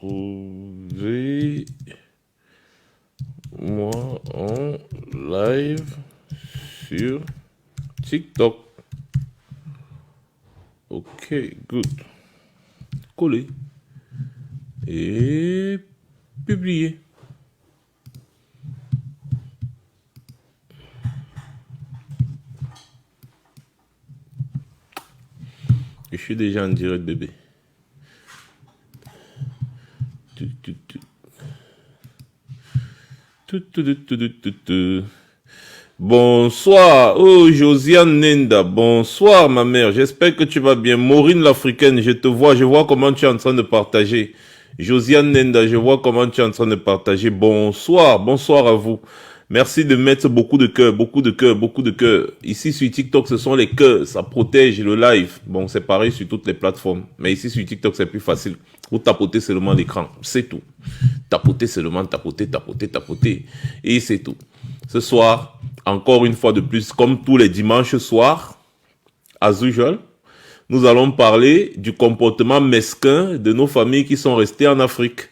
Retrouvez-moi en live sur TikTok. Ok, good. Coller. Et publier. Je suis déjà en direct, bébé. Bonsoir, oh Josiane Nenda, bonsoir ma mère, j'espère que tu vas bien. Maureen l'Africaine, je te vois, je vois comment tu es en train de partager. Josiane Nenda, je vois comment tu es en train de partager. Bonsoir, bonsoir à vous. Merci de mettre beaucoup de cœurs, beaucoup de cœurs, beaucoup de cœurs. Ici sur TikTok, ce sont les cœurs, ça protège le live. Bon, c'est pareil sur toutes les plateformes, mais ici sur TikTok, c'est plus facile. Vous tapotez seulement l'écran, c'est tout. Tapoter seulement, tapoter, tapoter, tapoter, et c'est tout. Ce soir, encore une fois de plus, comme tous les dimanches soirs, as usual, nous allons parler du comportement mesquin de nos familles qui sont restées en Afrique.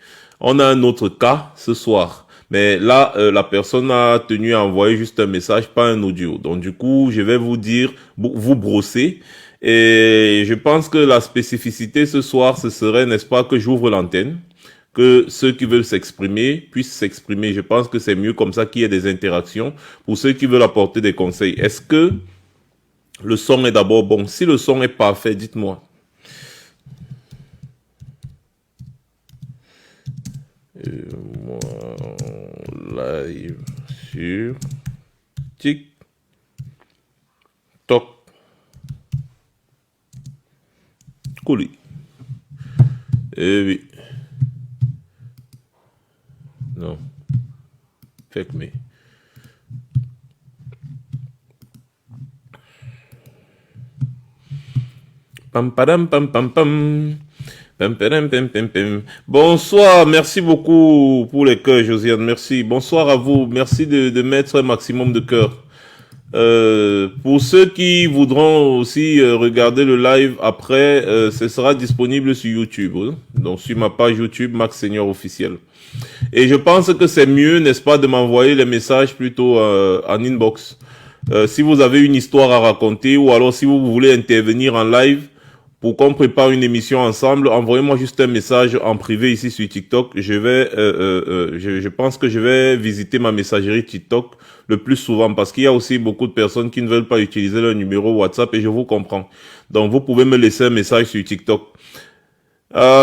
On a un autre cas ce soir. Mais là, la personne a tenu à envoyer juste un message, pas un audio. Donc du coup, je vais vous dire, vous brosser. Et je pense que la spécificité ce soir, ce serait, n'est-ce pas, que j'ouvre l'antenne, que ceux qui veulent s'exprimer puissent s'exprimer. Je pense que c'est mieux comme ça qu'il y ait des interactions pour ceux qui veulent apporter des conseils. Est-ce que le son est d'abord bon? Si le son est parfait, dites-moi. Moi, live sur TikTok. Cool. Eh oui. Non. Fake me. Pam padam pam pam pam. Pam padam pam pam pam. Bonsoir, merci beaucoup pour les cœurs, Josiane. Merci. Bonsoir à vous. Merci de mettre un maximum de cœurs. Pour ceux qui voudront aussi regarder le live après, ce sera disponible sur YouTube, hein? Donc sur ma page YouTube Max Senior officiel. Et je pense que c'est mieux, n'est-ce pas, de m'envoyer les messages plutôt en inbox. Si vous avez une histoire à raconter ou alors si vous voulez intervenir en live pour qu'on prépare une émission ensemble, envoyez-moi juste un message en privé ici sur TikTok. Je pense que je vais visiter ma messagerie TikTok le plus souvent parce qu'il y a aussi beaucoup de personnes qui ne veulent pas utiliser leur numéro WhatsApp et je vous comprends. Donc vous pouvez me laisser un message sur TikTok.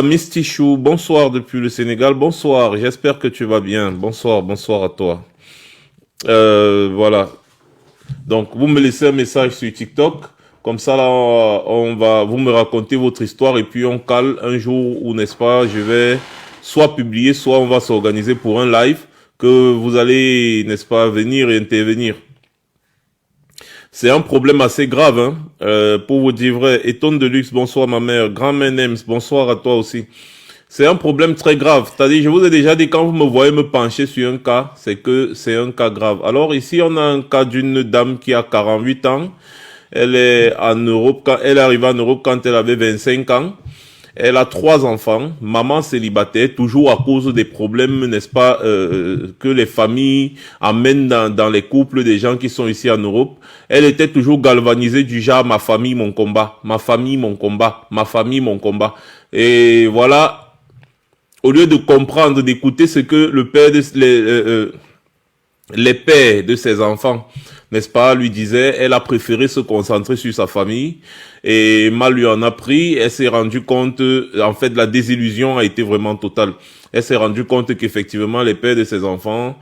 Misty Chou, bonsoir depuis le Sénégal, bonsoir, j'espère que tu vas bien, bonsoir, bonsoir à toi. Voilà, donc vous me laissez un message sur TikTok, comme ça là, vous me raconter votre histoire et puis on cale un jour où, n'est-ce pas, je vais soit publier, soit on va s'organiser pour un live que vous allez, n'est-ce pas, venir et intervenir. C'est un problème assez grave, hein. Pour vous dire vrai. Étonne de luxe, bonsoir ma mère. Grand Menems, bonsoir à toi aussi. C'est un problème très grave. C'est-à-dire, je vous ai déjà dit, quand vous me voyez me pencher sur un cas, c'est que c'est un cas grave. Alors ici, on a un cas d'une dame qui a 48 ans, Elle est en Europe, quand elle est arrivée en Europe quand elle avait 25 ans. Elle a 3 enfants, maman célibataire, toujours à cause des problèmes, n'est-ce pas, que les familles amènent dans les couples des gens qui sont ici en Europe. Elle était toujours galvanisée du genre, ma famille, mon combat, ma famille, mon combat, ma famille, mon combat. Et voilà, au lieu de comprendre, d'écouter ce que le père les pères de ses enfants, n'est-ce pas, lui disaient, elle a préféré se concentrer sur sa famille et mal lui en a pris. Elle s'est rendue compte, en fait, la désillusion a été vraiment totale. Elle s'est rendue compte qu'effectivement, les pères de ses enfants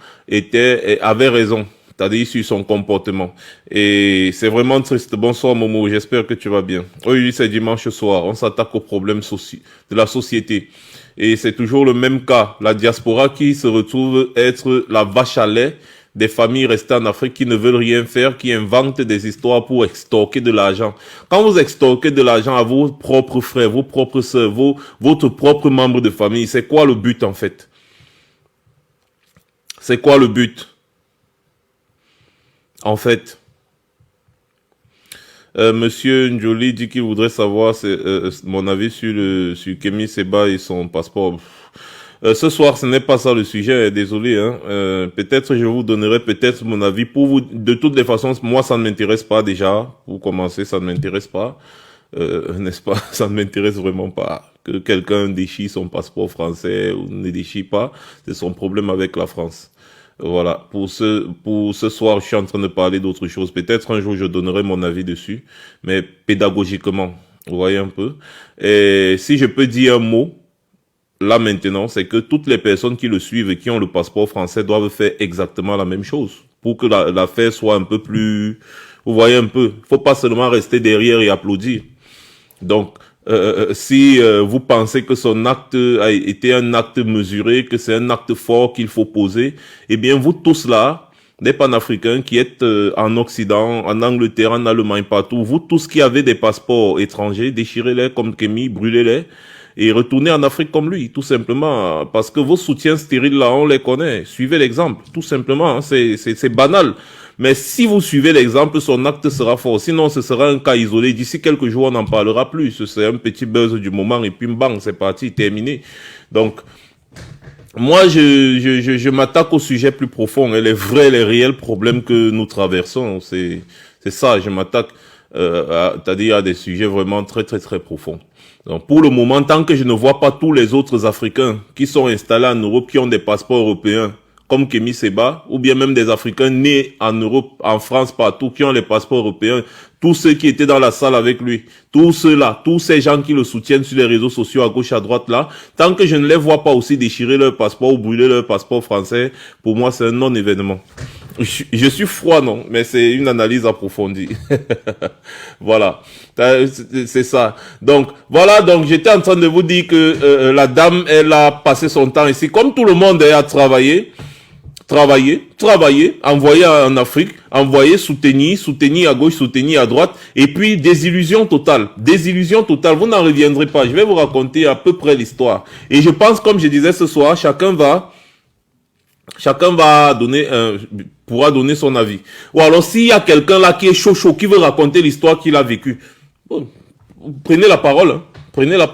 avaient raison, c'est-à-dire sur son comportement. Et c'est vraiment triste. Bonsoir Momo, j'espère que tu vas bien. Oui, c'est dimanche soir, on s'attaque aux problèmes de la société. Et c'est toujours le même cas, la diaspora qui se retrouve être la vache à lait des familles restées en Afrique qui ne veulent rien faire, qui inventent des histoires pour extorquer de l'argent. Quand vous extorquez de l'argent à vos propres frères, vos propres sœurs, votre propre membre de famille, c'est quoi le but en fait? C'est quoi le but en fait? Monsieur Njoli dit qu'il voudrait savoir mon avis sur Kémy Séba et son passeport. Ce soir, ce n'est pas ça le sujet, désolé. Hein. Peut-être je vous donnerai peut-être mon avis. Pour vous, de toutes les façons, moi, ça ne m'intéresse pas déjà. Pour commencer, ça ne m'intéresse pas. N'est-ce pas? Ça ne m'intéresse vraiment pas. Que quelqu'un déchire son passeport français ou ne déchire pas, c'est son problème avec la France. Voilà, pour ce soir, je suis en train de parler d'autre chose. Peut-être un jour, je donnerai mon avis dessus, mais pédagogiquement, vous voyez un peu. Et si je peux dire un mot, là maintenant, c'est que toutes les personnes qui le suivent et qui ont le passeport français doivent faire exactement la même chose pour que l'affaire soit un peu plus... Vous voyez un peu, faut pas seulement rester derrière et applaudir. Donc, si vous pensez que son acte a été un acte mesuré, que c'est un acte fort qu'il faut poser, eh bien vous tous là, des panafricains qui êtes en Occident, en Angleterre, en Allemagne, partout, vous tous qui avez des passeports étrangers, déchirez-les comme Kémy, brûlez-les et retournez en Afrique comme lui, tout simplement, parce que vos soutiens stériles là, on les connaît, suivez l'exemple, tout simplement, hein, c'est banal. Mais si vous suivez l'exemple, son acte sera fort. Sinon, ce sera un cas isolé. D'ici quelques jours, on n'en parlera plus. C'est un petit buzz du moment et puis bang, c'est parti, terminé. Donc, moi, je m'attaque au sujet plus profond. Et les vrais, les réels problèmes que nous traversons, c'est ça. Je m'attaque, c'est-à-dire à des sujets vraiment très, très, très profonds. Donc, pour le moment, tant que je ne vois pas tous les autres Africains qui sont installés en Europe, qui ont des passeports européens, comme Kémy Séba, ou bien même des Africains nés en Europe, en France, partout, qui ont les passeports européens, tous ceux qui étaient dans la salle avec lui, tous ceux-là, tous ces gens qui le soutiennent sur les réseaux sociaux à gauche, à droite, là, tant que je ne les vois pas aussi déchirer leur passeport ou brûler leur passeport français, pour moi, c'est un non-événement. Je suis froid, non, mais c'est une analyse approfondie. Voilà, c'est ça. Donc, voilà, donc j'étais en train de vous dire que la dame, elle a passé son temps ici, comme tout le monde a travaillé, envoyer en Afrique, envoyer, soutenir à gauche, soutenir à droite, et puis désillusion totale, vous n'en reviendrez pas. Je vais vous raconter à peu près l'histoire. Et je pense, comme je disais ce soir, chacun va donner pourra donner son avis. Ou alors s'il y a quelqu'un là qui est chaud, qui veut raconter l'histoire qu'il a vécue, bon, prenez la parole, hein. Prenez la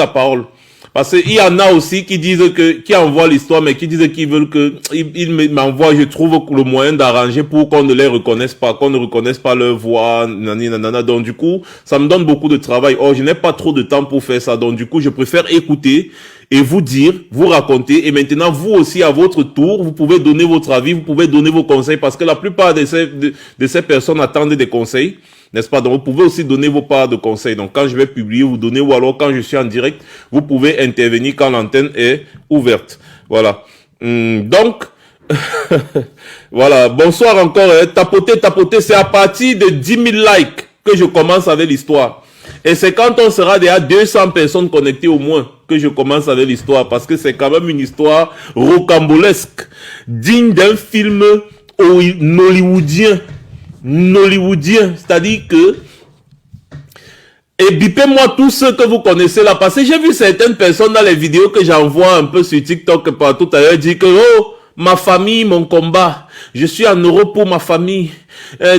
parole. Parce qu'il y en a aussi qui disent qui envoient l'histoire, mais qui disent qu'ils veulent ils m'envoient, je trouve le moyen d'arranger pour qu'on ne les reconnaisse pas, qu'on ne reconnaisse pas leur voix, nanana. Donc du coup, ça me donne beaucoup de travail. Oh, je n'ai pas trop de temps pour faire ça. Donc du coup, je préfère écouter et vous dire, vous raconter. Et maintenant, vous aussi, à votre tour, vous pouvez donner votre avis, vous pouvez donner vos conseils, parce que la plupart de ces personnes attendent des conseils. N'est-ce pas? Donc, vous pouvez aussi donner vos parts de conseils. Donc, quand je vais publier, vous donnez, ou alors quand je suis en direct, vous pouvez intervenir quand l'antenne est ouverte. Voilà. Donc, voilà. Bonsoir encore. Tapoter. C'est à partir de 10 000 likes que je commence avec l'histoire. Et c'est quand on sera déjà 200 personnes connectées au moins que je commence avec l'histoire. Parce que c'est quand même une histoire rocambolesque, digne d'un film hollywoodien. C'est-à-dire que, et bipez-moi tous ceux que vous connaissez là, parce que j'ai vu certaines personnes dans les vidéos que j'envoie un peu sur TikTok partout à l'heure dire que, oh, ma famille, mon combat. Je suis en Europe pour ma famille.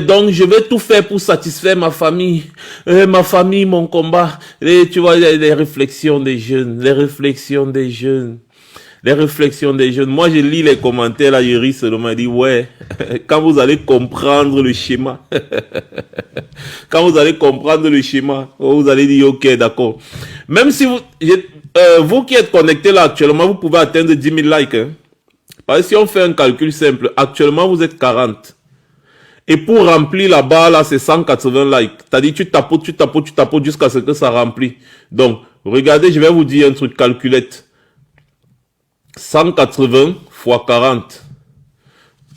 Donc, je vais tout faire pour satisfaire ma famille. Ma famille, mon combat. Et tu vois, les réflexions des jeunes. Les réflexions des jeunes. Les réflexions des jeunes. Moi, je lis les commentaires, là, je ris seulement. Je dis, ouais, quand vous allez comprendre le schéma. Quand vous allez comprendre le schéma, vous allez dire, ok, d'accord. Même si vous qui êtes connectés là actuellement, vous pouvez atteindre 10 000 likes. Hein. Parce que si on fait un calcul simple, actuellement, vous êtes 40. Et pour remplir la barre, là, c'est 180 likes. C'est-à-dire, tu tapotes jusqu'à ce que ça remplit. Donc, regardez, je vais vous dire un truc, calculette. 180 fois 40.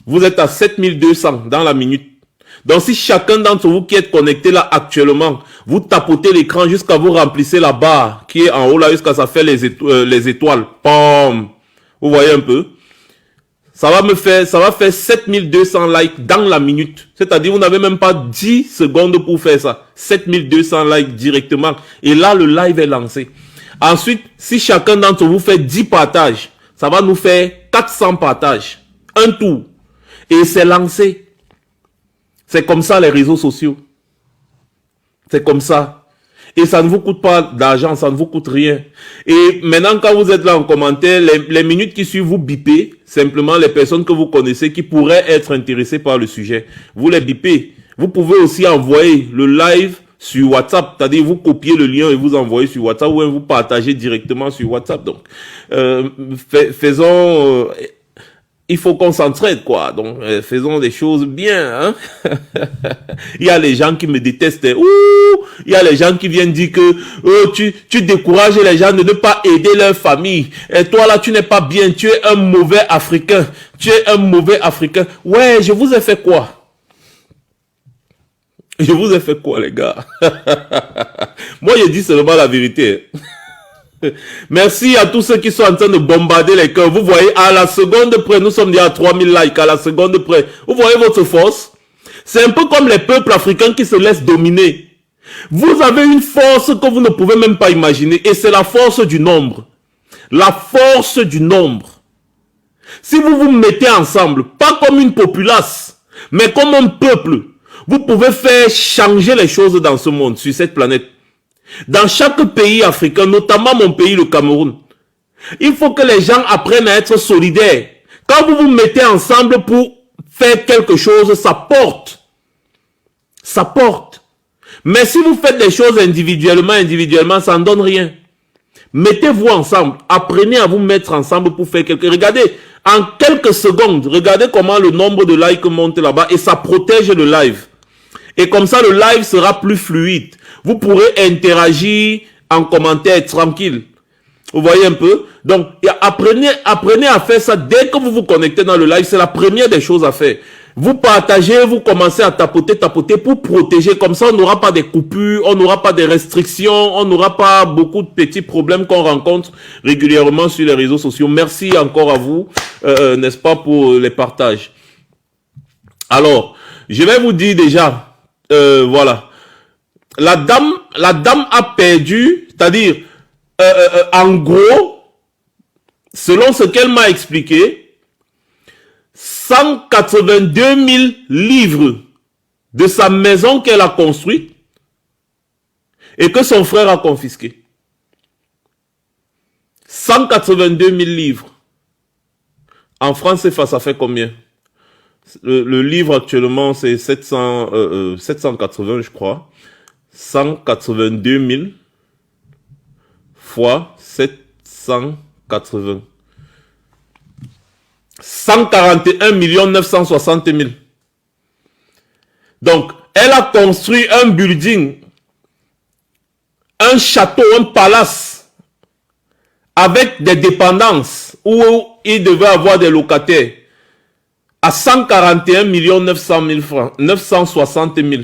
Vous êtes à 7200 dans la minute. Donc, si chacun d'entre vous qui êtes connecté là actuellement, vous tapotez l'écran jusqu'à vous remplissez la barre qui est en haut là, jusqu'à ça fait les étoiles. Pom. Vous voyez un peu? Ça va faire 7200 likes dans la minute. C'est-à-dire, vous n'avez même pas 10 secondes pour faire ça. 7200 likes directement. Et là, le live est lancé. Ensuite, si chacun d'entre vous fait 10 partages, ça va nous faire 400 partages. Un tour. Et c'est lancé. C'est comme ça les réseaux sociaux. C'est comme ça. Et ça ne vous coûte pas d'argent, ça ne vous coûte rien. Et maintenant, quand vous êtes là en commentaire, les minutes qui suivent, vous bipez simplement les personnes que vous connaissez qui pourraient être intéressées par le sujet. Vous les bipez. Vous pouvez aussi envoyer le live sur WhatsApp, c'est-à-dire vous copiez le lien et vous envoyez sur WhatsApp ou vous partagez directement sur WhatsApp. Donc, il faut qu'on s'entraide, quoi. Donc, faisons des choses bien. Hein? Il y a les gens qui me détestent. Ouh, il y a les gens qui viennent dire que tu décourages les gens de ne pas aider leur famille. Et toi, là, tu n'es pas bien. Tu es un mauvais Africain. Tu es un mauvais Africain. Ouais, je vous ai fait quoi? Je vous ai fait quoi, les gars? Moi, je dis seulement la vérité. Merci à tous ceux qui sont en train de bombarder les cœurs. Vous voyez, à la seconde près, nous sommes déjà à 3000 likes, à la seconde près. Vous voyez votre force? C'est un peu comme les peuples africains qui se laissent dominer. Vous avez une force que vous ne pouvez même pas imaginer. Et c'est la force du nombre. La force du nombre. Si vous vous mettez ensemble, pas comme une populace, mais comme un peuple, vous pouvez faire changer les choses dans ce monde, sur cette planète. Dans chaque pays africain, notamment mon pays, le Cameroun, il faut que les gens apprennent à être solidaires. Quand vous vous mettez ensemble pour faire quelque chose, ça porte. Ça porte. Mais si vous faites des choses individuellement, ça ne donne rien. Mettez-vous ensemble. Apprenez à vous mettre ensemble pour faire quelque chose. Regardez, en quelques secondes, regardez comment le nombre de likes monte là-bas et ça protège le live. Et comme ça, le live sera plus fluide. Vous pourrez interagir en commentaire tranquille. Vous voyez un peu? Donc, apprenez à faire ça dès que vous vous connectez dans le live. C'est la première des choses à faire. Vous partagez, vous commencez à tapoter pour protéger. Comme ça, on n'aura pas des coupures, on n'aura pas des restrictions, on n'aura pas beaucoup de petits problèmes qu'on rencontre régulièrement sur les réseaux sociaux. Merci encore à vous, n'est-ce pas, pour les partages. Alors, je vais vous dire déjà... voilà. La dame a perdu, c'est-à-dire, en gros, selon ce qu'elle m'a expliqué, 182 000 livres de sa maison qu'elle a construite et que son frère a confisqué. 182 000 livres. En France, ça fait combien? Le livre actuellement, c'est 780, je crois. 182 000 fois 780. 141 960 000. Donc, elle a construit un building, un château, un palace, avec des dépendances, où il devait avoir des locataires, à 141 900 000 francs, 960 000.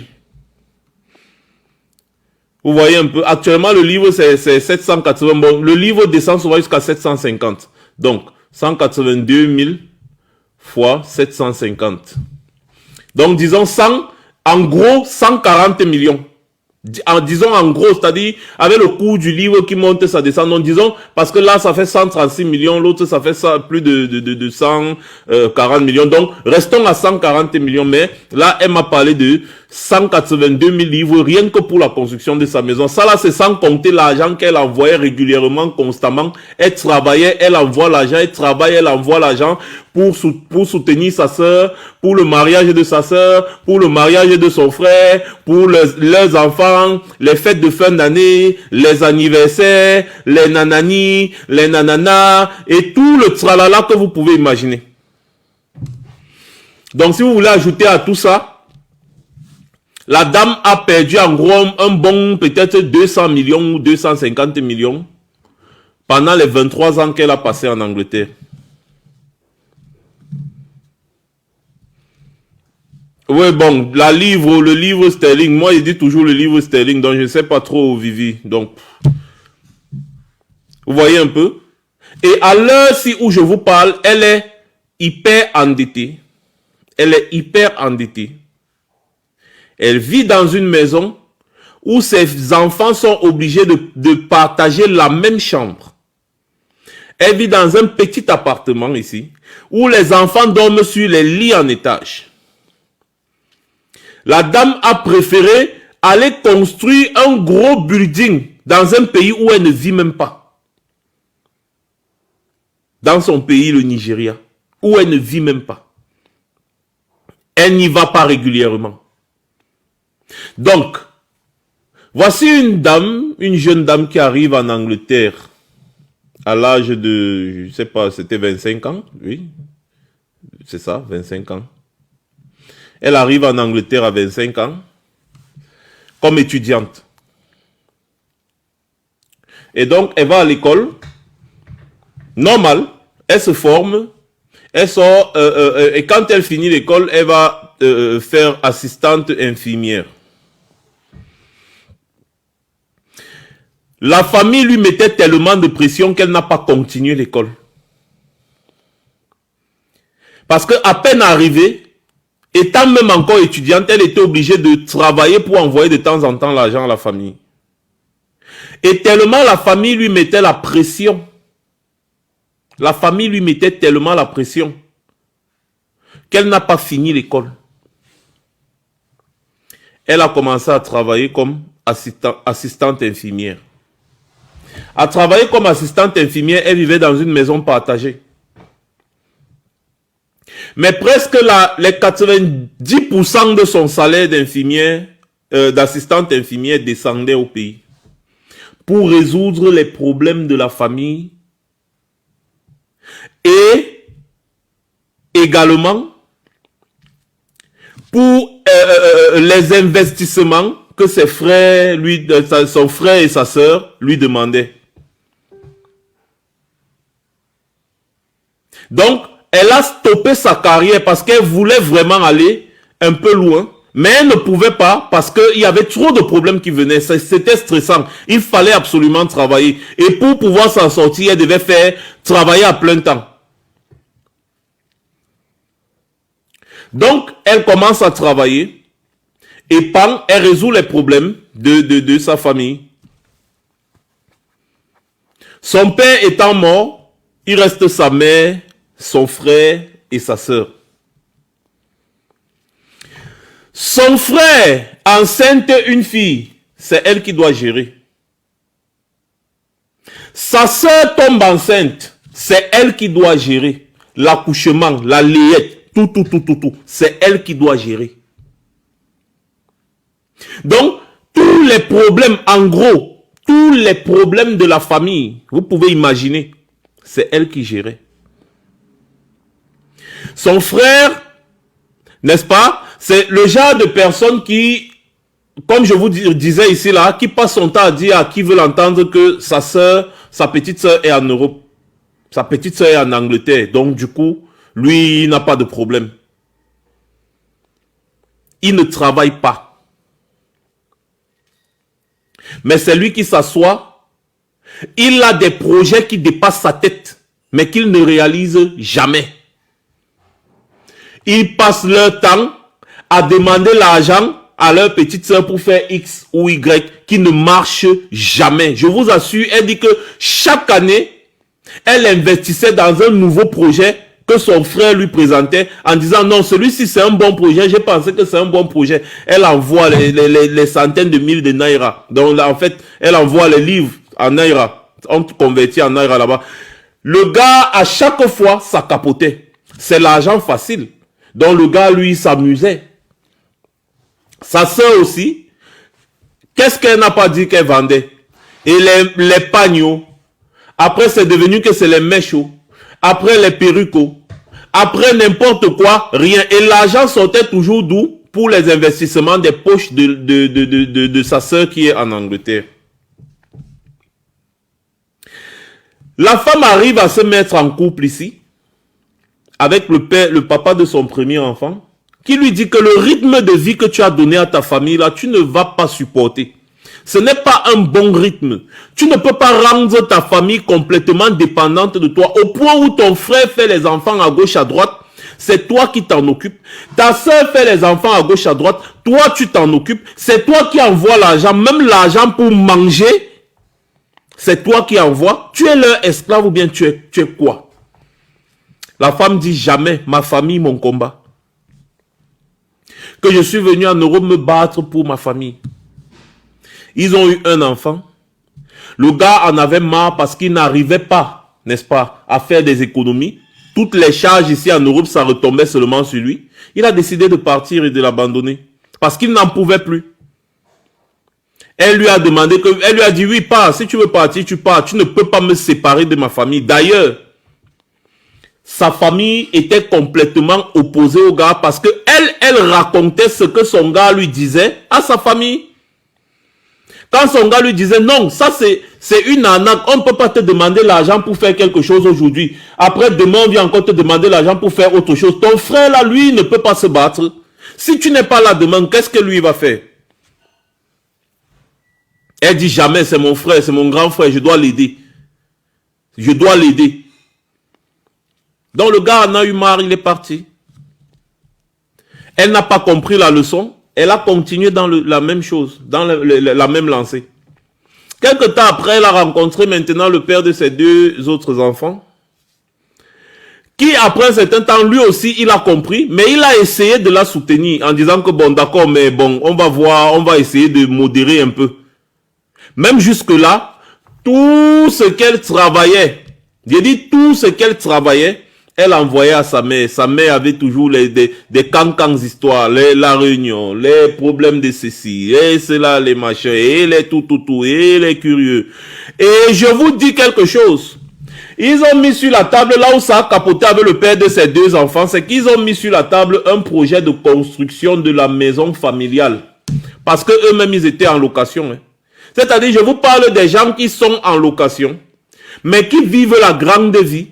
Vous voyez un peu, actuellement le livre c'est 780, bon, le livre descend souvent jusqu'à 750. Donc, 182 000 fois 750. Donc, disons 100, en gros 140 millions Disons en gros, c'est-à-dire avec le coût du livre qui monte, ça descend. Non, disons, parce que là, ça fait 136 millions, l'autre, ça fait ça, plus de 140 millions. Donc, restons à 140 millions. Mais là, elle m'a parlé de 182 000 livres, rien que pour la construction de sa maison. Ça là, c'est sans compter l'argent qu'elle envoyait régulièrement, constamment. Elle travaillait, elle envoie l'argent, elle travaille, elle envoie l'argent pour soutenir sa sœur, pour le mariage de sa sœur, pour le mariage de son frère, pour leurs enfants, les fêtes de fin d'année, les anniversaires, les nanani, les nananas, et tout le tralala que vous pouvez imaginer. Donc si vous voulez ajouter à tout ça, la dame a perdu en gros un bon peut-être 200 millions ou 250 millions pendant les 23 ans qu'elle a passé en Angleterre. Oui, bon, le livre sterling, moi je dis toujours le livre sterling, donc je ne sais pas trop, Vivi. Donc, vous voyez un peu. Et à l'heure-ci où je vous parle, elle est hyper endettée. Elle est hyper endettée. Elle vit dans une maison où ses enfants sont obligés de partager la même chambre. Elle vit dans un petit appartement ici, où les enfants dorment sur les lits en étage. La dame a préféré aller construire un gros building dans un pays où elle ne vit même pas. Dans son pays, le Nigeria, où elle ne vit même pas. Elle n'y va pas régulièrement. Donc, voici une dame, une jeune dame qui arrive en Angleterre à l'âge de, je sais pas, c'était 25 ans, oui, c'est ça, 25 ans. Elle arrive en Angleterre à 25 ans comme étudiante. Et donc, elle va à l'école, normal, elle se forme, elle sort, et quand elle finit l'école, elle va faire assistante infirmière. La famille lui mettait tellement de pression qu'elle n'a pas continué l'école. Parce que à peine arrivée, étant même encore étudiante, elle était obligée de travailler pour envoyer de temps en temps l'argent à la famille. Et tellement la famille lui mettait la pression. La famille lui mettait tellement la pression qu'elle n'a pas fini l'école. Elle a commencé à travailler comme assistante infirmière. À travailler comme assistante infirmière, elle vivait dans une maison partagée. Mais presque les 90% de son salaire d'infirmière, d'assistante infirmière descendait au pays. Pour résoudre les problèmes de la famille et également pour les investissements que ses frères, son frère et sa sœur lui demandaient. Donc, elle a stoppé sa carrière parce qu'elle voulait vraiment aller un peu loin, mais elle ne pouvait pas parce qu'il y avait trop de problèmes qui venaient. C'était stressant. Il fallait absolument travailler. Et pour pouvoir s'en sortir, elle devait travailler à plein temps. Donc, elle commence à travailler et elle résout les problèmes de sa famille. Son père étant mort, il reste sa mère, son frère et sa sœur. Son frère enceinte une fille, c'est elle qui doit gérer. Sa sœur tombe enceinte, c'est elle qui doit gérer. L'accouchement, la layette, tout, c'est elle qui doit gérer. Donc, tous les problèmes, en gros, tous les problèmes de la famille, vous pouvez imaginer, c'est elle qui gérait. Son frère, n'est-ce pas, c'est le genre de personne qui, comme je vous disais ici là, qui passe son temps à dire à qui veut l'entendre que sa sœur, sa petite sœur est en Europe. Sa petite sœur est en Angleterre. Donc du coup, lui, il n'a pas de problème. Il ne travaille pas. Mais c'est lui qui s'assoit. Il a des projets qui dépassent sa tête, mais qu'il ne réalise jamais. Ils passent leur temps à demander l'argent à leur petite sœur pour faire X ou Y qui ne marche jamais. Je vous assure, elle dit que chaque année, elle investissait dans un nouveau projet que son frère lui présentait en disant non, celui-ci c'est un bon projet, j'ai pensé que c'est un bon projet. Elle envoie les centaines de mille de naira. Donc là, en fait, elle envoie les livres en naira. On convertit en naira là-bas. Le gars, à chaque fois, ça capotait. C'est l'argent facile. Donc le gars, lui, s'amusait. Sa sœur aussi, qu'est-ce qu'elle n'a pas dit qu'elle vendait? Et les pagnos. Après, c'est devenu que c'est les méchos. Après, les perrucos. Après, n'importe quoi, rien. Et l'argent sortait toujours d'où? Pour les investissements des poches de sa sœur qui est en Angleterre. La femme arrive à se mettre en couple ici, avec le papa de son premier enfant, qui lui dit que le rythme de vie que tu as donné à ta famille, là, tu ne vas pas supporter. Ce n'est pas un bon rythme. Tu ne peux pas rendre ta famille complètement dépendante de toi, au point où ton frère fait les enfants à gauche, à droite, c'est toi qui t'en occupes. Ta soeur fait les enfants à gauche, à droite, toi tu t'en occupes. C'est toi qui envoies l'argent, même l'argent pour manger, c'est toi qui envoies. Tu es leur esclave ou bien tu es quoi? La femme dit jamais, ma famille, mon combat. Que je suis venu en Europe me battre pour ma famille. Ils ont eu un enfant. Le gars en avait marre parce qu'il n'arrivait pas, n'est-ce pas, à faire des économies. Toutes les charges ici en Europe, ça retombait seulement sur lui. Il a décidé de partir et de l'abandonner. Parce qu'il n'en pouvait plus. Elle lui a demandé, elle lui a dit, oui, pars, si tu veux partir, tu pars. Tu ne peux pas me séparer de ma famille. D'ailleurs, sa famille était complètement opposée au gars parce que elle racontait ce que son gars lui disait à sa famille. Quand son gars lui disait, non, ça c'est une arnaque, on ne peut pas te demander l'argent pour faire quelque chose aujourd'hui. Après, demain, on vient encore te demander l'argent pour faire autre chose. Ton frère, là, lui, ne peut pas se battre. Si tu n'es pas là demain, qu'est-ce que lui va faire? Elle dit jamais, c'est mon frère, c'est mon grand frère, je dois l'aider. Je dois l'aider. Donc le gars en a eu marre, il est parti. Elle n'a pas compris la leçon. Elle a continué dans la même chose, dans la même lancée. Quelque temps après, elle a rencontré maintenant le père de ses deux autres enfants. Qui, après un certain temps, lui aussi, il a compris, mais il a essayé de la soutenir en disant que bon, d'accord, mais bon, on va voir, on va essayer de modérer un peu. Même jusque-là, tout ce qu'elle travaillait, j'ai dit tout ce qu'elle travaillait, elle envoyait à sa mère. Sa mère avait toujours des cancans histoires, la réunion, les problèmes de ceci, et cela, les machins, et les tout, et les curieux. Et je vous dis quelque chose. Ils ont mis sur la table, là où ça a capoté avec le père de ses deux enfants, c'est qu'ils ont mis sur la table un projet de construction de la maison familiale. Parce que eux-mêmes, ils étaient en location. Hein. C'est-à-dire, je vous parle des gens qui sont en location, mais qui vivent la grande vie,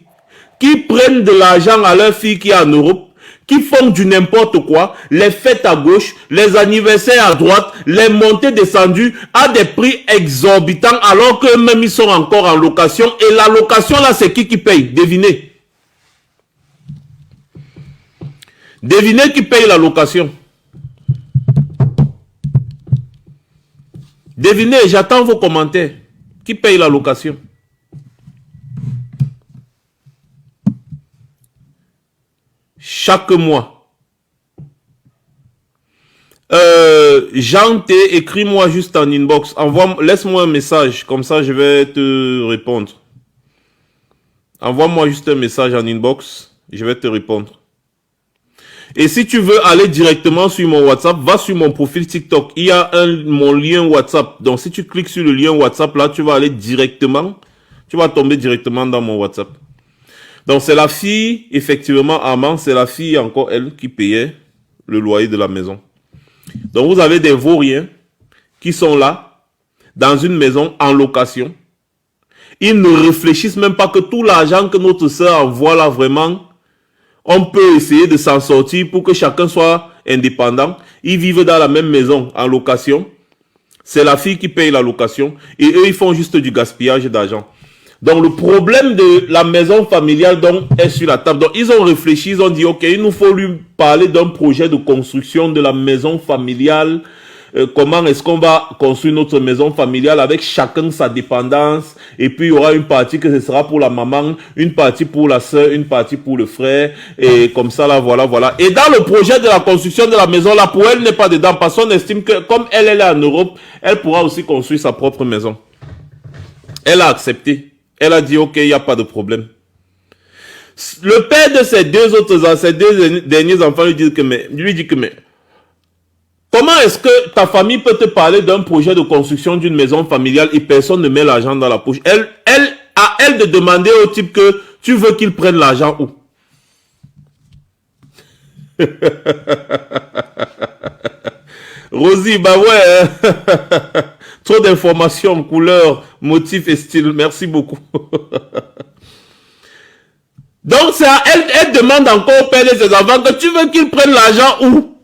qui prennent de l'argent à leur fille qui est en Europe, qui font du n'importe quoi, les fêtes à gauche, les anniversaires à droite, les montées descendues à des prix exorbitants alors qu'eux-mêmes ils sont encore en location. Et la location là, c'est qui paye? Devinez. Devinez qui paye la location. Devinez, j'attends vos commentaires. Qui paye la location? Chaque mois. Jean T, écris-moi juste en inbox. Laisse-moi un message, comme ça je vais te répondre. Envoie-moi juste un message en inbox, je vais te répondre. Et si tu veux aller directement sur mon WhatsApp, va sur mon profil TikTok. Il y a mon lien WhatsApp. Donc si tu cliques sur le lien WhatsApp, là tu vas aller directement, tu vas tomber directement dans mon WhatsApp. Donc c'est la fille, effectivement, Armand, c'est la fille encore, elle, qui payait le loyer de la maison. Donc vous avez des vauriens qui sont là, dans une maison en location. Ils ne réfléchissent même pas que tout l'argent que notre sœur envoie là, vraiment, on peut essayer de s'en sortir pour que chacun soit indépendant. Ils vivent dans la même maison en location. C'est la fille qui paye la location et eux, ils font juste du gaspillage d'argent. Donc, le problème de la maison familiale donc, est sur la table. Donc, ils ont réfléchi, ils ont dit, OK, il nous faut lui parler d'un projet de construction de la maison familiale. Comment est-ce qu'on va construire notre maison familiale avec chacun sa dépendance. Et puis, il y aura une partie que ce sera pour la maman, une partie pour la sœur, une partie pour le frère. Et comme ça, là, voilà, voilà. Et dans le projet de la construction de la maison, là, pour elle, n'est pas dedans. Parce qu'on estime que, comme elle est en Europe, elle pourra aussi construire sa propre maison. Elle a accepté. Elle a dit, OK, il n'y a pas de problème. Le père de ces deux derniers enfants lui dit que, mais, comment est-ce que ta famille peut te parler d'un projet de construction d'une maison familiale et personne ne met l'argent dans la poche? À elle de demander au type que tu veux qu'il prenne l'argent où? Rosie, bah ouais. Trop d'informations, couleurs, motifs et styles. Merci beaucoup. Donc, c'est à elle, elle demande encore au père de ses enfants que tu veux qu'il prenne l'argent où?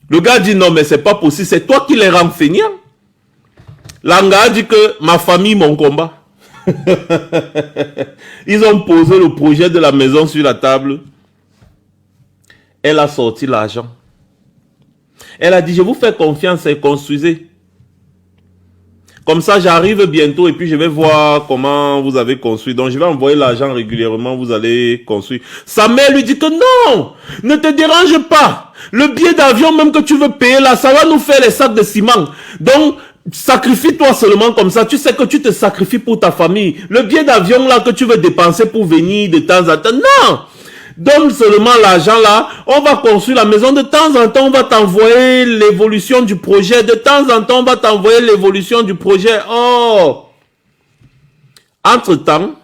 Le gars dit non, mais c'est pas possible, c'est toi qui les rends feignants. L'anga a dit que ma famille, mon combat. Ils ont posé le projet de la maison sur la table. Elle a sorti l'argent. Elle a dit, je vous fais confiance et construisez. Comme ça, j'arrive bientôt et puis je vais voir comment vous avez construit. Donc, je vais envoyer l'argent régulièrement, vous allez construire. Sa mère lui dit que non, ne te dérange pas. Le billet d'avion même que tu veux payer là, ça va nous faire les sacs de ciment. Donc, sacrifie-toi seulement comme ça. Tu sais que tu te sacrifies pour ta famille. Le billet d'avion là que tu veux dépenser pour venir de temps en temps, non. Donne seulement l'argent là, on va construire la maison, de temps en temps on va t'envoyer l'évolution du projet, de temps en temps on va t'envoyer l'évolution du projet. Oh! Entre-temps,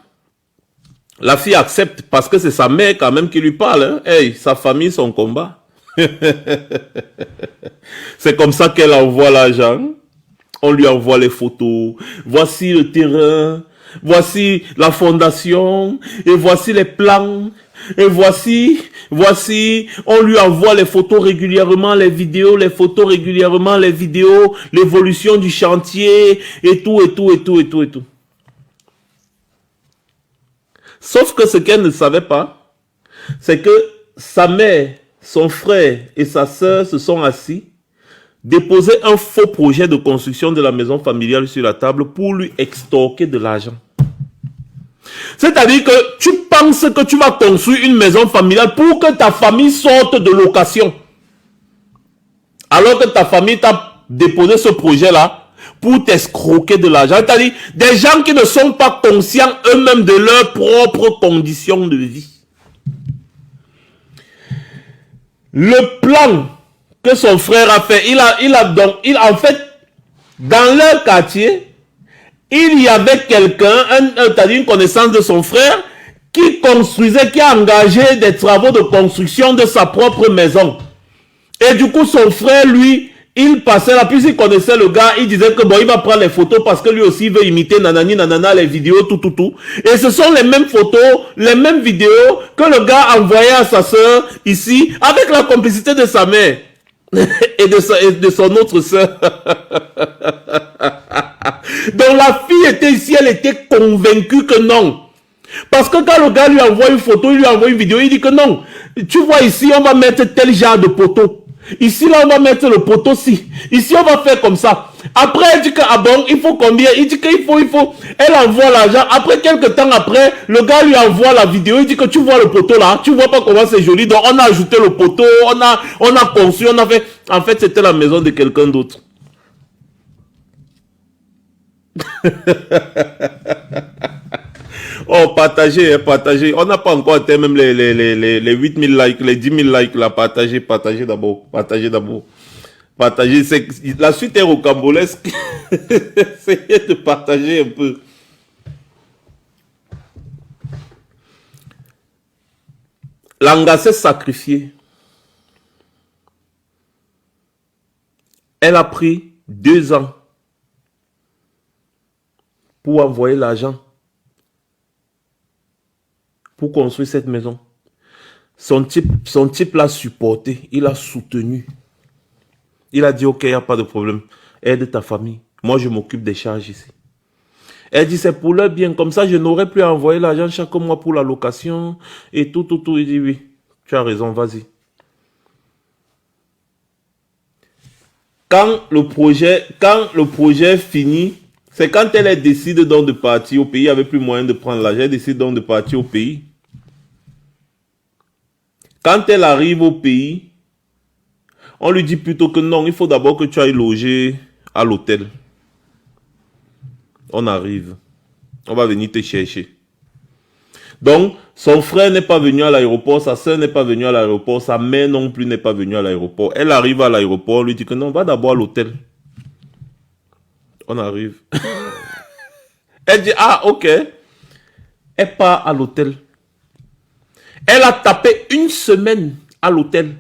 la fille accepte parce que c'est sa mère quand même qui lui parle. Hein. Hey, sa famille, son combat. C'est comme ça qu'elle envoie l'argent. On lui envoie les photos. Voici le terrain. Voici la fondation. Et voici les plans. Et voici, on lui envoie les photos régulièrement, les vidéos, les photos régulièrement, les vidéos, l'évolution du chantier, et tout. Sauf que ce qu'elle ne savait pas, c'est que sa mère, son frère et sa sœur se sont assis, déposé un faux projet de construction de la maison familiale sur la table pour lui extorquer de l'argent. C'est-à-dire que tu penses que tu vas construire une maison familiale pour que ta famille sorte de location. Alors que ta famille t'a déposé ce projet-là pour t'escroquer de l'argent. C'est-à-dire des gens qui ne sont pas conscients eux-mêmes de leurs propres conditions de vie. Le plan que son frère a fait, en fait, dans leur quartier, il y avait quelqu'un, une connaissance de son frère, qui construisait, qui a engagé des travaux de construction de sa propre maison. Et du coup, son frère, lui, il passait là, puis il connaissait le gars, il disait que bon, il va prendre les photos parce que lui aussi il veut imiter nanani, nanana, les vidéos, tout. Et ce sont les mêmes photos, les mêmes vidéos que le gars envoyait à sa soeur ici, avec la complicité de sa mère et de son autre soeur. Donc la fille était ici, elle était convaincue que non. Parce que quand le gars lui envoie une photo, il lui envoie une vidéo, il dit que non. Tu vois ici, on va mettre tel genre de poteau. Ici, là, on va mettre le poteau-ci. Ici, on va faire comme ça. Après, elle dit que, ah bon, il faut combien? Il dit qu'il faut. Elle envoie l'argent. Après, quelques temps après, le gars lui envoie la vidéo. Il dit que tu vois le poteau là. Tu vois pas comment c'est joli. Donc, on a ajouté le poteau. On a conçu, on a fait. En fait, c'était la maison de quelqu'un d'autre. Oh, partagez. On n'a pas encore atteint même les 8000 likes, les 10 000 likes là. Partagez d'abord. Partagez. La suite est rocambolesque. Essayez de partager un peu. Langa s'est sacrifiée. Elle a pris 2 ans pour envoyer l'argent pour construire cette maison. Son type l'a supporté, il a soutenu. Il a dit, ok, il n'y a pas de problème. Aide ta famille. Moi, je m'occupe des charges ici. Elle dit, c'est pour leur bien. Comme ça, je n'aurais plus à envoyer l'argent chaque mois pour la location et tout. Il dit, oui, tu as raison, vas-y. Quand le projet finit, c'est quand elle décide donc de partir au pays, il n'y avait plus moyen de prendre l'argent, elle décide donc de partir au pays. Quand elle arrive au pays, on lui dit plutôt que non, il faut d'abord que tu ailles loger à l'hôtel. On arrive. On va venir te chercher. Donc, son frère n'est pas venu à l'aéroport, sa soeur n'est pas venue à l'aéroport, sa mère non plus n'est pas venue à l'aéroport. Elle arrive à l'aéroport, on lui dit que non, va d'abord à l'hôtel. On arrive. Elle dit, ah, ok. Elle part à l'hôtel. Elle a tapé une semaine à l'hôtel.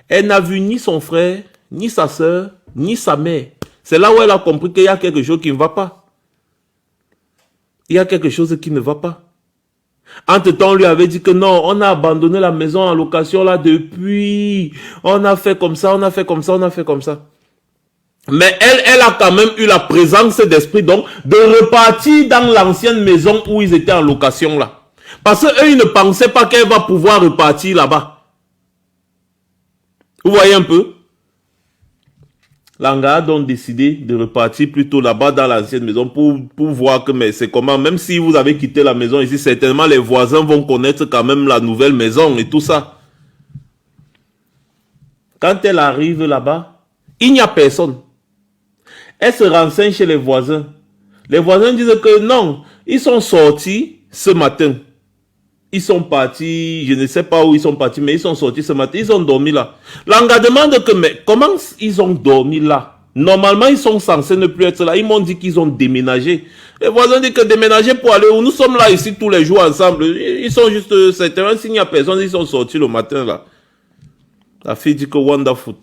Elle n'a vu ni son frère, ni sa soeur, ni sa mère. C'est là où elle a compris qu'il y a quelque chose qui ne va pas. Il y a quelque chose qui ne va pas. Entre-temps, on lui avait dit que non, on a abandonné la maison en location là depuis. On a fait comme ça, on a fait comme ça, on a fait comme ça. Mais elle a quand même eu la présence d'esprit donc de repartir dans l'ancienne maison où ils étaient en location là. Parce qu'eux, ils ne pensaient pas qu'elle va pouvoir repartir là-bas. Vous voyez un peu? Langa a donc décidé de repartir plutôt là-bas dans l'ancienne maison pour voir que c'est comment. Même si vous avez quitté la maison ici, certainement les voisins vont connaître quand même la nouvelle maison et tout ça. Quand elle arrive là-bas, il n'y a personne. Elle se renseigne chez les voisins. Les voisins disent que non, ils sont sortis ce matin. Ils sont partis, je ne sais pas où ils sont partis, mais ils sont sortis ce matin, ils ont dormi là. Langa demande que, mais comment ils ont dormi là? Normalement, ils sont censés ne plus être là. Ils m'ont dit qu'ils ont déménagé. Les voisins disent que déménager pour aller où? Nous sommes là ici tous les jours ensemble. Ils sont juste, certainement, s'il n'y a personne, ils sont sortis le matin là. La fille dit que wonderful.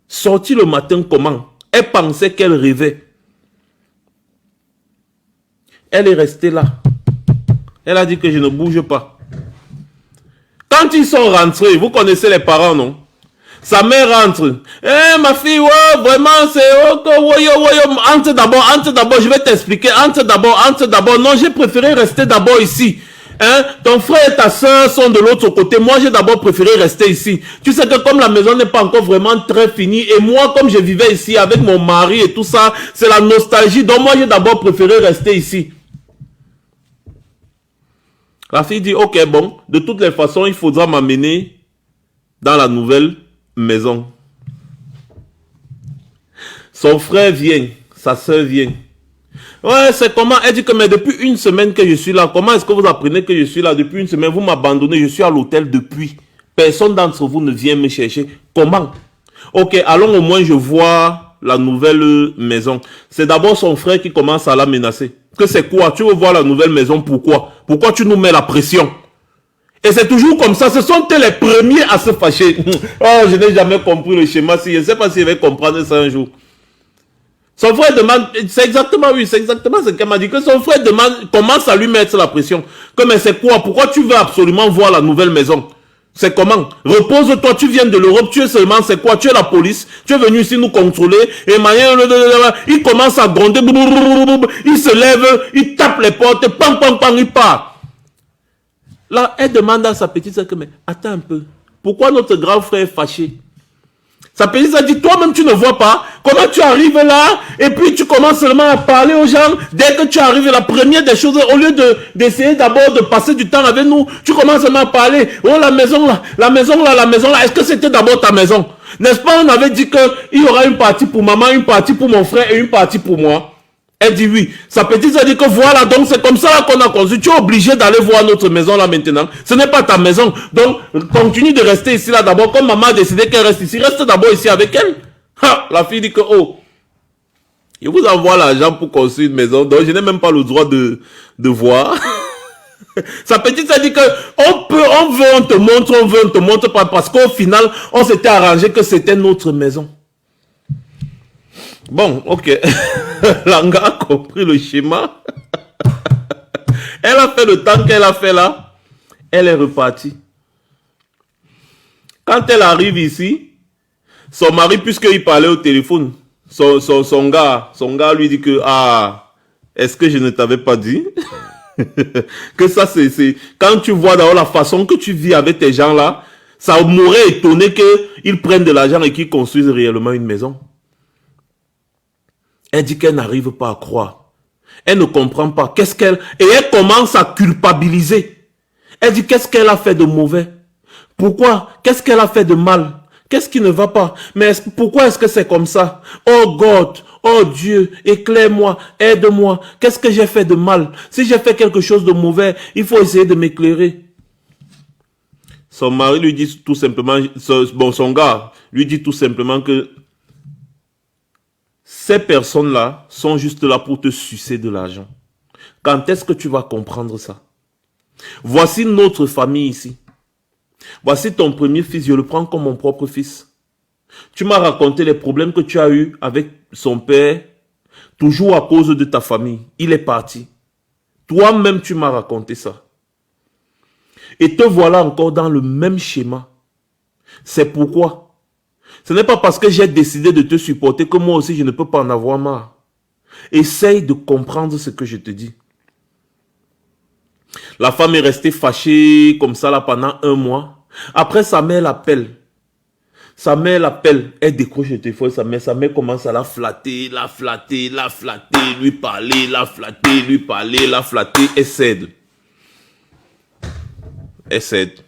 Sorti le matin comment? Elle pensait qu'elle rêvait. Elle est restée là. Elle a dit que je ne bouge pas. Quand ils sont rentrés, vous connaissez les parents, non? Sa mère rentre. Eh, ma fille, ouais, vraiment, c'est... Entre d'abord, je vais t'expliquer. Entre d'abord. Non, j'ai préféré rester d'abord ici. Hein? Ton frère et ta soeur sont de l'autre côté. Moi, j'ai d'abord préféré rester ici. Tu sais que comme la maison n'est pas encore vraiment très finie, et moi, comme je vivais ici avec mon mari et tout ça, c'est la nostalgie. Donc, moi, j'ai d'abord préféré rester ici. La fille dit, ok, bon, de toutes les façons, il faudra m'amener dans la nouvelle maison. Son frère vient, sa soeur vient. Ouais, c'est comment? Elle dit que, mais depuis une semaine que je suis là, comment est-ce que vous apprenez que je suis là depuis une semaine? Vous m'abandonnez, je suis à l'hôtel depuis. Personne d'entre vous ne vient me chercher. Comment? Ok, allons au moins je vois la nouvelle maison. C'est d'abord son frère qui commence à la menacer. Que c'est quoi? Tu veux voir la nouvelle maison? Pourquoi? Pourquoi tu nous mets la pression? Et c'est toujours comme ça. Ce sont les premiers à se fâcher. Oh, je n'ai jamais compris le schéma. Je ne sais pas si je vais comprendre ça un jour. Son frère demande, c'est exactement ce qu'elle m'a dit, que son frère demande, commence à lui mettre la pression. Que mais c'est quoi? Pourquoi tu veux absolument voir la nouvelle maison? C'est comment? Repose-toi, tu viens de l'Europe, tu es seulement, c'est quoi? Tu es la police, tu es venu ici nous contrôler, et il commence à gronder, il se lève, il tape les portes, pam, il part. Là, elle demande à sa petite sœur que, mais attends un peu, pourquoi notre grand frère est fâché? Sa petite sœur dit, toi-même tu ne vois pas comment tu arrives là et puis tu commences seulement à parler aux gens. Dès que tu arrives, la première des choses, au lieu d'essayer d'abord de passer du temps avec nous, tu commences seulement à parler. Oh, la maison là, est-ce que c'était d'abord ta maison? N'est-ce pas, on avait dit qu'il y aura une partie pour maman, une partie pour mon frère et une partie pour moi. Elle dit oui. Sa petite sœur dit que voilà, donc c'est comme ça qu'on a construit. Tu es obligé d'aller voir notre maison là maintenant. Ce n'est pas ta maison. Donc, continue de rester ici là d'abord. Comme maman a décidé qu'elle reste ici, reste d'abord ici avec elle. Ha, la fille dit que oh, je vous envoie l'argent pour construire une maison. Donc, je n'ai même pas le droit de voir. Sa petite sœur dit que on te montre pas. Parce qu'au final, on s'était arrangé que c'était notre maison. Bon, ok. Langa a compris le schéma. Elle a fait le temps qu'elle a fait là. Elle est repartie. Quand elle arrive ici, son mari, puisqu'il parlait au téléphone, son gars lui dit que, ah, Est-ce que je ne t'avais pas dit que ça, c'est... Quand tu vois d'abord la façon que tu vis avec tes gens là, ça m'aurait étonné qu'ils prennent de l'argent et qu'ils construisent réellement une maison. Elle dit qu'elle n'arrive pas à croire. Elle ne comprend pas. Qu'est-ce qu'elle... Et elle commence à culpabiliser. Elle dit qu'est-ce qu'elle a fait de mauvais? Pourquoi? Qu'est-ce qu'elle a fait de mal? Qu'est-ce qui ne va pas? Mais pourquoi est-ce que c'est comme ça? Oh God, oh Dieu, éclaire-moi, aide-moi. Qu'est-ce que j'ai fait de mal? Si j'ai fait quelque chose de mauvais, il faut essayer de m'éclairer. Son mari lui dit tout simplement, son gars lui dit tout simplement que ces personnes-là sont juste là pour te sucer de l'argent. Quand est-ce que tu vas comprendre ça? Voici notre famille ici. Voici ton premier fils, je le prends comme mon propre fils. Tu m'as raconté les problèmes que tu as eus avec son père, toujours à cause de ta famille. Il est parti. Toi-même, tu m'as raconté ça. Et te voilà encore dans le même schéma. C'est pourquoi. Ce n'est pas parce que j'ai décidé de te supporter que moi aussi je ne peux pas en avoir marre. Essaye de comprendre ce que je te dis. La femme est restée fâchée comme ça là pendant 1 mois. Après, sa mère l'appelle. Sa mère l'appelle. Elle décroche le téléphone. Sa mère commence à la flatter, lui parler, la flatter, lui parler, la flatter. Elle cède. Elle cède.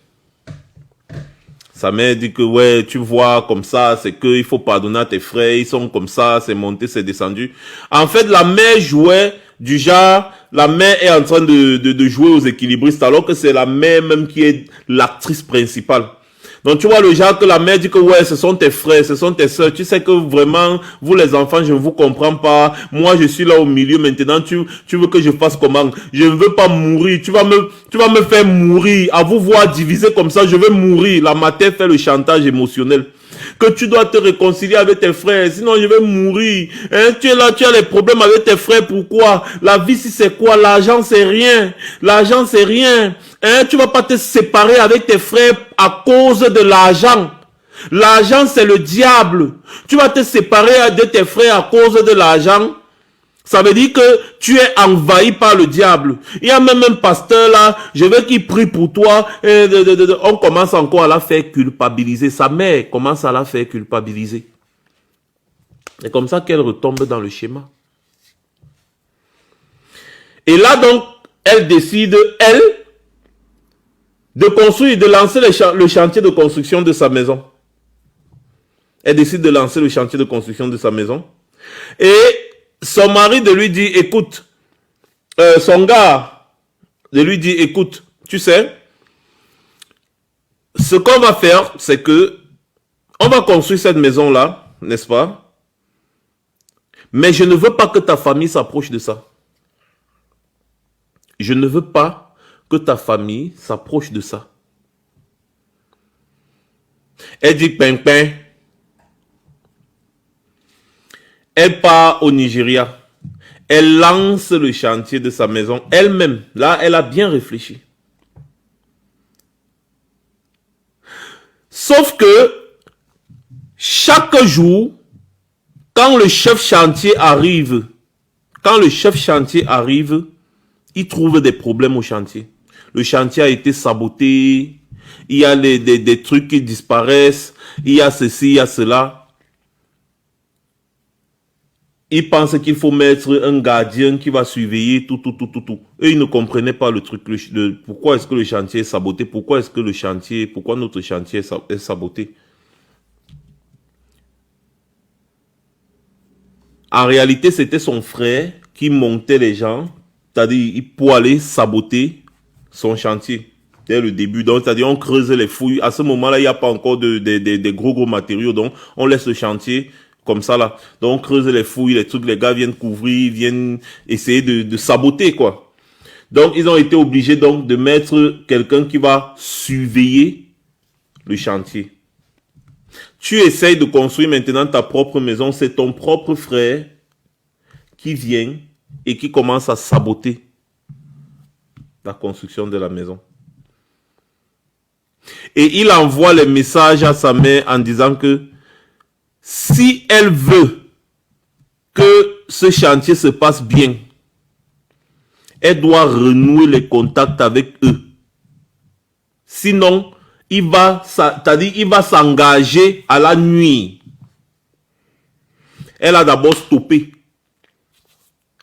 Sa mère dit que ouais, tu vois, comme ça, c'est qu'il faut pardonner à tes frères. Ils sont comme ça, c'est monté, c'est descendu. En fait, la mère jouait du genre, la mère est en train de jouer aux équilibristes, alors que c'est la mère même qui est l'actrice principale. Donc tu vois le genre que la mère dit que ouais, ce sont tes frères, ce sont tes soeurs. Tu sais que vraiment, vous les enfants, je ne vous comprends pas. Moi, je suis là au milieu maintenant. Tu veux que je fasse comment? Je ne veux pas mourir. Tu vas me faire mourir. À vous voir diviser comme ça, je vais mourir. La mère fait le chantage émotionnel. Que tu dois te réconcilier avec tes frères, sinon je vais mourir. Hein? Tu es là, tu as les problèmes avec tes frères, pourquoi? La vie, si c'est quoi? L'argent, c'est rien. L'argent, c'est rien. Hein? Tu vas pas te séparer avec tes frères à cause de l'argent. L'argent, c'est le diable. Tu vas te séparer de tes frères à cause de l'argent. Ça veut dire que tu es envahi par le diable. Il y a même un pasteur là, je veux qu'il prie pour toi. On commence encore à la faire culpabiliser. Sa mère commence à la faire culpabiliser. C'est comme ça qu'elle retombe dans le schéma. Et là donc, elle décide, elle, de construire, de lancer le chantier de construction de sa maison. Elle décide de lancer le chantier de construction de sa maison. Et son mari de lui dit, écoute, son gars de lui dit, écoute, tu sais, ce qu'on va faire, c'est que on va construire cette maison-là, n'est-ce pas? Mais je ne veux pas que ta famille s'approche de ça. Je ne veux pas que ta famille s'approche de ça. Elle dit, pin. Elle part au Nigeria. Elle lance le chantier de sa maison elle-même. Là, elle a bien réfléchi. Sauf que chaque jour, quand le chef chantier arrive, il trouve des problèmes au chantier. Le chantier a été saboté, il y a des trucs qui disparaissent, il y a ceci, il y a cela. Il pense qu'il faut mettre un gardien qui va surveiller tout. Et il ne comprenait pas le truc. Pourquoi est-ce que le chantier est saboté? Pourquoi notre chantier est saboté? En réalité, c'était son frère qui montait les gens, c'est-à-dire pour aller saboter son chantier. Dès le début, donc c'est-à-dire on creuse les fouilles. À ce moment-là, il n'y a pas encore de gros matériaux, donc on laisse le chantier comme ça là. Donc on creuse les fouilles, les trucs, les gars viennent couvrir, viennent essayer de saboter quoi. Donc ils ont été obligés donc de mettre quelqu'un qui va surveiller le chantier. Tu essayes de construire maintenant ta propre maison, c'est ton propre frère qui vient et qui commence à saboter la construction de la maison. Et il envoie les messages à sa mère en disant que si elle veut que ce chantier se passe bien, Elle doit renouer les contacts avec eux. Sinon, il va s'engager à la nuit. Elle a d'abord stoppé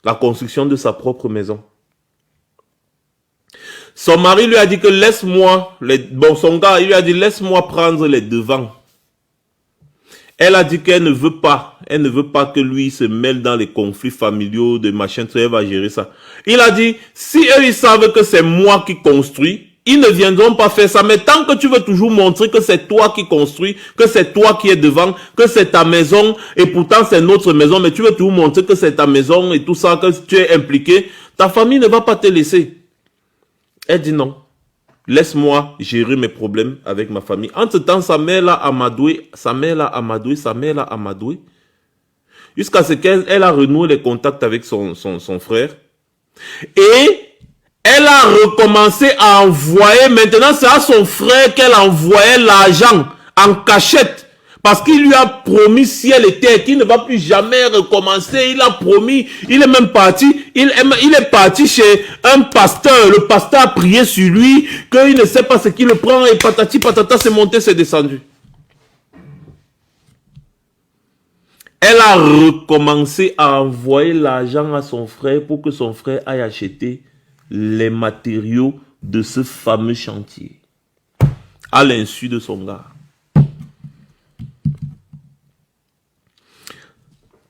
la construction de sa propre maison. Son mari lui a dit que laisse-moi, son gars, il lui a dit laisse-moi prendre les devants. Elle a dit qu'elle ne veut pas que lui se mêle dans les conflits familiaux, de machin, elle va gérer ça. Il a dit, si eux ils savent que c'est moi qui construis, ils ne viendront pas faire ça. Mais tant que tu veux toujours montrer que c'est toi qui construis, que c'est toi qui es devant, que c'est ta maison, et pourtant c'est notre maison, mais tu veux toujours montrer que c'est ta maison et tout ça, que tu es impliqué, ta famille ne va pas te laisser. Elle dit non. Laisse-moi gérer mes problèmes avec ma famille. Entre-temps, sa mère l'a amadoué, jusqu'à ce qu'elle a renoué les contacts avec son frère. Et elle a recommencé à envoyer, maintenant c'est à son frère qu'elle envoyait l'argent en cachette. Parce qu'il lui a promis, si elle était, qu'il ne va plus jamais recommencer. Il a promis, il est même parti, il est parti chez un pasteur. Le pasteur a prié sur lui, qu'il ne sait pas ce qu'il le prend, et patati patata, c'est monté, c'est descendu. Elle a recommencé à envoyer l'argent à son frère pour que son frère aille acheter les matériaux de ce fameux chantier. À l'insu de son gars.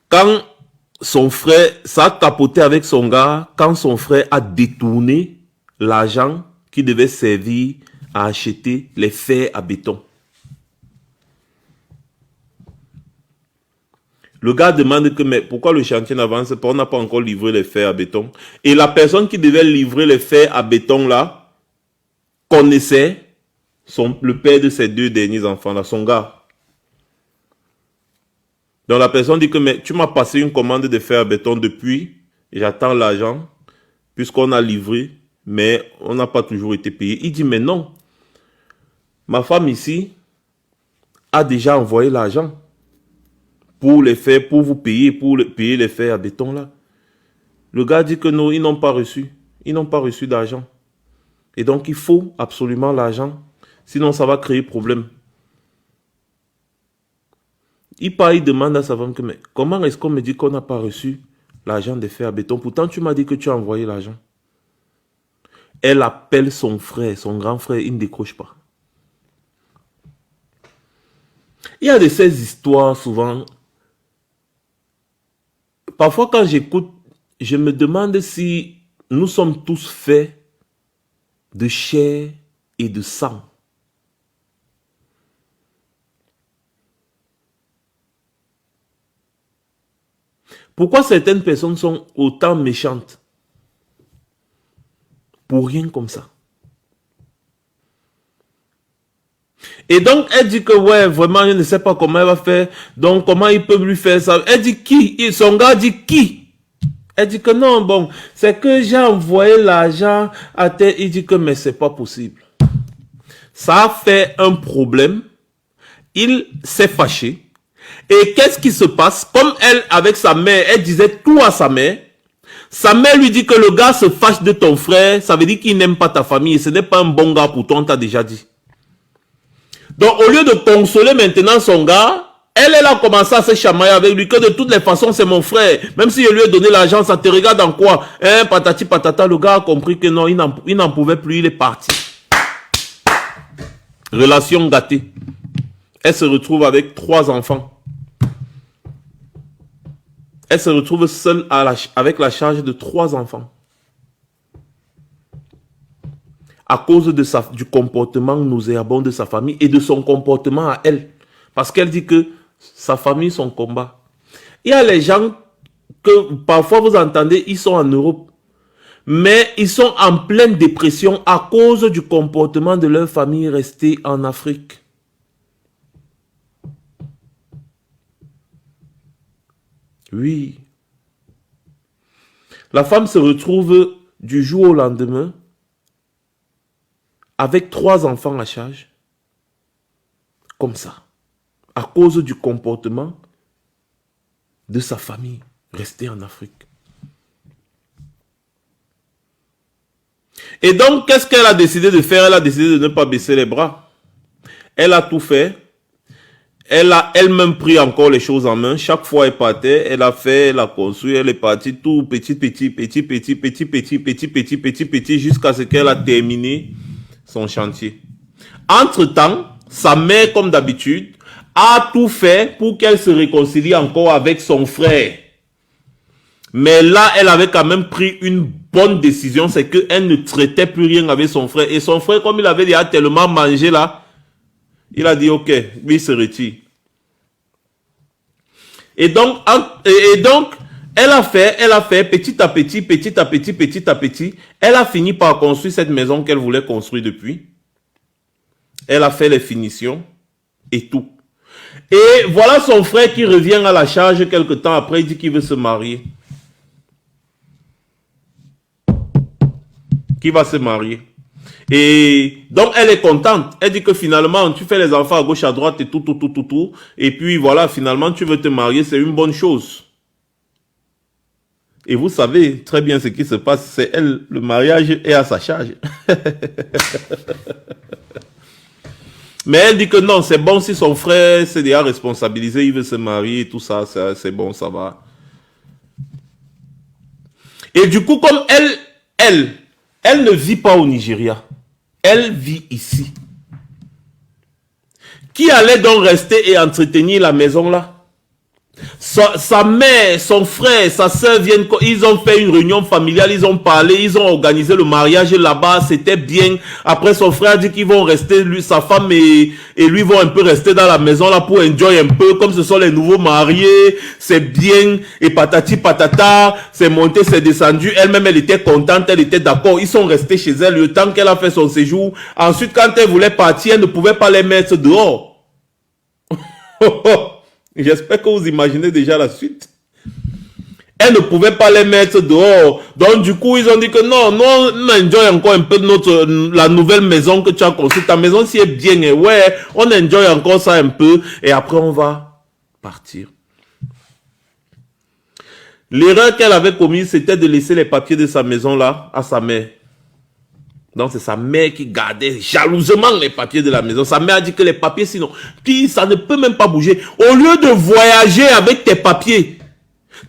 Quand son frère, ça a tapoté avec son gars, quand son frère a détourné l'argent qui devait servir à acheter les fers à béton. Le gars demande que, mais pourquoi le chantier n'avance pas? On n'a pas encore livré les fers à béton. Et la personne qui devait livrer les fers à béton là, connaissait le père de ses deux derniers enfants là, son gars. Donc la personne dit que, mais tu m'as passé une commande de fer à béton depuis, j'attends l'argent, puisqu'on a livré, mais on n'a pas toujours été payé. Il dit, mais non, ma femme ici a déjà envoyé l'argent pour les faire, pour vous payer, pour payer les fers à béton là. Le gars dit que non, ils n'ont pas reçu. Ils n'ont pas reçu d'argent. Et donc il faut absolument l'argent, sinon ça va créer problème. Il part, il demande à sa femme que, mais comment est-ce qu'on me dit qu'on n'a pas reçu l'argent des fers à béton? Pourtant, tu m'as dit que tu as envoyé l'argent. Elle appelle son frère, son grand frère, il ne décroche pas. Il y a de ces histoires souvent. Parfois, quand j'écoute, je me demande si nous sommes tous faits de chair et de sang. Pourquoi certaines personnes sont autant méchantes? Pour rien comme ça. Et donc, elle dit que, ouais, vraiment, je ne sais pas comment elle va faire. Donc, comment il peut lui faire ça? Elle dit qui? Son gars dit qui? Elle dit que non, bon, c'est que j'ai envoyé l'argent à tel. Il dit que, mais c'est pas possible. Ça a fait un problème. Il s'est fâché. Et qu'est-ce qui se passe? Comme elle, avec sa mère, elle disait tout à sa mère lui dit que le gars se fâche de ton frère, ça veut dire qu'il n'aime pas ta famille et ce n'est pas un bon gars pour toi, on t'a déjà dit. Donc au lieu de consoler maintenant son gars, elle a commencé à se chamailler avec lui, que de toutes les façons c'est mon frère, même si je lui ai donné l'argent, ça te regarde en quoi? Hein, patati patata, le gars a compris que non, il n'en pouvait plus, il est parti. Relation gâtée. Elle se retrouve avec 3 enfants. Elle se retrouve seule avec la charge de 3 enfants. À cause de du comportement nauséabond de sa famille et de son comportement à elle. Parce qu'elle dit que sa famille, son combat. Il y a les gens que parfois vous entendez, ils sont en Europe. Mais ils sont en pleine dépression à cause du comportement de leur famille restée en Afrique. Oui. La femme se retrouve du jour au lendemain avec 3 enfants à charge. Comme ça. À cause du comportement de sa famille restée en Afrique. Et donc, qu'est-ce qu'elle a décidé de faire? Elle a décidé de ne pas baisser les bras. Elle a tout fait. Elle a elle-même pris encore les choses en main. Chaque fois elle partait, elle a fait, elle a construit, elle est partie tout petit, jusqu'à ce qu'elle a terminé son chantier. Entre-temps, sa mère, comme d'habitude, a tout fait pour qu'elle se réconcilie encore avec son frère. Mais là, elle avait quand même pris une bonne décision, c'est qu'elle ne traitait plus rien avec son frère. Et son frère, comme il avait déjà tellement mangé là, il a dit, ok, lui il se retire. Et donc, elle a fait petit à petit, elle a fini par construire cette maison qu'elle voulait construire depuis. Elle a fait les finitions et tout. Et voilà son frère qui revient à la charge quelque temps après, il dit qu'il veut se marier. Qui va se marier. Et donc, elle est contente. Elle dit que finalement, tu fais les enfants à gauche, à droite et tout. Et puis, voilà, finalement, tu veux te marier, c'est une bonne chose. Et vous savez très bien ce qui se passe. C'est elle, le mariage est à sa charge. Mais elle dit que non, c'est bon si son frère s'est déjà responsabilisé, il veut se marier, tout ça, c'est bon, ça va. Et du coup, comme elle ne vit pas au Nigeria. Elle vit ici. Qui allait donc rester et entretenir la maison là? Sa mère, son frère, sa soeur viennent, ils ont fait une réunion familiale, ils ont parlé, ils ont organisé le mariage là-bas, c'était bien. Après, son frère a dit qu'ils vont rester, lui, sa femme et lui vont un peu rester dans la maison là pour enjoy un peu, comme ce sont les nouveaux mariés, c'est bien, et patati patata, c'est monté, c'est descendu, elle-même elle était contente, elle était d'accord, ils sont restés chez elle le temps qu'elle a fait son séjour. Ensuite, quand elle voulait partir, elle ne pouvait pas les mettre dehors. J'espère que vous imaginez déjà la suite. Elle ne pouvait pas les mettre dehors. Donc du coup, ils ont dit que non, on enjoy encore un peu la nouvelle maison que tu as construite. Ta maison si est bien, et ouais, on enjoy encore ça un peu. Et après, on va partir. L'erreur qu'elle avait commise, c'était de laisser les papiers de sa maison là à sa mère. Donc, c'est sa mère qui gardait jalousement les papiers de la maison. Sa mère a dit que les papiers, sinon, ça ne peut même pas bouger. Au lieu de voyager avec tes papiers,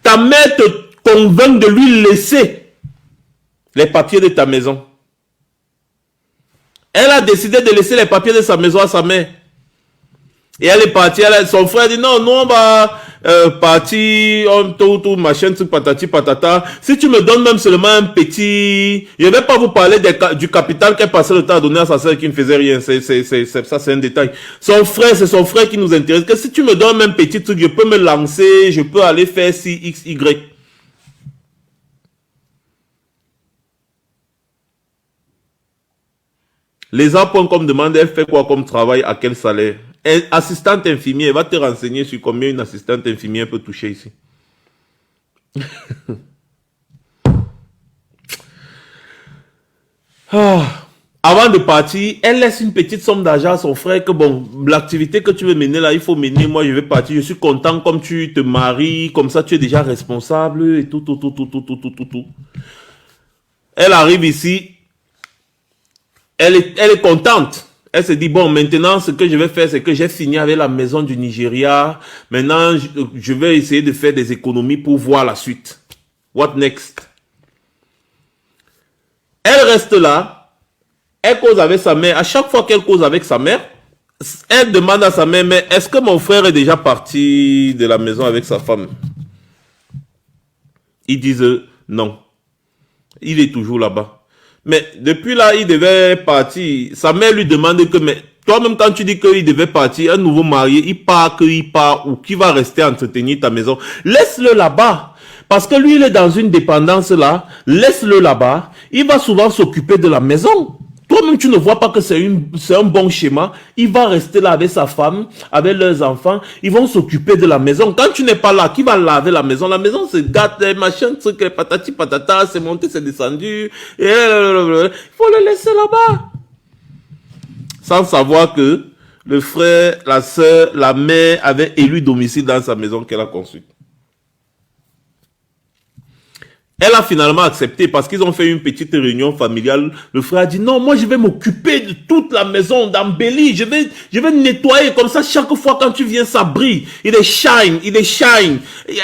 ta mère te convainc de lui laisser les papiers de ta maison. Elle a décidé de laisser les papiers de sa maison à sa mère. Et elle est partie, son frère dit non, nous on va partir, tout, machin, tout, patati, patata. Si tu me donnes même seulement un petit... Je ne vais pas vous parler du capital qu'elle passait le temps à donner à sa soeur qui ne faisait rien. Ça, c'est un détail. C'est son frère qui nous intéresse. Que si tu me donnes un petit truc, je peux me lancer, je peux aller faire ci, x, y. Les appoints comme demande, elle fait quoi comme travail, à quel salaire? Assistante infirmière, va te renseigner sur combien une assistante infirmière peut toucher ici. Avant de partir, elle laisse une petite somme d'argent à son frère que bon, l'activité que tu veux mener là, il faut mener, moi je vais partir, je suis content comme tu te maries, comme ça tu es déjà responsable et tout. Elle arrive ici, elle est contente. Elle se dit, bon, maintenant, ce que je vais faire, c'est que j'ai fini avec la maison du Nigeria. Maintenant, je vais essayer de faire des économies pour voir la suite. What next? Elle reste là. Elle cause avec sa mère. À chaque fois qu'elle cause avec sa mère, elle demande à sa mère, mais est-ce que mon frère est déjà parti de la maison avec sa femme? Ils disent non. Il est toujours là-bas. Mais depuis là, il devait partir. Sa mère lui demande que, mais toi-même quand tu dis qu'il devait partir, un nouveau marié, il part ou qui va rester entretenir ta maison. Laisse-le là-bas. Parce que lui, il est dans une dépendance là. Laisse-le là-bas. Il va souvent s'occuper de la maison. Toi-même, tu ne vois pas que c'est un bon schéma. Il va rester là avec sa femme, avec leurs enfants. Ils vont s'occuper de la maison. Quand tu n'es pas là, qui va laver la maison? La maison se gâte, machin, truc, patati patata, c'est monté, c'est descendu. Il faut le laisser là-bas. Sans savoir que le frère, la sœur, la mère avaient élu domicile dans sa maison qu'elle a construite. Elle a finalement accepté parce qu'ils ont fait une petite réunion familiale. Le frère a dit non, moi je vais m'occuper de toute la maison, d'embellir. Je vais nettoyer comme ça chaque fois quand tu viens, ça brille. Il est shine, il est shine.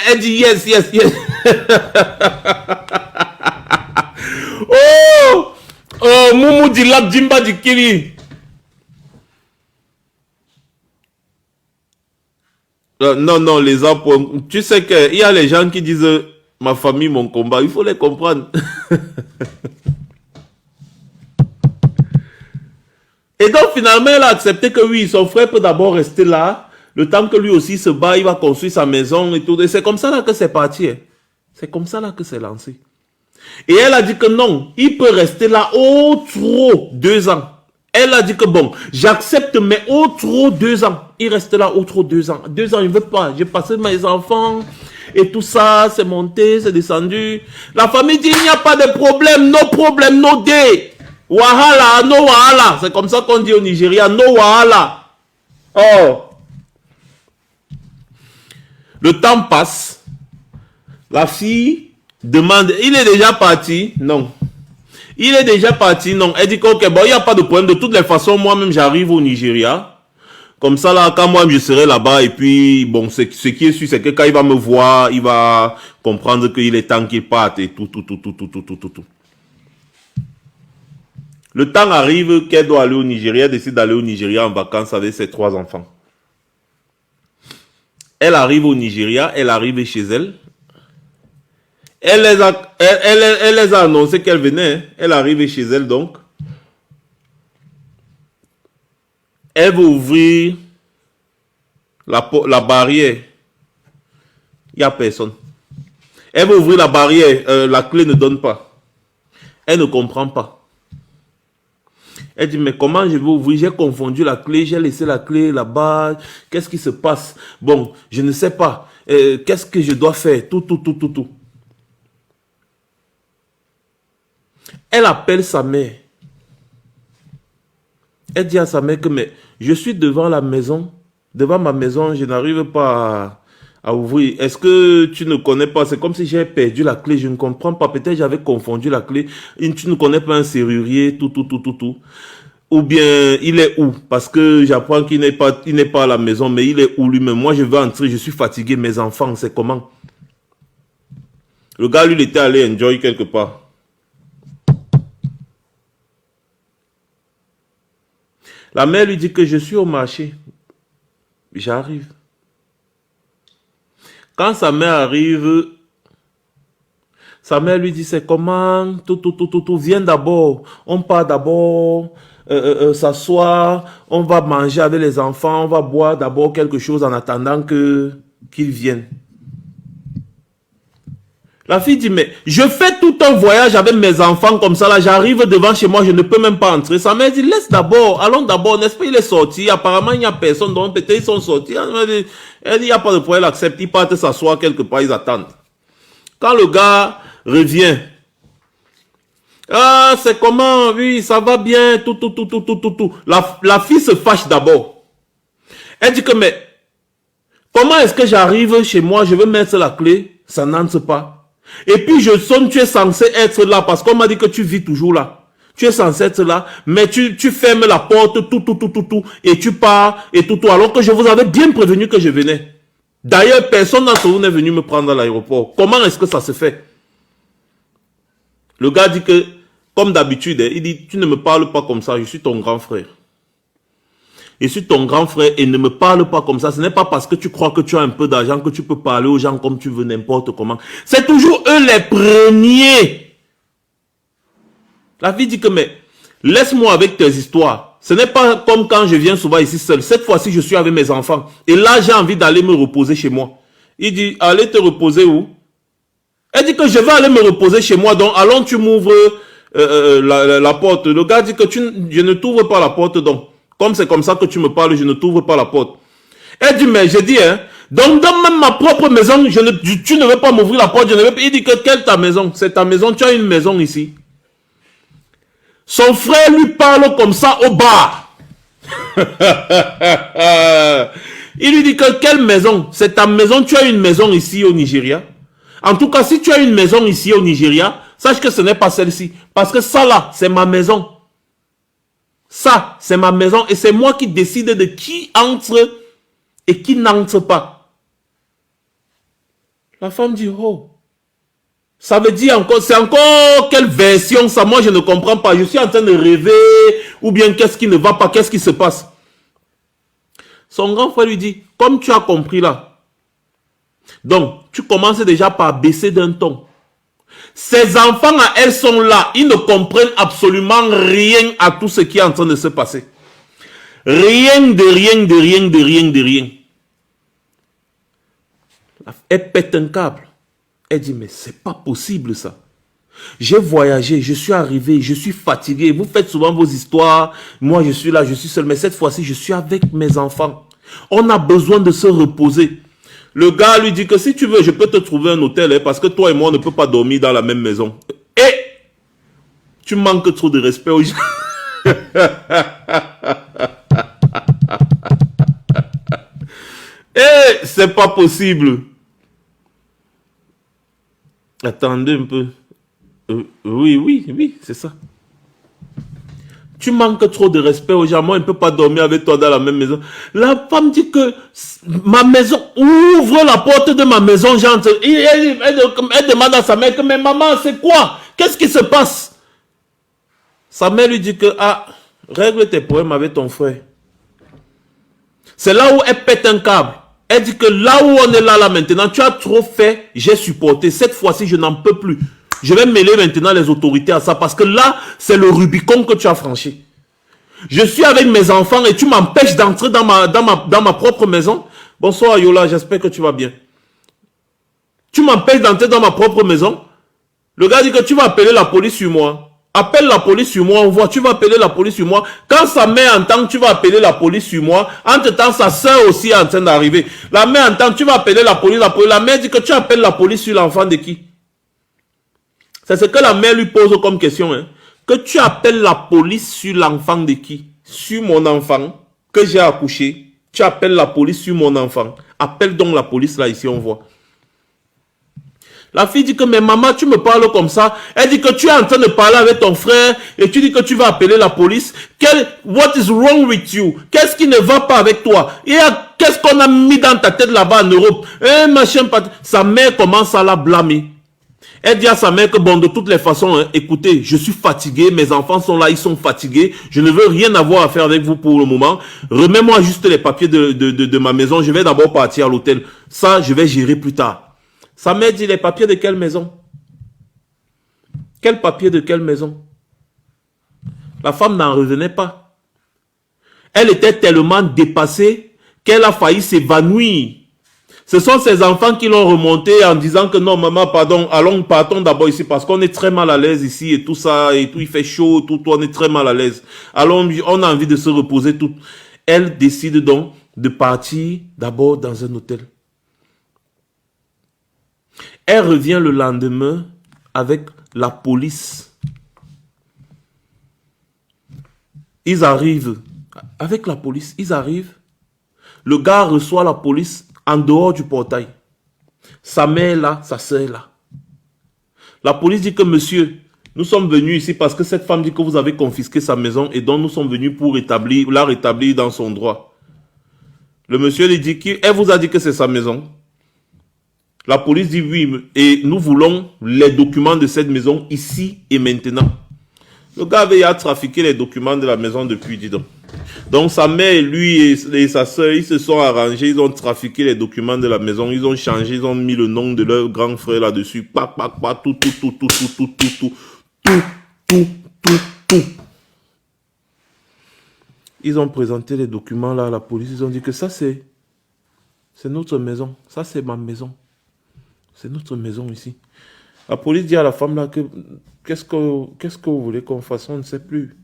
Elle dit yes, yes, yes. Oh, oh, Moumou dit la Jimba dit Kili. Non, non, les apôtres. Tu sais qu'il y a les gens qui disent ma famille, mon combat. Il faut les comprendre. Et donc, finalement, elle a accepté que oui, son frère peut d'abord rester là. Le temps que lui aussi se bat, il va construire sa maison et tout. Et c'est comme ça là que c'est parti. C'est comme ça là que c'est lancé. Et elle a dit que non, il peut rester là au trop 2 ans. Elle a dit que bon, j'accepte, mais au trop 2 ans. Il reste là au trop 2 ans. 2 ans, il ne veut pas. J'ai passé mes enfants et tout ça, c'est monté, c'est descendu. La famille dit, il n'y a pas de problème, no problem, no day. Wahala, no wahala. C'est comme ça qu'on dit au Nigeria, no wahala. Oh. Le temps passe. La fille demande, il est déjà parti? Non. Il est déjà parti? Non. Elle dit que, ok, bon, il n'y a pas de problème. De toutes les façons, moi-même, j'arrive au Nigeria. Comme ça, là, quand moi, je serai là-bas, et puis, bon, ce qui est sûr, c'est que quand il va me voir, il va comprendre qu'il est temps qu'il parte, et tout. Le temps arrive qu'elle doit aller au Nigeria, elle décide d'aller au Nigeria en vacances avec ses 3 enfants. Elle arrive au Nigeria, elle arrive chez elle. Elle les a annoncé qu'elle venait. Hein. Elle arrive chez elle donc. Elle veut ouvrir la barrière. Il n'y a personne. Elle veut ouvrir la barrière. La clé ne donne pas. Elle ne comprend pas. Elle dit, mais comment je vais ouvrir? J'ai confondu la clé. J'ai laissé la clé là-bas. Qu'est-ce qui se passe? Bon, je ne sais pas. Qu'est-ce que je dois faire? Tout. Elle appelle sa mère. Elle dit à sa mère que mais je suis devant la maison, devant ma maison, je n'arrive pas à ouvrir. Est-ce que tu ne connais pas? C'est comme si j'ai perdu la clé, je ne comprends pas. Peut-être j'avais confondu la clé. Tu ne connais pas un serrurier, tout. Ou bien il est où? Parce que j'apprends qu'il n'est pas à la maison, mais il est où lui-même? Moi je veux entrer, je suis fatigué, mes enfants, c'est comment? Le gars lui il était allé enjoy quelque part. La mère lui dit que je suis au marché. J'arrive. Quand sa mère arrive, sa mère lui dit c'est comment? Tout. Viens d'abord. On part d'abord s'asseoir. On va manger avec les enfants. On va boire d'abord quelque chose en attendant qu'ils viennent. La fille dit, mais je fais tout un voyage avec mes enfants comme ça, là, j'arrive devant chez moi, je ne peux même pas entrer. Sa mère dit, laisse d'abord, allons d'abord, n'est-ce pas, il est sorti, apparemment il n'y a personne, donc peut-être ils sont sortis. Elle dit, il n'y a pas de problème, elle accepte, ils partent s'asseoir quelque part, ils attendent. Quand le gars revient, ah, c'est comment, oui, ça va bien, tout. La fille se fâche d'abord. Elle dit que, mais, comment est-ce que j'arrive chez moi, je veux mettre la clé, ça n'entre pas. Et puis je sonne, tu es censé être là parce qu'on m'a dit que tu vis toujours là. Tu es censé être là, mais tu fermes la porte, tout, et tu pars, et tout, alors que je vous avais bien prévenu que je venais. D'ailleurs, personne d'entre vous n'est venu me prendre à l'aéroport. Comment est-ce que ça se fait? Le gars dit que, comme d'habitude, il dit, tu ne me parles pas comme ça, je suis ton grand frère. Je suis ton grand frère et ne me parle pas comme ça. Ce n'est pas parce que tu crois que tu as un peu d'argent que tu peux parler aux gens comme tu veux, n'importe comment. C'est toujours eux les premiers. La fille dit que, mais laisse-moi avec tes histoires. Ce n'est pas comme quand je viens souvent ici seul. Cette fois-ci, je suis avec mes enfants. Et là, j'ai envie d'aller me reposer chez moi. Il dit, allez te reposer où? Elle dit que je vais aller me reposer chez moi. Donc, allons, tu m'ouvres la porte. Le gars dit que je ne t'ouvre pas la porte donc. Comme c'est comme ça que tu me parles, je ne t'ouvre pas la porte. Elle dit, mais j'ai dit, hein, donc dans même ma propre maison, tu ne veux pas m'ouvrir la porte, je ne veux pas. Il dit que quelle est ta maison? C'est ta maison, tu as une maison ici. Son frère lui parle comme ça au bar. Il lui dit que quelle maison? C'est ta maison, tu as une maison ici au Nigeria. En tout cas, si tu as une maison ici au Nigeria, sache que ce n'est pas celle-ci. Parce que ça là, c'est ma maison. Ça, c'est ma maison et c'est moi qui décide de qui entre et qui n'entre pas. La femme dit, oh, ça veut dire encore, c'est encore quelle version ça? Moi, je ne comprends pas. Je suis en train de rêver ou bien qu'est-ce qui ne va pas, qu'est-ce qui se passe? Son grand frère lui dit, comme tu as compris là, donc tu commences déjà par baisser d'un ton. Ces enfants, elles sont là. Ils ne comprennent absolument rien à tout ce qui est en train de se passer. Rien de rien, de rien, de rien, de rien. Elle pète un câble. Elle dit, mais c'est pas possible ça. J'ai voyagé, je suis arrivé, je suis fatigué. Vous faites souvent vos histoires. Moi, je suis là, je suis seul. Mais cette fois-ci, je suis avec mes enfants. On a besoin de se reposer. Le gars lui dit que si tu veux, je peux te trouver un hôtel, hein, parce que toi et moi, on ne peut pas dormir dans la même maison. Et tu manques trop de respect aux gens. Et c'est pas possible. Attendez un peu. Oui, c'est ça. Tu manques trop de respect aux gens. Moi, je ne peux pas dormir avec toi dans la même maison. La femme dit que ma maison, ouvre la porte de ma maison, j'entre. Elle demande à sa mère que, mais maman, c'est quoi? Qu'est-ce qui se passe? Sa mère lui dit que, ah, règle tes problèmes avec ton frère. C'est là où elle pète un câble. Elle dit que là où on est là maintenant, tu as trop fait, j'ai supporté. Cette fois-ci, je n'en peux plus. Je vais mêler maintenant les autorités à ça parce que là, c'est le Rubicon que tu as franchi. Je suis avec mes enfants et tu m'empêches d'entrer dans ma propre maison. Bonsoir Yola, j'espère que tu vas bien. Tu m'empêches d'entrer dans ma propre maison. Le gars dit que tu vas appeler la police sur moi. Appelle la police sur moi, on voit, tu vas appeler la police sur moi. Quand sa mère entend que tu vas appeler la police sur moi, entre-temps, sa soeur aussi est en train d'arriver. La mère entend que tu vas appeler la police. La mère dit que tu appelles la police sur l'enfant de qui? C'est ce que la mère lui pose comme question. Hein. Que tu appelles la police sur l'enfant de qui? Sur mon enfant que j'ai accouché. Tu appelles la police sur mon enfant. Appelle donc la police là, ici on voit. La fille dit que, mais maman, tu me parles comme ça. Elle dit que tu es en train de parler avec ton frère et tu dis que tu vas appeler la police. What is wrong with you? Qu'est-ce qui ne va pas avec toi? Qu'est-ce qu'on a mis dans ta tête là-bas en Europe? Machin, sa mère commence à la blâmer. Elle dit à sa mère que bon, de toutes les façons, hein, écoutez, je suis fatigué, mes enfants sont là, ils sont fatigués, je ne veux rien avoir à faire avec vous pour le moment. Remets-moi juste les papiers de ma maison, je vais d'abord partir à l'hôtel. Ça, je vais gérer plus tard. Sa mère dit, les papiers de quelle maison? Quel papier de quelle maison? La femme n'en revenait pas. Elle était tellement dépassée qu'elle a failli s'évanouir. Ce sont ses enfants qui l'ont remonté en disant que non, maman, pardon, partons d'abord ici parce qu'on est très mal à l'aise ici et tout ça, et tout, il fait chaud, tout, on est très mal à l'aise. Alors, on a envie de se reposer tout. Elle décide donc de partir d'abord dans un hôtel. Elle revient le lendemain avec la police. Ils arrivent avec la police, ils arrivent. Le gars reçoit la police en dehors du portail. Sa mère est là, sa soeur est là. La police dit que monsieur, nous sommes venus ici parce que cette femme dit que vous avez confisqué sa maison et donc nous sommes venus pour la rétablir dans son droit. Le monsieur lui dit qu'elle vous a dit que c'est sa maison. La police dit oui et nous voulons les documents de cette maison ici et maintenant. Le gars avait trafiqué les documents de la maison depuis, dis donc. Donc sa mère, lui et sa soeur, ils se sont arrangés, ils ont trafiqué les documents de la maison, ils ont changé, ils ont mis le nom de leur grand frère là-dessus. Tout. Ils ont présenté les documents là à la police, ils ont dit que ça c'est notre maison, ça c'est ma maison. C'est notre maison ici. La police dit à la femme là que qu'est-ce que vous voulez qu'on fasse? On ne sait plus.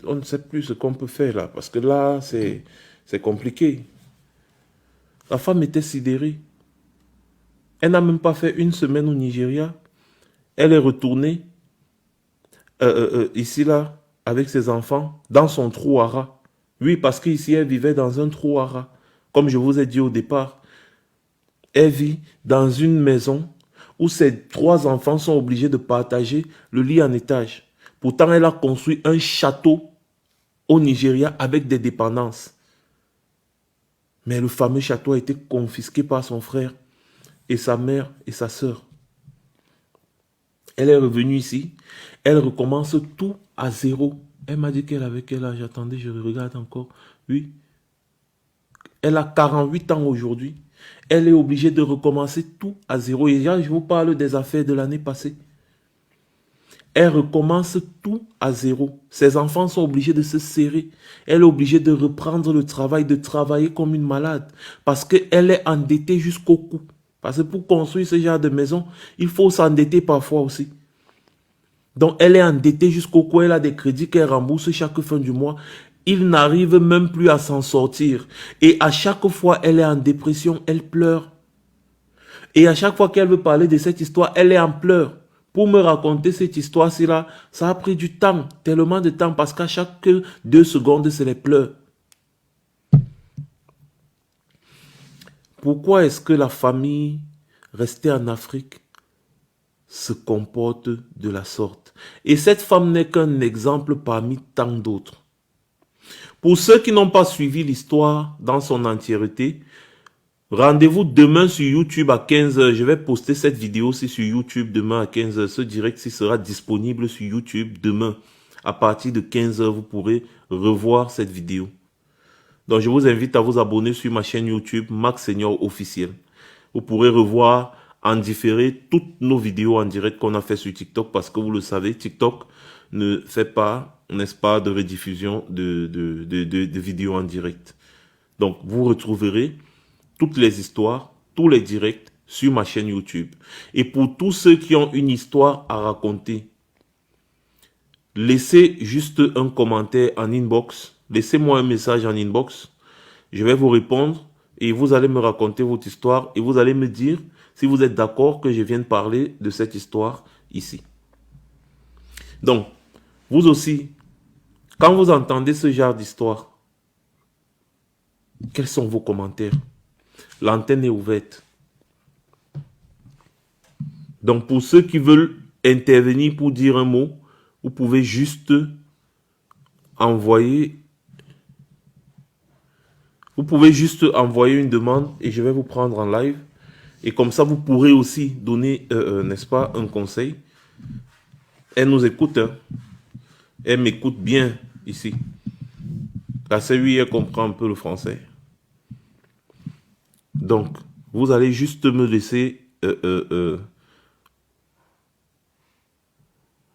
On ne sait plus ce qu'on peut faire là. Parce que là, c'est compliqué. La femme était sidérée. Elle n'a même pas fait une semaine au Nigeria. Elle est retournée ici là avec ses enfants dans son trou à rats. Oui, parce qu'ici elle vivait dans un trou à rats. Comme je vous ai dit au départ. Elle vit dans une maison où ses 3 enfants sont obligés de partager le lit en étage. Pourtant, elle a construit un château au Nigeria avec des dépendances. Mais le fameux château a été confisqué par son frère et sa mère et sa sœur. Elle est revenue ici. Elle recommence tout à zéro. Elle m'a dit qu'elle avait quel âge? Attendez, je regarde encore. Oui. Elle a 48 ans aujourd'hui. Elle est obligée de recommencer tout à zéro. Et là, je vous parle des affaires de l'année passée. Elle recommence tout à zéro. Ses enfants sont obligés de se serrer. Elle est obligée de reprendre le travail, de travailler comme une malade. Parce qu'elle est endettée jusqu'au cou. Parce que pour construire ce genre de maison, il faut s'endetter parfois aussi. Donc, elle est endettée jusqu'au cou. Elle a des crédits qu'elle rembourse chaque fin du mois. Il n'arrive même plus à s'en sortir. Et à chaque fois, elle est en dépression. Elle pleure. Et à chaque fois qu'elle veut parler de cette histoire, elle est en pleurs. Pour me raconter cette histoire-ci là, ça a pris du temps, tellement de temps, parce qu'à chaque 2 secondes, c'est les pleurs. Pourquoi est-ce que la famille restée en Afrique se comporte de la sorte? Et cette femme n'est qu'un exemple parmi tant d'autres. Pour ceux qui n'ont pas suivi l'histoire dans son entièreté, rendez-vous demain sur YouTube à 15 h. Je vais poster cette vidéo-ci sur YouTube demain à 15 h. Ce direct-ci sera disponible sur YouTube demain. À partir de 15 h, vous pourrez revoir cette vidéo. Donc, je vous invite à vous abonner sur ma chaîne YouTube, Max Senior Officiel. Vous pourrez revoir en différé toutes nos vidéos en direct qu'on a fait sur TikTok parce que vous le savez, TikTok ne fait pas, n'est-ce pas, de rediffusion de vidéos en direct. Donc, vous retrouverez toutes les histoires, tous les directs sur ma chaîne YouTube. Et pour tous ceux qui ont une histoire à raconter, laissez juste un commentaire en inbox. Laissez-moi un message en inbox. Je vais vous répondre et vous allez me raconter votre histoire et vous allez me dire si vous êtes d'accord que je vienne parler de cette histoire ici. Donc, vous aussi, quand vous entendez ce genre d'histoire, quels sont vos commentaires? L'antenne est ouverte. Donc, pour ceux qui veulent intervenir pour dire un mot, vous pouvez juste envoyer. Vous pouvez juste envoyer une demande et je vais vous prendre en live. Et comme ça, vous pourrez aussi donner, n'est-ce pas, un conseil. Elle nous écoute. Hein. Elle m'écoute bien ici. La C8, elle comprend un peu le français. Donc, vous allez juste me laisser...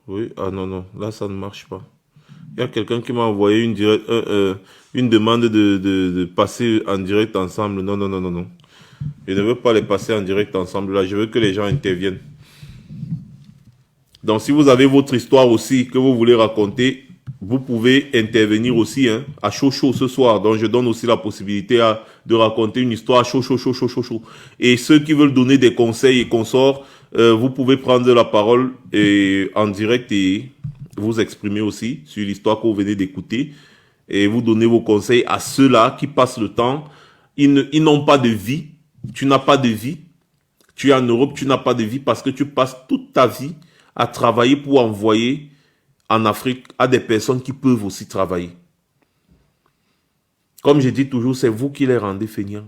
Oui, ah non, là ça ne marche pas. Il y a quelqu'un qui m'a envoyé une demande de passer en direct ensemble. Non. Je ne veux pas les passer en direct ensemble là, je veux que les gens interviennent. Donc si vous avez votre histoire aussi que vous voulez raconter, vous pouvez intervenir aussi hein, à chaud ce soir. Donc je donne aussi la possibilité de raconter une histoire à chaud. Et ceux qui veulent donner des conseils et consorts, vous pouvez prendre la parole en direct et vous exprimer aussi sur l'histoire que vous venez d'écouter. Et vous donner vos conseils à ceux-là qui passent le temps. Ils n'ont pas de vie. Tu n'as pas de vie. Tu es en Europe, tu n'as pas de vie parce que tu passes toute ta vie à travailler pour envoyer en Afrique à des personnes qui peuvent aussi travailler. Comme je dis toujours, c'est vous qui les rendez feignants.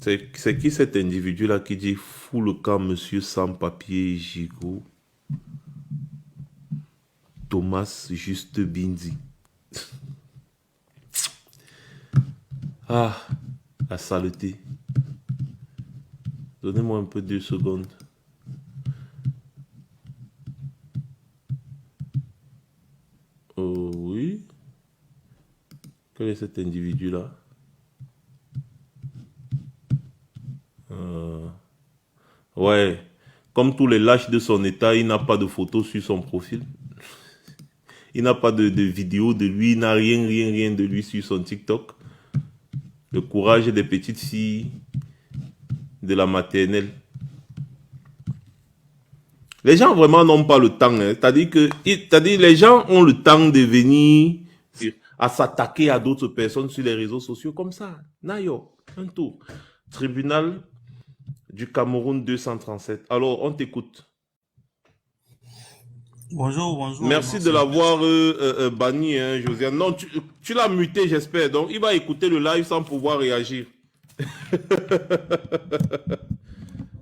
C'est qui cet individu-là qui dit « Fous le camp, monsieur sans papier, gigot » Thomas Juste Bindi. Ah, la saleté. Donnez-moi un peu 2 secondes. Oh oui. Quel est cet individu-là? Ouais. Comme tous les lâches de son état, il n'a pas de photo sur son profil. Il n'a pas de vidéo de lui, il n'a rien de lui sur son TikTok. Le courage des petites filles de la maternelle. Les gens vraiment n'ont pas le temps. Hein. C'est-à-dire que les gens ont le temps de venir. à s'attaquer à d'autres personnes sur les réseaux sociaux comme ça. Nayo, un tour. Tribunal du Cameroun 237. Alors, on t'écoute. Bonjour, bonjour, Merci de Marcel. l'avoir banni, hein, Josiane. Non, tu l'as muté, j'espère. Donc, il va écouter le live sans pouvoir réagir.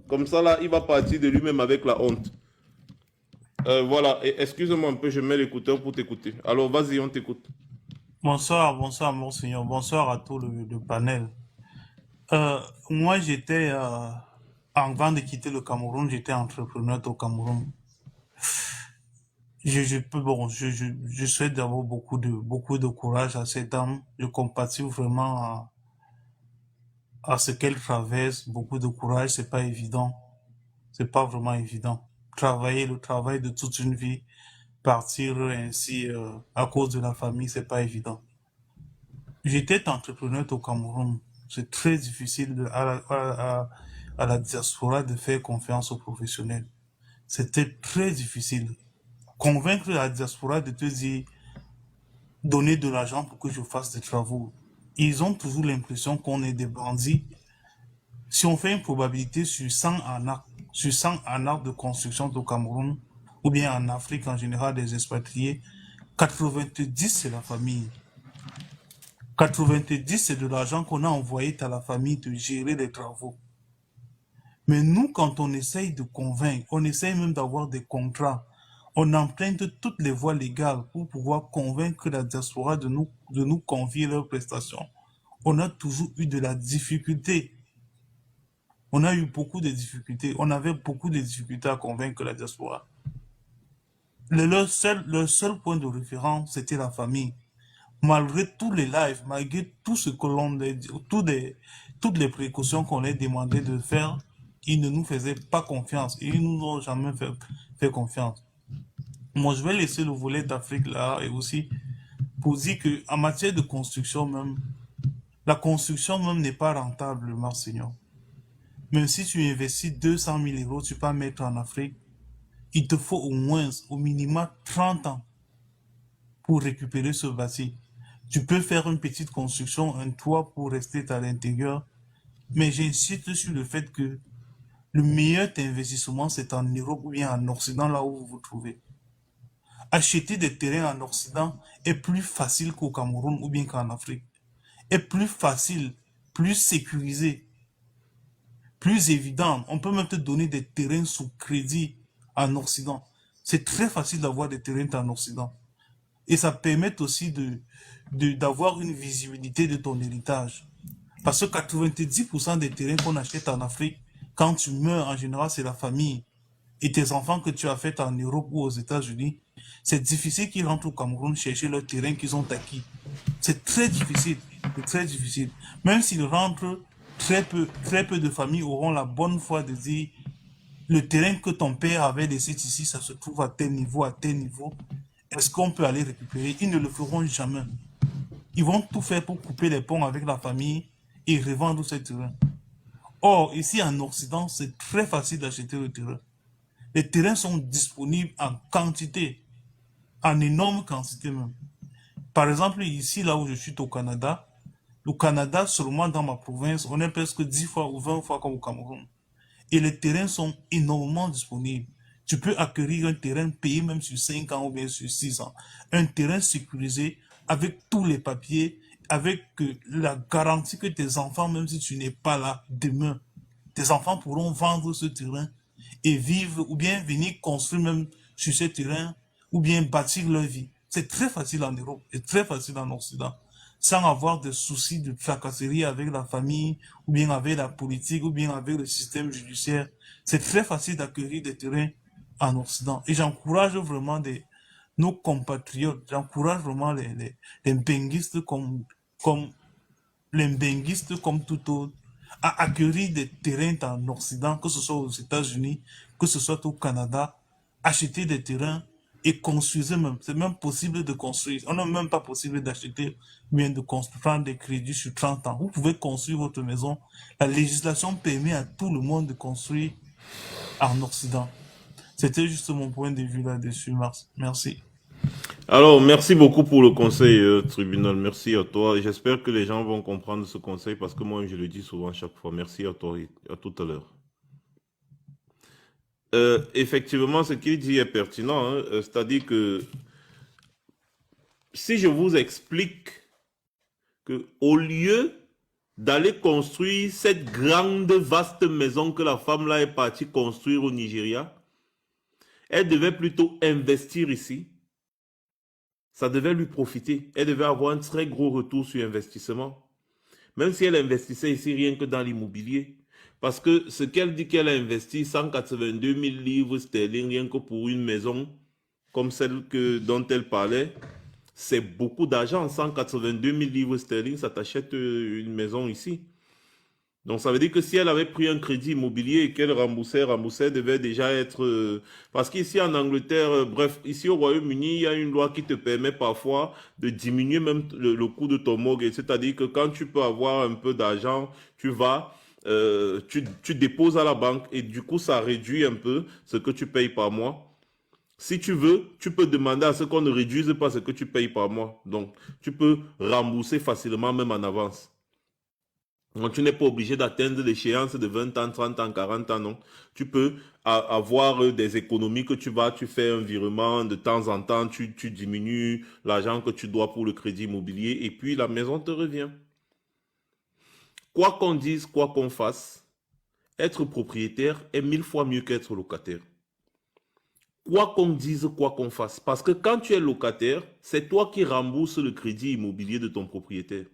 Comme ça, là, il va partir de lui-même avec la honte. Voilà, excuse-moi un peu, je mets l'écouteur pour t'écouter. Alors, vas-y, on t'écoute. Bonsoir, bonsoir, Monseigneur. Bonsoir à tout le panel. Moi, avant de quitter le Cameroun, j'étais entrepreneur au Cameroun. Je souhaite d'abord beaucoup de courage à cette dame. Je compatis vraiment à ce qu'elle traverse. Beaucoup de courage, c'est pas évident. C'est pas vraiment évident. Travailler le travail de toute une vie, partir ainsi à cause de la famille, c'est pas évident. J'étais entrepreneur au Cameroun. C'est très difficile à la diaspora de faire confiance aux professionnels. C'était très difficile. Convaincre la diaspora de te dire, donner de l'argent pour que je fasse des travaux. Ils ont toujours l'impression qu'on est des bandits. Si on fait une probabilité sur 100 en art de construction au Cameroun, ou bien en Afrique en général des expatriés, 90 c'est la famille. 90 c'est de l'argent qu'on a envoyé à la famille de gérer les travaux. Mais nous, quand on essaye de convaincre, on essaye même d'avoir des contrats, on emprunte toutes les voies légales pour pouvoir convaincre la diaspora de nous confier leurs prestations. On a toujours eu de la difficulté. On a eu beaucoup de difficultés. On avait beaucoup de difficultés à convaincre la diaspora. Leur seul point de référence, c'était la famille. Malgré tous les lives, malgré tout ce que l'on a dit, toutes les précautions qu'on leur demandait de faire, ils ne nous faisaient pas confiance. Et ils nous ont jamais fait confiance. Moi, je vais laisser le volet d'Afrique là et aussi pour dire que en matière de construction même, la construction même n'est pas rentable, Monseigneur. Même si tu investis 200 000 euros, tu peux mettre en Afrique, il te faut au moins, au minimum 30 ans pour récupérer ce bâti. Tu peux faire une petite construction, un toit pour rester à l'intérieur, mais j'insiste sur le fait que le meilleur investissement, c'est en Europe ou bien en Occident, là où vous vous trouvez. Acheter des terrains en Occident est plus facile qu'au Cameroun ou bien qu'en Afrique. Est plus facile, plus sécurisé, plus évident. On peut même te donner des terrains sous crédit en Occident. C'est très facile d'avoir des terrains en Occident. Et ça permet aussi d'avoir une visibilité de ton héritage. Parce que 90% des terrains qu'on achète en Afrique, quand tu meurs, en général, c'est la famille. Et tes enfants que tu as fait en Europe ou aux États-Unis, c'est difficile qu'ils rentrent au Cameroun chercher le terrain qu'ils ont acquis. C'est très difficile. C'est très difficile. Même s'ils rentrent, très peu de familles auront la bonne foi de dire le terrain que ton père avait laissé ici, ça se trouve à tel niveau, à tel niveau. Est-ce qu'on peut aller récupérer? Ils ne le feront jamais. Ils vont tout faire pour couper les ponts avec la famille et revendre ces terrains. Or, ici en Occident, c'est très facile d'acheter le terrain. Les terrains sont disponibles en quantité, en énorme quantité même. Par exemple, ici, là où je suis au Canada, seulement dans ma province, on est presque 10 fois ou 20 fois comme au Cameroun. Et les terrains sont énormément disponibles. Tu peux acquérir un terrain payé même sur 5 ans ou bien sur 6 ans. Un terrain sécurisé avec tous les papiers, avec la garantie que tes enfants, même si tu n'es pas là demain, tes enfants pourront vendre ce terrain et vivre ou bien venir construire même sur ce terrain ou bien bâtir leur vie. C'est très facile en Europe et très facile en Occident, sans avoir de soucis de tracasserie avec la famille ou bien avec la politique ou bien avec le système judiciaire. C'est très facile d'acquérir des terrains en Occident. Et j'encourage vraiment nos compatriotes, j'encourage vraiment les benguistes comme les benguistes comme tout autre à acquérir des terrains en Occident, que ce soit aux États-Unis, que ce soit au Canada, acheter des terrains et construire même. C'est même possible de construire. On n'est même pas possible d'acheter, mais de prendre des crédits sur 30 ans. Vous pouvez construire votre maison. La législation permet à tout le monde de construire en Occident. C'était juste mon point de vue là-dessus, Mars. Merci. Alors, merci beaucoup pour le conseil, tribunal. Merci à toi. J'espère que les gens vont comprendre ce conseil parce que moi, je le dis souvent chaque fois. Merci à toi et à tout à l'heure. Effectivement, ce qu'il dit est pertinent, hein. C'est-à-dire que si je vous explique que au lieu d'aller construire cette grande, vaste maison que la femme là est partie construire au Nigeria, elle devait plutôt investir ici. Ça devait lui profiter. Elle devait avoir un très gros retour sur investissement. Même si elle investissait ici rien que dans l'immobilier. Parce que ce qu'elle dit qu'elle a investi, 182 000 livres sterling rien que pour une maison comme celle dont elle parlait, c'est beaucoup d'argent. 182 000 livres sterling, ça t'achète une maison ici. Donc ça veut dire que si elle avait pris un crédit immobilier et qu'elle remboursait, devait déjà être... parce qu'ici en Angleterre, bref, ici au Royaume-Uni, il y a une loi qui te permet parfois de diminuer même le coût de ton mortgage. C'est-à-dire que quand tu peux avoir un peu d'argent, tu vas, tu déposes à la banque et du coup ça réduit un peu ce que tu payes par mois. Si tu veux, tu peux demander à ce qu'on ne réduise pas ce que tu payes par mois. Donc, tu peux rembourser facilement même en avance. Donc, tu n'es pas obligé d'atteindre l'échéance de 20 ans, 30 ans, 40 ans, non. Tu peux avoir des économies que tu fais un virement de temps en temps, tu diminues l'argent que tu dois pour le crédit immobilier et puis la maison te revient. Quoi qu'on dise, quoi qu'on fasse, être propriétaire est 1000 fois mieux qu'être locataire. Quoi qu'on dise, quoi qu'on fasse. Parce que quand tu es locataire, c'est toi qui rembourses le crédit immobilier de ton propriétaire.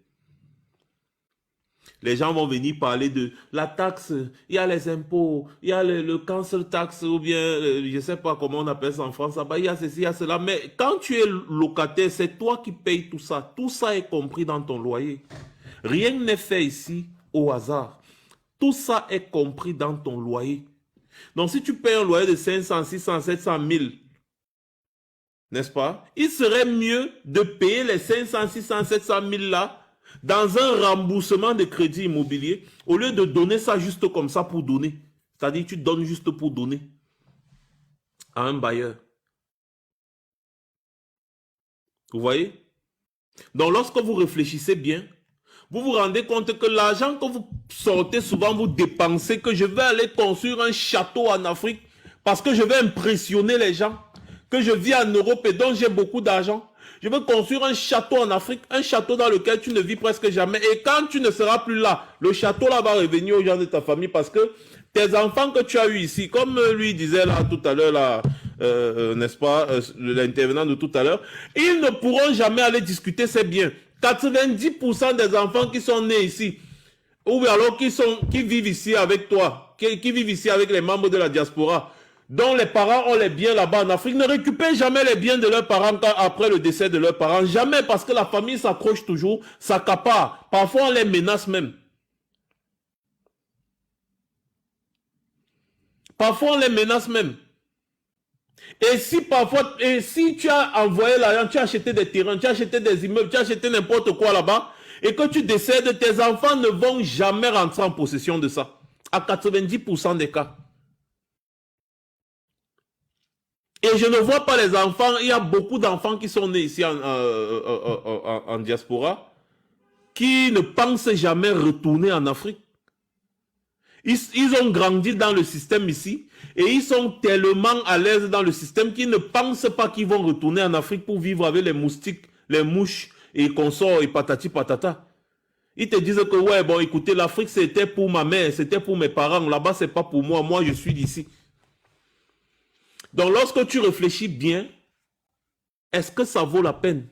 Les gens vont venir parler de la taxe, il y a les impôts, il y a le council tax ou bien, je ne sais pas comment on appelle ça en France, il y a ceci, il y a cela. Mais quand tu es locataire, c'est toi qui payes tout ça. Tout ça est compris dans ton loyer. Rien n'est fait ici au hasard. Tout ça est compris dans ton loyer. Donc si tu payes un loyer de 500, 600, 700 000, n'est-ce pas? Il serait mieux de payer les 500, 600, 700 000 là dans un remboursement de crédit immobilier au lieu de donner ça juste comme ça pour donner. C'est-à-dire que tu donnes juste pour donner à un bailleur. Vous voyez? Donc lorsque vous réfléchissez bien, vous vous rendez compte que l'argent que vous sortez souvent, vous dépensez, que je vais aller construire un château en Afrique parce que je vais impressionner les gens, que je vis en Europe et donc j'ai beaucoup d'argent. Je veux construire un château en Afrique, un château dans lequel tu ne vis presque jamais. Et quand tu ne seras plus là, le château là va revenir aux gens de ta famille parce que tes enfants que tu as eu ici, comme lui disait là tout à l'heure, là, n'est-ce pas, l'intervenant de tout à l'heure, ils ne pourront jamais aller discuter ces biens. 90% des enfants qui sont nés ici, ou alors qui vivent ici avec toi, qui vivent ici avec les membres de la diaspora, dont les parents ont les biens là-bas en Afrique, ne récupèrent jamais les biens de leurs parents après le décès de leurs parents. Jamais, parce que la famille s'accroche toujours, s'accapare. Parfois, on les menace même. Parfois, on les menace même. Et si tu as envoyé l'argent, tu as acheté des terrains, tu as acheté des immeubles, tu as acheté n'importe quoi là-bas, et que tu décèdes, tes enfants ne vont jamais rentrer en possession de ça. À 90% des cas. Et je ne vois pas les enfants, il y a beaucoup d'enfants qui sont nés ici en diaspora, qui ne pensent jamais retourner en Afrique. Ils ont grandi dans le système ici, et ils sont tellement à l'aise dans le système qu'ils ne pensent pas qu'ils vont retourner en Afrique pour vivre avec les moustiques, les mouches et consorts et patati patata. Ils te disent que ouais, bon écoutez, l'Afrique c'était pour ma mère, c'était pour mes parents, là-bas c'est pas pour moi, moi je suis d'ici. Donc lorsque tu réfléchis bien, est-ce que ça vaut la peine?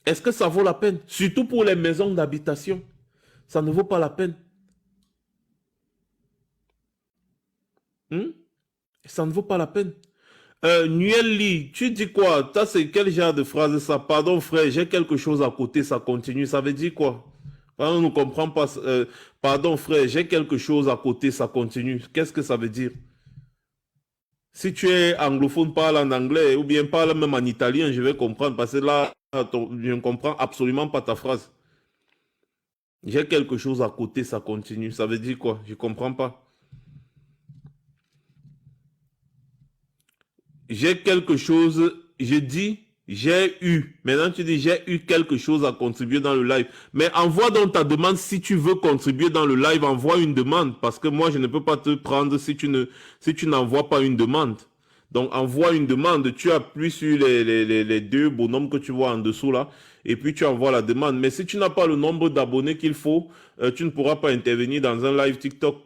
Est-ce que ça vaut la peine? Surtout pour les maisons d'habitation, ça ne vaut pas la peine. Ça ne vaut pas la peine. Nuelli, tu dis quoi? Ça, c'est quel genre de phrase ça? Pardon, frère, j'ai quelque chose à côté, ça continue. Ça veut dire quoi? On ne comprend pas. Pardon, frère, j'ai quelque chose à côté, ça continue. Qu'est-ce que ça veut dire? Si tu es anglophone, parle en anglais ou bien parle même en italien, je vais comprendre. Parce que là, je ne comprends absolument pas ta phrase. J'ai quelque chose à côté, ça continue. Ça veut dire quoi? Je ne comprends pas. j'ai quelque chose, je dis, j'ai eu. Maintenant, tu dis, j'ai eu quelque chose à contribuer dans le live. Mais envoie donc ta demande si tu veux contribuer dans le live, envoie une demande. Parce que moi, je ne peux pas te prendre si tu n'envoies pas une demande. Donc, envoie une demande. Tu appuies sur les deux bonhommes que tu vois en dessous là. Et puis, tu envoies la demande. Mais si tu n'as pas le nombre d'abonnés qu'il faut, tu ne pourras pas intervenir dans un live TikTok.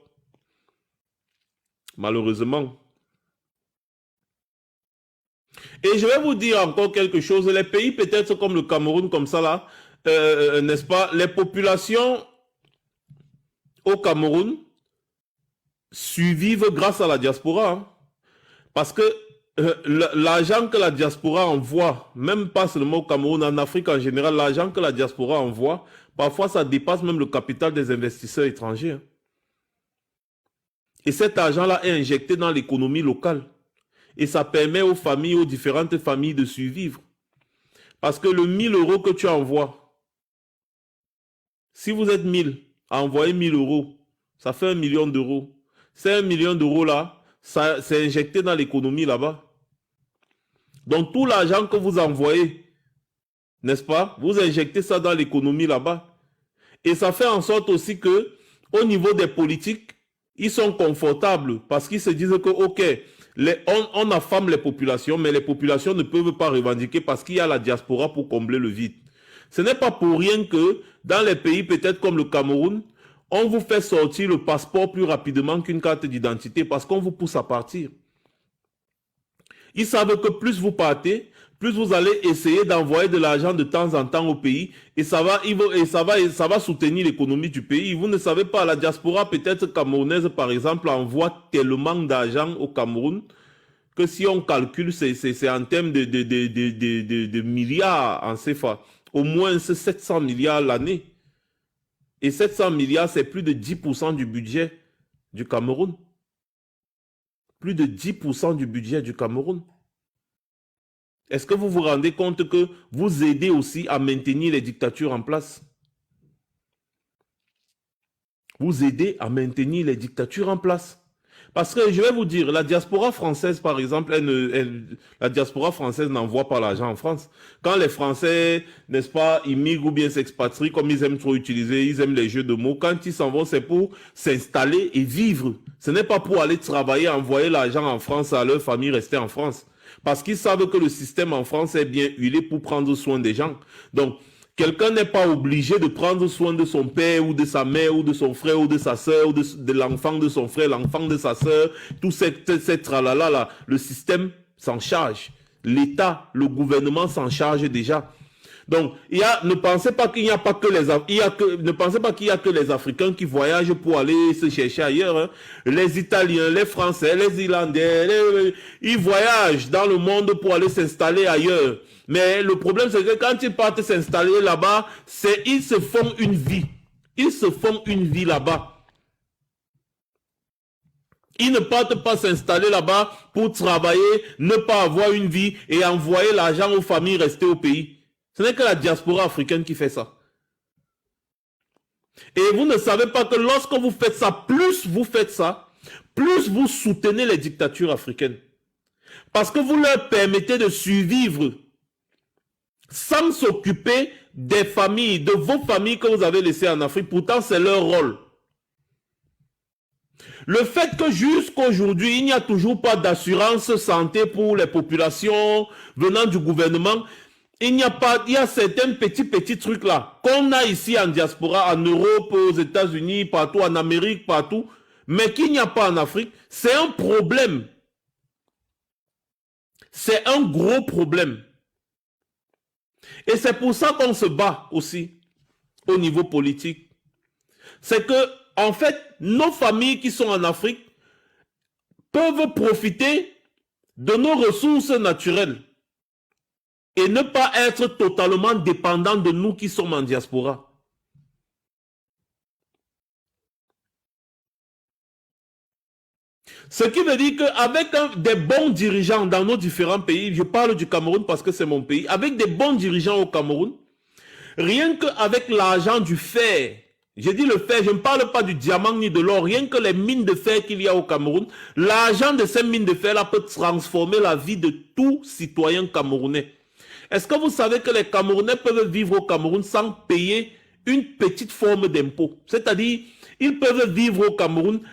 Malheureusement. Et je vais vous dire encore quelque chose. Les pays peut-être comme le Cameroun, comme ça là, n'est-ce pas, les populations au Cameroun survivent grâce à la diaspora. Hein. Parce que l'argent que la diaspora envoie, même pas seulement au Cameroun, en Afrique en général, l'argent que la diaspora envoie, parfois ça dépasse même le capital des investisseurs étrangers. Hein. Et cet argent-là est injecté dans l'économie locale. Et ça permet aux familles, aux différentes familles de survivre. Parce que le 1000 euros que tu envoies, si vous êtes 1000, à envoyer 1000 euros, ça fait 1 million d'euros. Ces 1 million d'euros là, ça c'est injecté dans l'économie là-bas. Donc tout l'argent que vous envoyez, n'est-ce pas, vous injectez ça dans l'économie là-bas. Et ça fait en sorte aussi que, au niveau des politiques, ils sont confortables parce qu'ils se disent que, ok, on affame les populations, mais les populations ne peuvent pas revendiquer parce qu'il y a la diaspora pour combler le vide. Ce n'est pas pour rien que dans les pays peut-être comme le Cameroun, on vous fait sortir le passeport plus rapidement qu'une carte d'identité parce qu'on vous pousse à partir. Ils savent que plus vous partez, plus vous allez essayer d'envoyer de l'argent de temps en temps au pays et ça va soutenir l'économie du pays. Vous ne savez pas, la diaspora peut-être camerounaise par exemple envoie tellement d'argent au Cameroun que si on calcule, c'est en termes de milliards en CFA. Au moins 700 milliards l'année. Et 700 milliards, c'est plus de 10% du budget du Cameroun. Plus de 10% du budget du Cameroun. Est-ce que vous vous rendez compte que vous aidez aussi à maintenir les dictatures en place? Vous aidez à maintenir les dictatures en place. Parce que je vais vous dire, la diaspora française, par exemple, la diaspora française n'envoie pas l'argent en France. Quand les Français, n'est-ce pas, immigrent ou bien s'expatrient, comme ils aiment trop utiliser, ils aiment les jeux de mots, quand ils s'en vont, c'est pour s'installer et vivre. Ce n'est pas pour aller travailler, envoyer l'argent en France à leur famille, rester en France. Parce qu'ils savent que le système en France est bien huilé pour prendre soin des gens. Donc, quelqu'un n'est pas obligé de prendre soin de son père ou de sa mère ou de son frère ou de sa sœur ou de l'enfant de son frère, l'enfant de sa sœur. Tout cette tralala là, le système s'en charge. L'État, le gouvernement s'en charge déjà. Donc, ne pensez pas qu'il n'y a pas que ne pensez pas qu'il y a que les Africains qui voyagent pour aller se chercher ailleurs. Hein. Les Italiens, les Français, les Irlandais, ils voyagent dans le monde pour aller s'installer ailleurs. Mais le problème, c'est que quand ils partent s'installer là-bas, ils se font une vie. Ils se font une vie là-bas. Ils ne partent pas s'installer là-bas pour travailler, ne pas avoir une vie et envoyer l'argent aux familles restées au pays. Ce n'est que la diaspora africaine qui fait ça. Et vous ne savez pas que lorsque vous faites ça, plus vous faites ça, plus vous soutenez les dictatures africaines. Parce que vous leur permettez de survivre sans s'occuper des familles, de vos familles que vous avez laissées en Afrique. Pourtant, c'est leur rôle. Le fait que jusqu'aujourd'hui, il n'y a toujours pas d'assurance santé pour les populations venant du gouvernement, il y a certains petits trucs là qu'on a ici en diaspora, en Europe, aux États-Unis, partout, en Amérique, partout, mais qu'il n'y a pas en Afrique, c'est un problème. C'est un gros problème. Et c'est pour ça qu'on se bat aussi au niveau politique. C'est que, en fait, nos familles qui sont en Afrique peuvent profiter de nos ressources naturelles et ne pas être totalement dépendants de nous qui sommes en diaspora. Ce qui veut dire qu'avec des bons dirigeants dans nos différents pays, je parle du Cameroun parce que c'est mon pays, avec des bons dirigeants au Cameroun, rien qu'avec l'argent du fer, J'ai dit le fer, je ne parle pas du diamant ni de l'or, rien que les mines de fer qu'il y a au Cameroun. L'argent de ces mines de fer-là peut transformer la vie de tout citoyen camerounais. Est-ce que vous savez que les Camerounais peuvent vivre au Cameroun sans payer une petite forme d'impôt? C'est-à-dire, ils peuvent vivre au Cameroun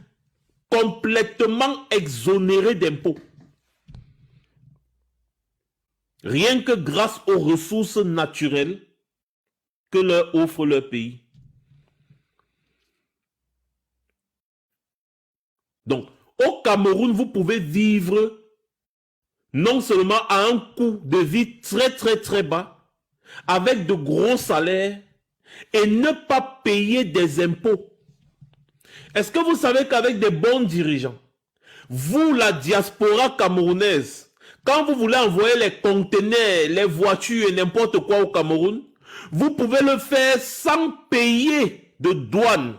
complètement exonérés d'impôts. Rien que grâce aux ressources naturelles que leur offre leur pays. Donc, au Cameroun, vous pouvez vivre non seulement à un coût de vie très bas, avec de gros salaires, et ne pas payer des impôts. Est-ce que vous savez qu'avec des bons dirigeants, vous, la diaspora camerounaise, quand vous voulez envoyer les conteneurs, les voitures et n'importe quoi au Cameroun, vous pouvez le faire sans payer de douane.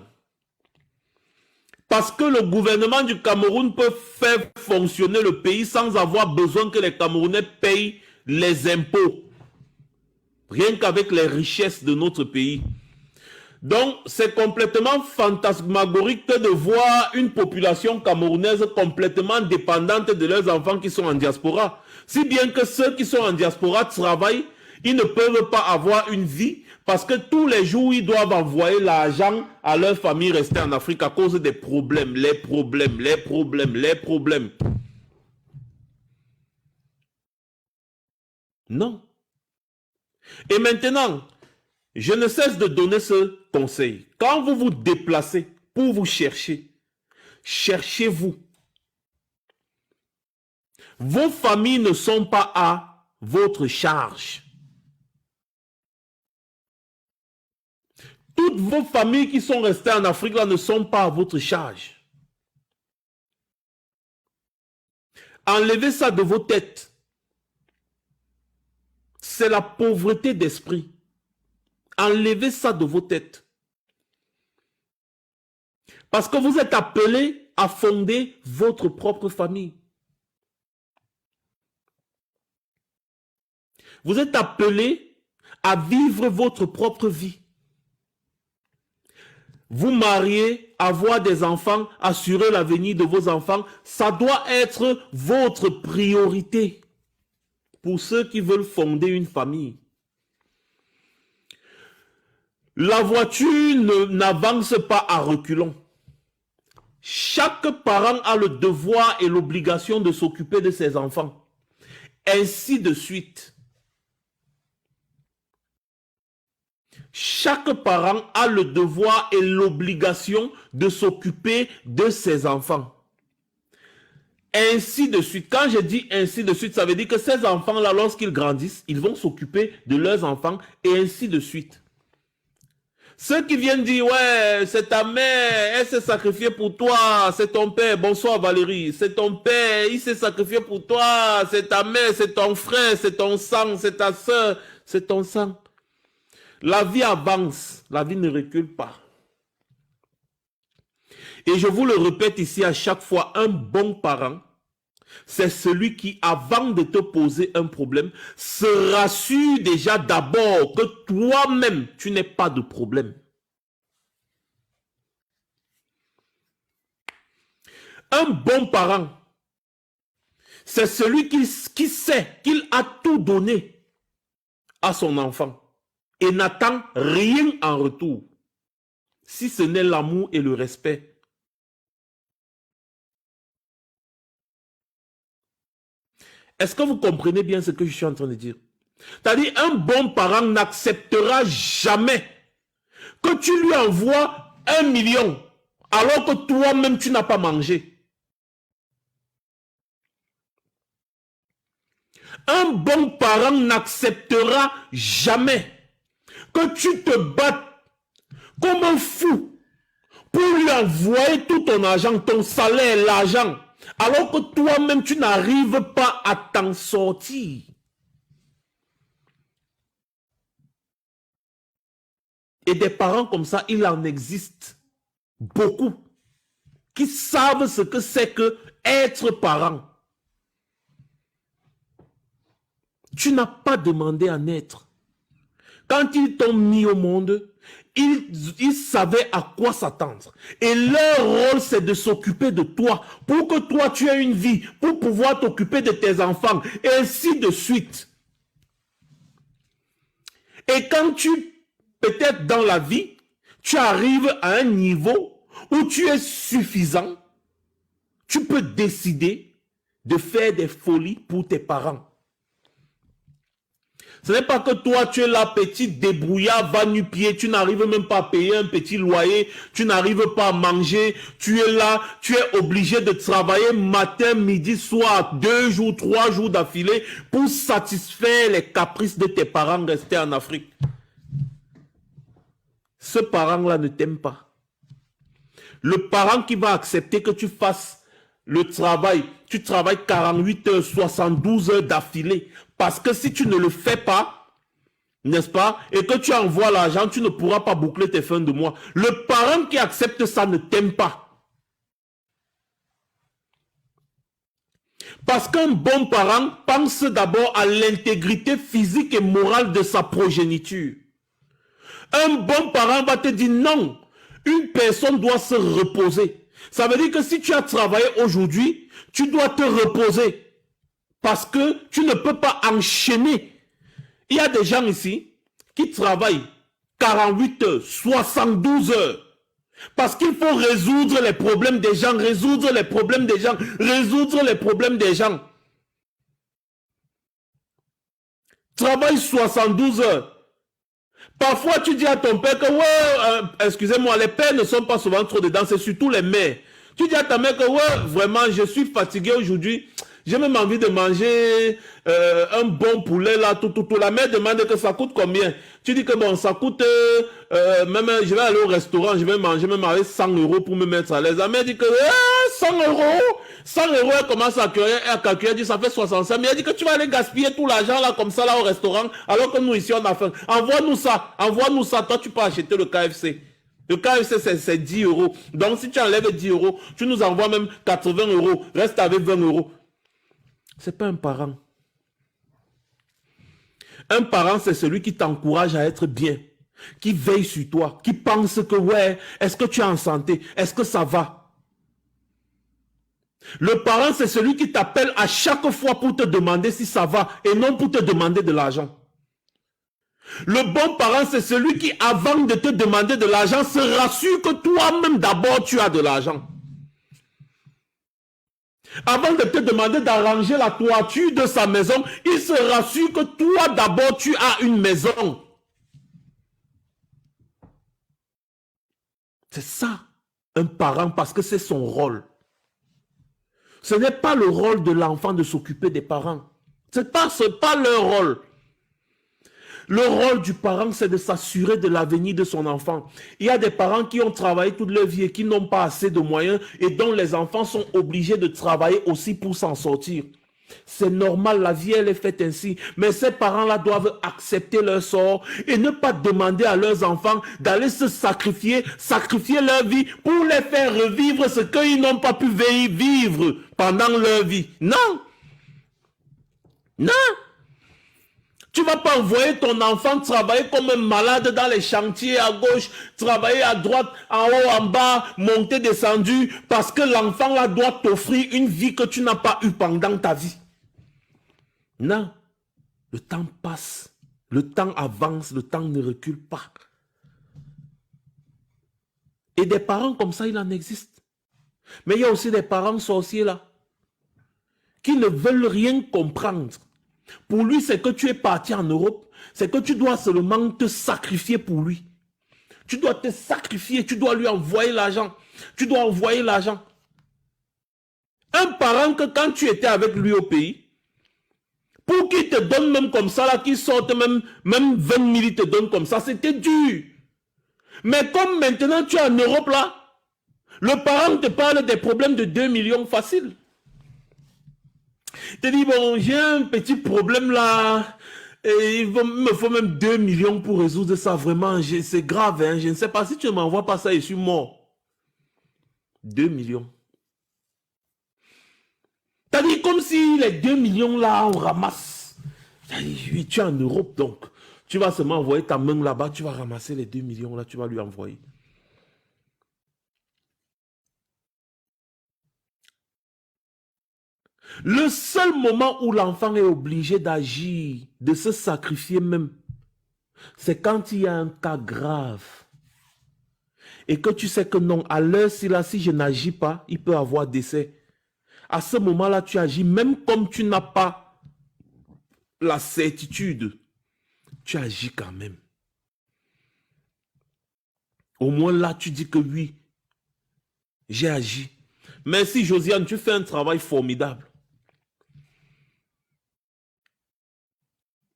Parce que le gouvernement du Cameroun peut faire fonctionner le pays sans avoir besoin que les Camerounais payent les impôts. Rien qu'avec les richesses de notre pays. Donc, c'est complètement fantasmagorique de voir une population camerounaise complètement dépendante de leurs enfants qui sont en diaspora. Si bien que ceux qui sont en diaspora travaillent, ils ne peuvent pas avoir une vie parce que tous les jours, ils doivent envoyer l'argent à leur famille restée en Afrique à cause des problèmes, les problèmes. Non. Et maintenant, je ne cesse de donner ce conseil. Quand vous vous déplacez pour vous chercher, cherchez-vous. Vos familles ne sont pas à votre charge. Toutes vos familles qui sont restées en Afrique là ne sont pas à votre charge. Enlevez ça de vos têtes. C'est la pauvreté d'esprit. Enlevez ça de vos têtes. Parce que vous êtes appelés à fonder votre propre famille. Vous êtes appelés à vivre votre propre vie. Vous marier, avoir des enfants, assurer l'avenir de vos enfants, ça doit être votre priorité pour ceux qui veulent fonder une famille. La voiture n'avance pas à reculons. Chaque parent a le devoir et l'obligation de s'occuper de ses enfants. Ainsi de suite. Chaque parent a le devoir et l'obligation de s'occuper de ses enfants. Ainsi de suite. Quand je dis ainsi de suite, ça veut dire que ces enfants-là, lorsqu'ils grandissent, ils vont s'occuper de leurs enfants et ainsi de suite. Ceux qui viennent dire, ouais, c'est ta mère, elle s'est sacrifiée pour toi, c'est ton père, bonsoir Valérie, c'est ton père, il s'est sacrifié pour toi, c'est ta mère, c'est ton frère, c'est ton sang, c'est ta soeur, c'est ton sang. La vie avance, la vie ne recule pas. Et je vous le répète ici à chaque fois, un bon parent, c'est celui qui, avant de te poser un problème, se rassure déjà d'abord que toi-même, tu n'es pas de problème. Un bon parent, c'est celui qui sait qu'il a tout donné à son enfant et n'attend rien en retour, si ce n'est l'amour et le respect. Est-ce que vous comprenez bien ce que je suis en train de dire? C'est-à-dire, un bon parent n'acceptera jamais que tu lui envoies 1 million alors que toi-même tu n'as pas mangé. Un bon parent n'acceptera jamais que tu te battes comme un fou pour lui envoyer tout ton argent, ton salaire, l'argent, alors que toi-même, tu n'arrives pas à t'en sortir. Et des parents comme ça, il en existe beaucoup qui savent ce que c'est que être parent. Tu n'as pas demandé à naître. Quand ils t'ont mis au monde, ils savaient à quoi s'attendre. Et leur rôle, c'est de s'occuper de toi, pour que toi, tu aies une vie, pour pouvoir t'occuper de tes enfants, et ainsi de suite. Et quand peut-être dans la vie, tu arrives à un niveau où tu es suffisant, tu peux décider de faire des folies pour tes parents. Ce n'est pas que toi, tu es là, petit débrouillard, va nu-pied, tu n'arrives même pas à payer un petit loyer, tu n'arrives pas à manger, tu es là, tu es obligé de travailler matin, midi, soir, 2 jours, 3 jours d'affilée pour satisfaire les caprices de tes parents restés en Afrique. Ce parent-là ne t'aime pas. Le parent qui va accepter que tu fasses le travail, tu travailles 48 heures, 72 heures d'affilée. Parce que si tu ne le fais pas, n'est-ce pas, et que tu envoies l'argent, tu ne pourras pas boucler tes fins de mois. Le parent qui accepte ça ne t'aime pas. Parce qu'un bon parent pense d'abord à l'intégrité physique et morale de sa progéniture. Un bon parent va te dire non, une personne doit se reposer. Ça veut dire que si tu as travaillé aujourd'hui, tu dois te reposer. Parce que tu ne peux pas enchaîner. Il y a des gens ici qui travaillent 48 heures, 72 heures. Parce qu'il faut résoudre les problèmes des gens, résoudre les problèmes des gens, résoudre les problèmes des gens. Travaille 72 heures. Parfois, tu dis à ton père que, ouais, excusez-moi, les pères ne sont pas souvent trop dedans, c'est surtout les mères. Tu dis à ta mère que, ouais, vraiment, je suis fatigué aujourd'hui. J'ai même envie de manger un bon poulet là, tout. La mère demande que ça coûte combien? Tu dis que bon, ça coûte, même je vais aller au restaurant, je vais manger même avec 100 € pour me mettre à l'aise. La mère dit que 100 €, 100 €, elle commence à calculer, elle dit ça fait 65, mais elle dit que tu vas aller gaspiller tout l'argent là comme ça là au restaurant, alors que nous ici on a faim. Envoie-nous ça, toi tu peux acheter le KFC. Le KFC c'est 10 €. Donc si tu enlèves 10 €, tu nous envoies même 80 €, reste avec 20 €. C'est pas un parent. Un parent, c'est celui qui t'encourage à être bien, qui veille sur toi, qui pense que, ouais, est-ce que tu es en santé? Est-ce que ça va? Le parent, c'est celui qui t'appelle à chaque fois pour te demander si ça va et non pour te demander de l'argent. Le bon parent, c'est celui qui, avant de te demander de l'argent, se rassure que toi-même, d'abord, tu as de l'argent. Avant de te demander d'arranger la toiture de sa maison, il se rassure que toi d'abord tu as une maison. C'est ça, un parent, parce que c'est son rôle. Ce n'est pas le rôle de l'enfant de s'occuper des parents. Ce n'est pas leur rôle. Le rôle du parent, c'est de s'assurer de l'avenir de son enfant. Il y a des parents qui ont travaillé toute leur vie et qui n'ont pas assez de moyens et dont les enfants sont obligés de travailler aussi pour s'en sortir. C'est normal, la vie, elle est faite ainsi. Mais ces parents-là doivent accepter leur sort et ne pas demander à leurs enfants d'aller se sacrifier leur vie pour les faire revivre ce qu'ils n'ont pas pu vivre pendant leur vie. Non! Non! Tu ne vas pas envoyer ton enfant travailler comme un malade dans les chantiers à gauche, travailler à droite, en haut, en bas, monter, descendu, parce que l'enfant là doit t'offrir une vie que tu n'as pas eue pendant ta vie. Non. Le temps passe, le temps avance, le temps ne recule pas. Et des parents comme ça, il en existe. Mais il y a aussi des parents sorciers là, qui ne veulent rien comprendre. Pour lui, c'est que tu es parti en Europe, c'est que tu dois seulement te sacrifier pour lui. Tu dois te sacrifier, tu dois lui envoyer l'argent. Tu dois envoyer l'argent. Un parent que quand tu étais avec lui au pays, pour qu'il te donne même comme ça, là, qu'il sorte même 20 000, il te donne comme ça, c'était dur. Mais comme maintenant tu es en Europe là, le parent te parle des problèmes de 2 millions faciles. Il te dit, bon, j'ai un petit problème là, et il me faut même 2 millions pour résoudre ça, vraiment, c'est grave, hein, je ne sais pas, si tu ne m'envoies pas ça, je suis mort. 2 millions. T'as dit comme si les 2 millions là, on ramasse. Oui, tu es en Europe donc, Tu vas seulement envoyer ta main là-bas, tu vas ramasser les 2 millions là, tu vas lui envoyer. Le seul moment où l'enfant est obligé d'agir, de se sacrifier même, c'est quand il y a un cas grave. Et que tu sais que non, à l'heure si je n'agis pas, il peut avoir décès. À ce moment-là, tu agis, même comme tu n'as pas la certitude, tu agis quand même. Au moins là, tu dis que oui, j'ai agi. Merci Josiane, tu fais un travail formidable.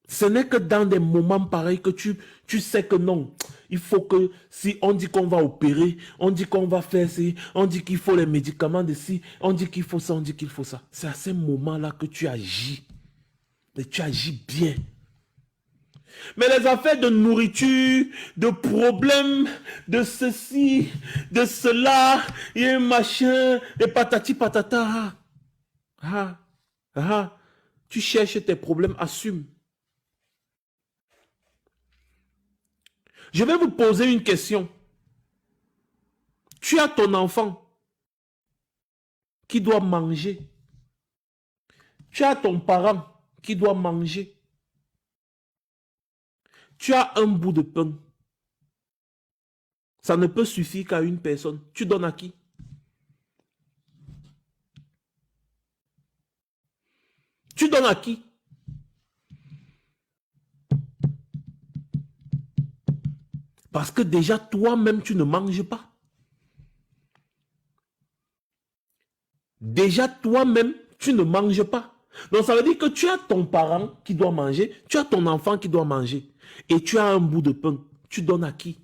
Ce n'est que dans des moments pareils que tu sais que non, il faut que si on dit qu'on va opérer, on dit qu'on va faire ci, on dit qu'il faut les médicaments de ci, on dit qu'il faut ça, on dit qu'il faut ça. C'est à ces moments-là que tu agis. Et tu agis bien. Mais les affaires de nourriture, de problèmes, de ceci, de cela, il y a un machin, et patati patata. Tu cherches tes problèmes, assume. Je vais vous poser une question. Tu as ton enfant qui doit manger. Tu as ton parent qui doit manger. Tu as un bout de pain. Ça ne peut suffire qu'à une personne. Tu donnes à qui? Tu donnes à qui? Parce que déjà, toi-même, tu ne manges pas. Déjà, toi-même, tu ne manges pas. Donc, ça veut dire que tu as ton parent qui doit manger, tu as ton enfant qui doit manger, et tu as un bout de pain. Tu donnes à qui?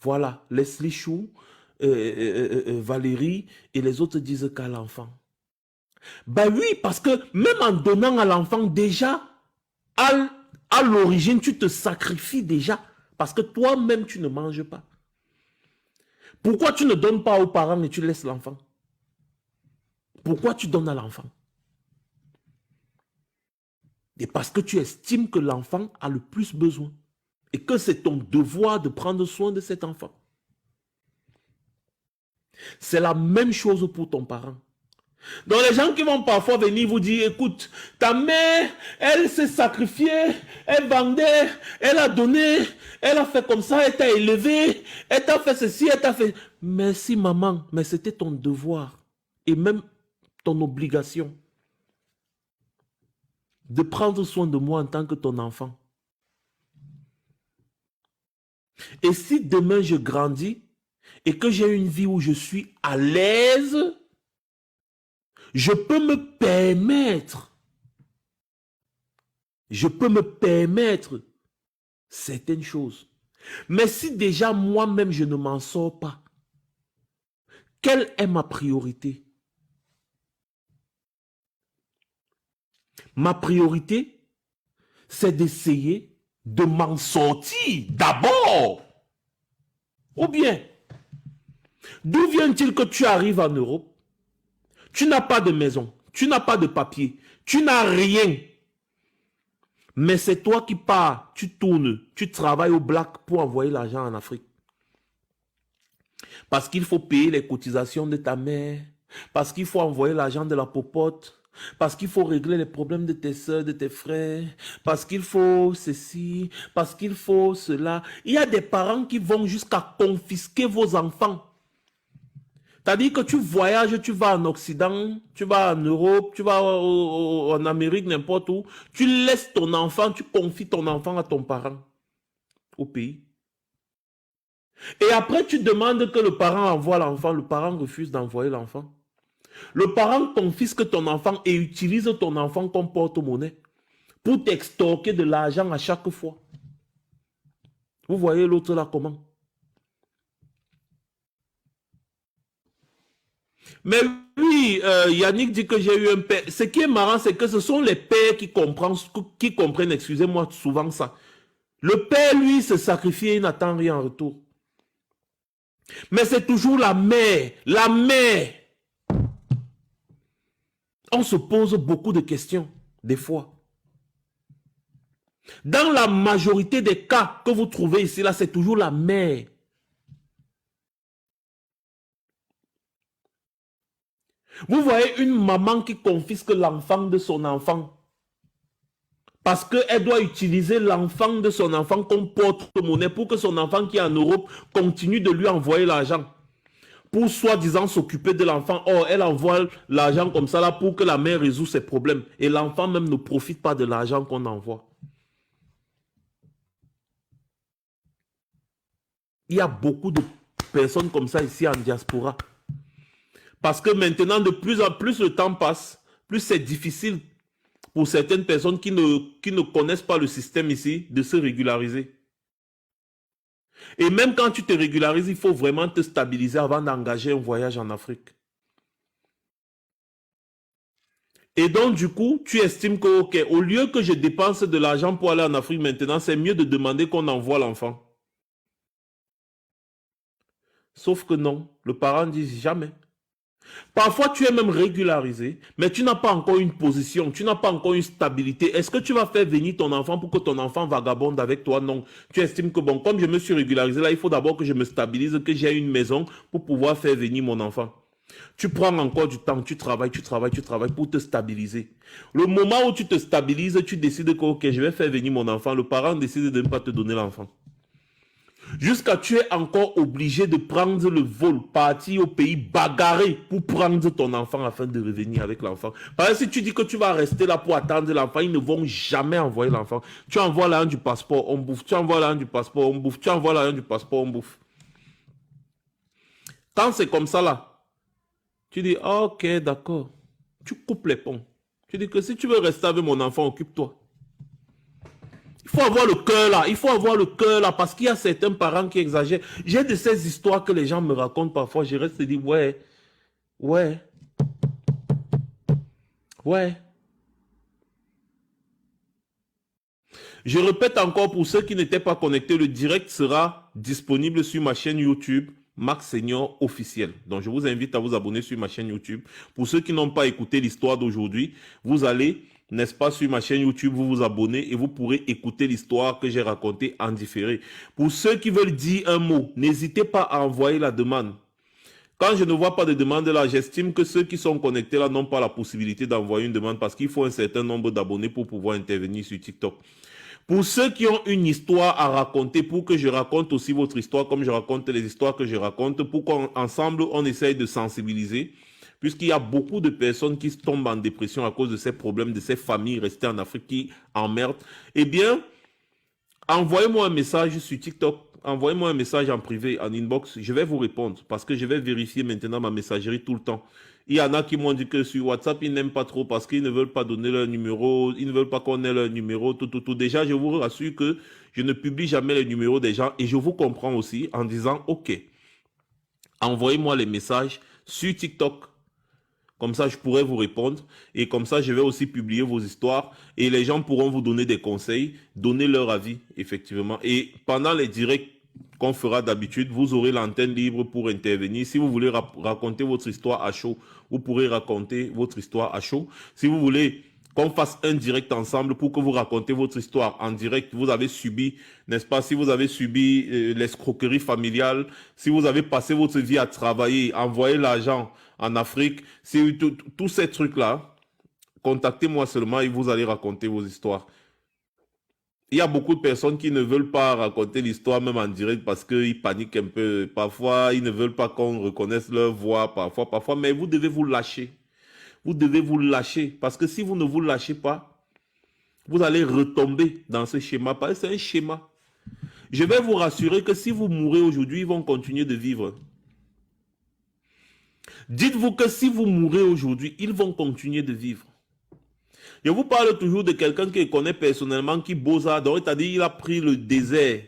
Voilà, Leslie Chou, Valérie et les autres disent qu'à l'enfant. Ben oui, parce que même en donnant à l'enfant, déjà, à l'origine, tu te sacrifies déjà. Parce que toi-même, tu ne manges pas. Pourquoi tu ne donnes pas aux parents et tu laisses l'enfant? Pourquoi tu donnes à l'enfant? Et parce que tu estimes que l'enfant a le plus besoin. Et que c'est ton devoir de prendre soin de cet enfant. C'est la même chose pour ton parent. Donc les gens qui vont parfois venir vous dire, écoute, ta mère, elle s'est sacrifiée, elle vendait, elle a donné, elle a fait comme ça, elle t'a élevé, elle t'a fait ceci, elle t'a fait... Merci maman, mais c'était ton devoir et même ton obligation de prendre soin de moi en tant que ton enfant. Et si demain je grandis et que j'ai une vie où je suis à l'aise, je peux me permettre certaines choses. Mais si déjà moi-même je ne m'en sors pas, quelle est ma priorité? Ma priorité, c'est d'essayer de m'en sortir d'abord. Ou bien, d'où vient-il que tu arrives en Europe? Tu n'as pas de maison, tu n'as pas de papier, tu n'as rien. Mais c'est toi qui pars, tu tournes, tu travailles au black pour envoyer l'argent en Afrique. Parce qu'il faut payer les cotisations de ta mère, parce qu'il faut envoyer l'argent de la popote, parce qu'il faut régler les problèmes de tes soeurs, de tes frères, parce qu'il faut ceci, parce qu'il faut cela. Il y a des parents qui vont jusqu'à confisquer vos enfants. C'est-à-dire que tu voyages, tu vas en Occident, tu vas en Europe, tu vas en Amérique, n'importe où. Tu laisses ton enfant, tu confies ton enfant à ton parent au pays. Et après, tu demandes que le parent envoie l'enfant. Le parent refuse d'envoyer l'enfant. Le parent confisque ton enfant et utilise ton enfant comme porte-monnaie pour t'extorquer de l'argent à chaque fois. Vous voyez l'autre là comment? Mais oui, Yannick dit que j'ai eu un père. Ce qui est marrant, c'est que ce sont les pères qui comprennent, excusez-moi, souvent ça. Le père, lui, se sacrifie et il n'attend rien en retour. Mais c'est toujours la mère. La mère. On se pose beaucoup de questions, des fois. Dans la majorité des cas que vous trouvez ici, là, c'est toujours la mère. Vous voyez une maman qui confisque l'enfant de son enfant parce qu'elle doit utiliser l'enfant de son enfant comme porte-monnaie pour que son enfant qui est en Europe continue de lui envoyer l'argent. Pour soi-disant s'occuper de l'enfant. Or, elle envoie l'argent comme ça là pour que la mère résout ses problèmes. Et l'enfant même ne profite pas de l'argent qu'on envoie. Il y a beaucoup de personnes comme ça ici en diaspora. Parce que maintenant, de plus en plus le temps passe, plus c'est difficile pour certaines personnes qui ne connaissent pas le système ici de se régulariser. Et même quand tu te régularises, il faut vraiment te stabiliser avant d'engager un voyage en Afrique. Et donc, du coup, tu estimes que, ok, au lieu que je dépense de l'argent pour aller en Afrique maintenant, c'est mieux de demander qu'on envoie l'enfant. Sauf que non, le parent dit jamais. Parfois, tu es même régularisé, mais tu n'as pas encore une position, tu n'as pas encore une stabilité. Est-ce que tu vas faire venir ton enfant pour que ton enfant vagabonde avec toi? Non. Tu estimes que, bon, comme je me suis régularisé, là, il faut d'abord que je me stabilise, que j'ai une maison pour pouvoir faire venir mon enfant. Tu prends encore du temps, tu travailles pour te stabiliser. Le moment où tu te stabilises, tu décides que, ok, je vais faire venir mon enfant. Le parent décide de ne pas te donner l'enfant. Jusqu'à tu es encore obligé de prendre le vol, partir au pays bagarrer pour prendre ton enfant afin de revenir avec l'enfant. Parce que si tu dis que tu vas rester là pour attendre l'enfant, ils ne vont jamais envoyer l'enfant. Tu envoies l'argent du passeport, on bouffe. Tu envoies l'argent du passeport, on bouffe. Tu envoies l'argent du passeport, on bouffe. Quand c'est comme ça là, tu dis, ok, d'accord. Tu coupes les ponts. Tu dis que si tu veux rester avec mon enfant, occupe-toi. Il faut avoir le cœur là, il faut avoir le cœur là, parce qu'il y a certains parents qui exagèrent. J'ai de ces histoires que les gens me racontent parfois, je reste et dis, ouais. Je répète encore pour ceux qui n'étaient pas connectés, le direct sera disponible sur ma chaîne YouTube, Max Senior officiel. Donc je vous invite à vous abonner sur ma chaîne YouTube. Pour ceux qui n'ont pas écouté l'histoire d'aujourd'hui, vous allez, n'est-ce pas, sur ma chaîne YouTube, vous vous abonnez et vous pourrez écouter l'histoire que j'ai racontée en différé. Pour ceux qui veulent dire un mot, n'hésitez pas à envoyer la demande. Quand je ne vois pas de demande là, j'estime que ceux qui sont connectés là n'ont pas la possibilité d'envoyer une demande parce qu'il faut un certain nombre d'abonnés pour pouvoir intervenir sur TikTok. Pour ceux qui ont une histoire à raconter, pour que je raconte aussi votre histoire comme je raconte les histoires que je raconte, pour qu'ensemble on essaye de sensibiliser, puisqu'il y a beaucoup de personnes qui tombent en dépression à cause de ces problèmes, de ces familles restées en Afrique qui emmerdent, eh bien, envoyez-moi un message sur TikTok, envoyez-moi un message en privé, en inbox, je vais vous répondre, parce que je vais vérifier maintenant ma messagerie tout le temps. Il y en a qui m'ont dit que sur WhatsApp, ils n'aiment pas trop parce qu'ils ne veulent pas donner leur numéro, ils ne veulent pas qu'on ait leur numéro, tout. Déjà, je vous rassure que je ne publie jamais les numéros des gens et je vous comprends aussi en disant, ok, envoyez-moi les messages sur TikTok. Comme ça, je pourrai vous répondre et comme ça, je vais aussi publier vos histoires et les gens pourront vous donner des conseils, donner leur avis, effectivement. Et pendant les directs qu'on fera d'habitude, vous aurez l'antenne libre pour intervenir. Si vous voulez raconter votre histoire à chaud, vous pourrez raconter votre histoire à chaud. Si vous voulez qu'on fasse un direct ensemble pour que vous racontez votre histoire en direct, vous avez subi, n'est-ce pas, si vous avez subi l'escroquerie familiale, si vous avez passé votre vie à travailler, envoyer l'argent en Afrique, si tous ces trucs-là, contactez-moi seulement et vous allez raconter vos histoires. Il y a beaucoup de personnes qui ne veulent pas raconter l'histoire même en direct parce qu'ils paniquent un peu. Parfois, ils ne veulent pas qu'on reconnaisse leur voix, parfois, mais vous devez vous lâcher. Vous devez vous lâcher parce que si vous ne vous lâchez pas, vous allez retomber dans ce schéma. Parce que c'est un schéma. Je vais vous rassurer que si vous mourrez aujourd'hui, ils vont continuer de vivre. Dites-vous que si vous mourrez aujourd'hui, ils vont continuer de vivre. Je vous parle toujours de quelqu'un que je connais personnellement qui bossa. Donc, c'est-à-dire, il a pris le désert,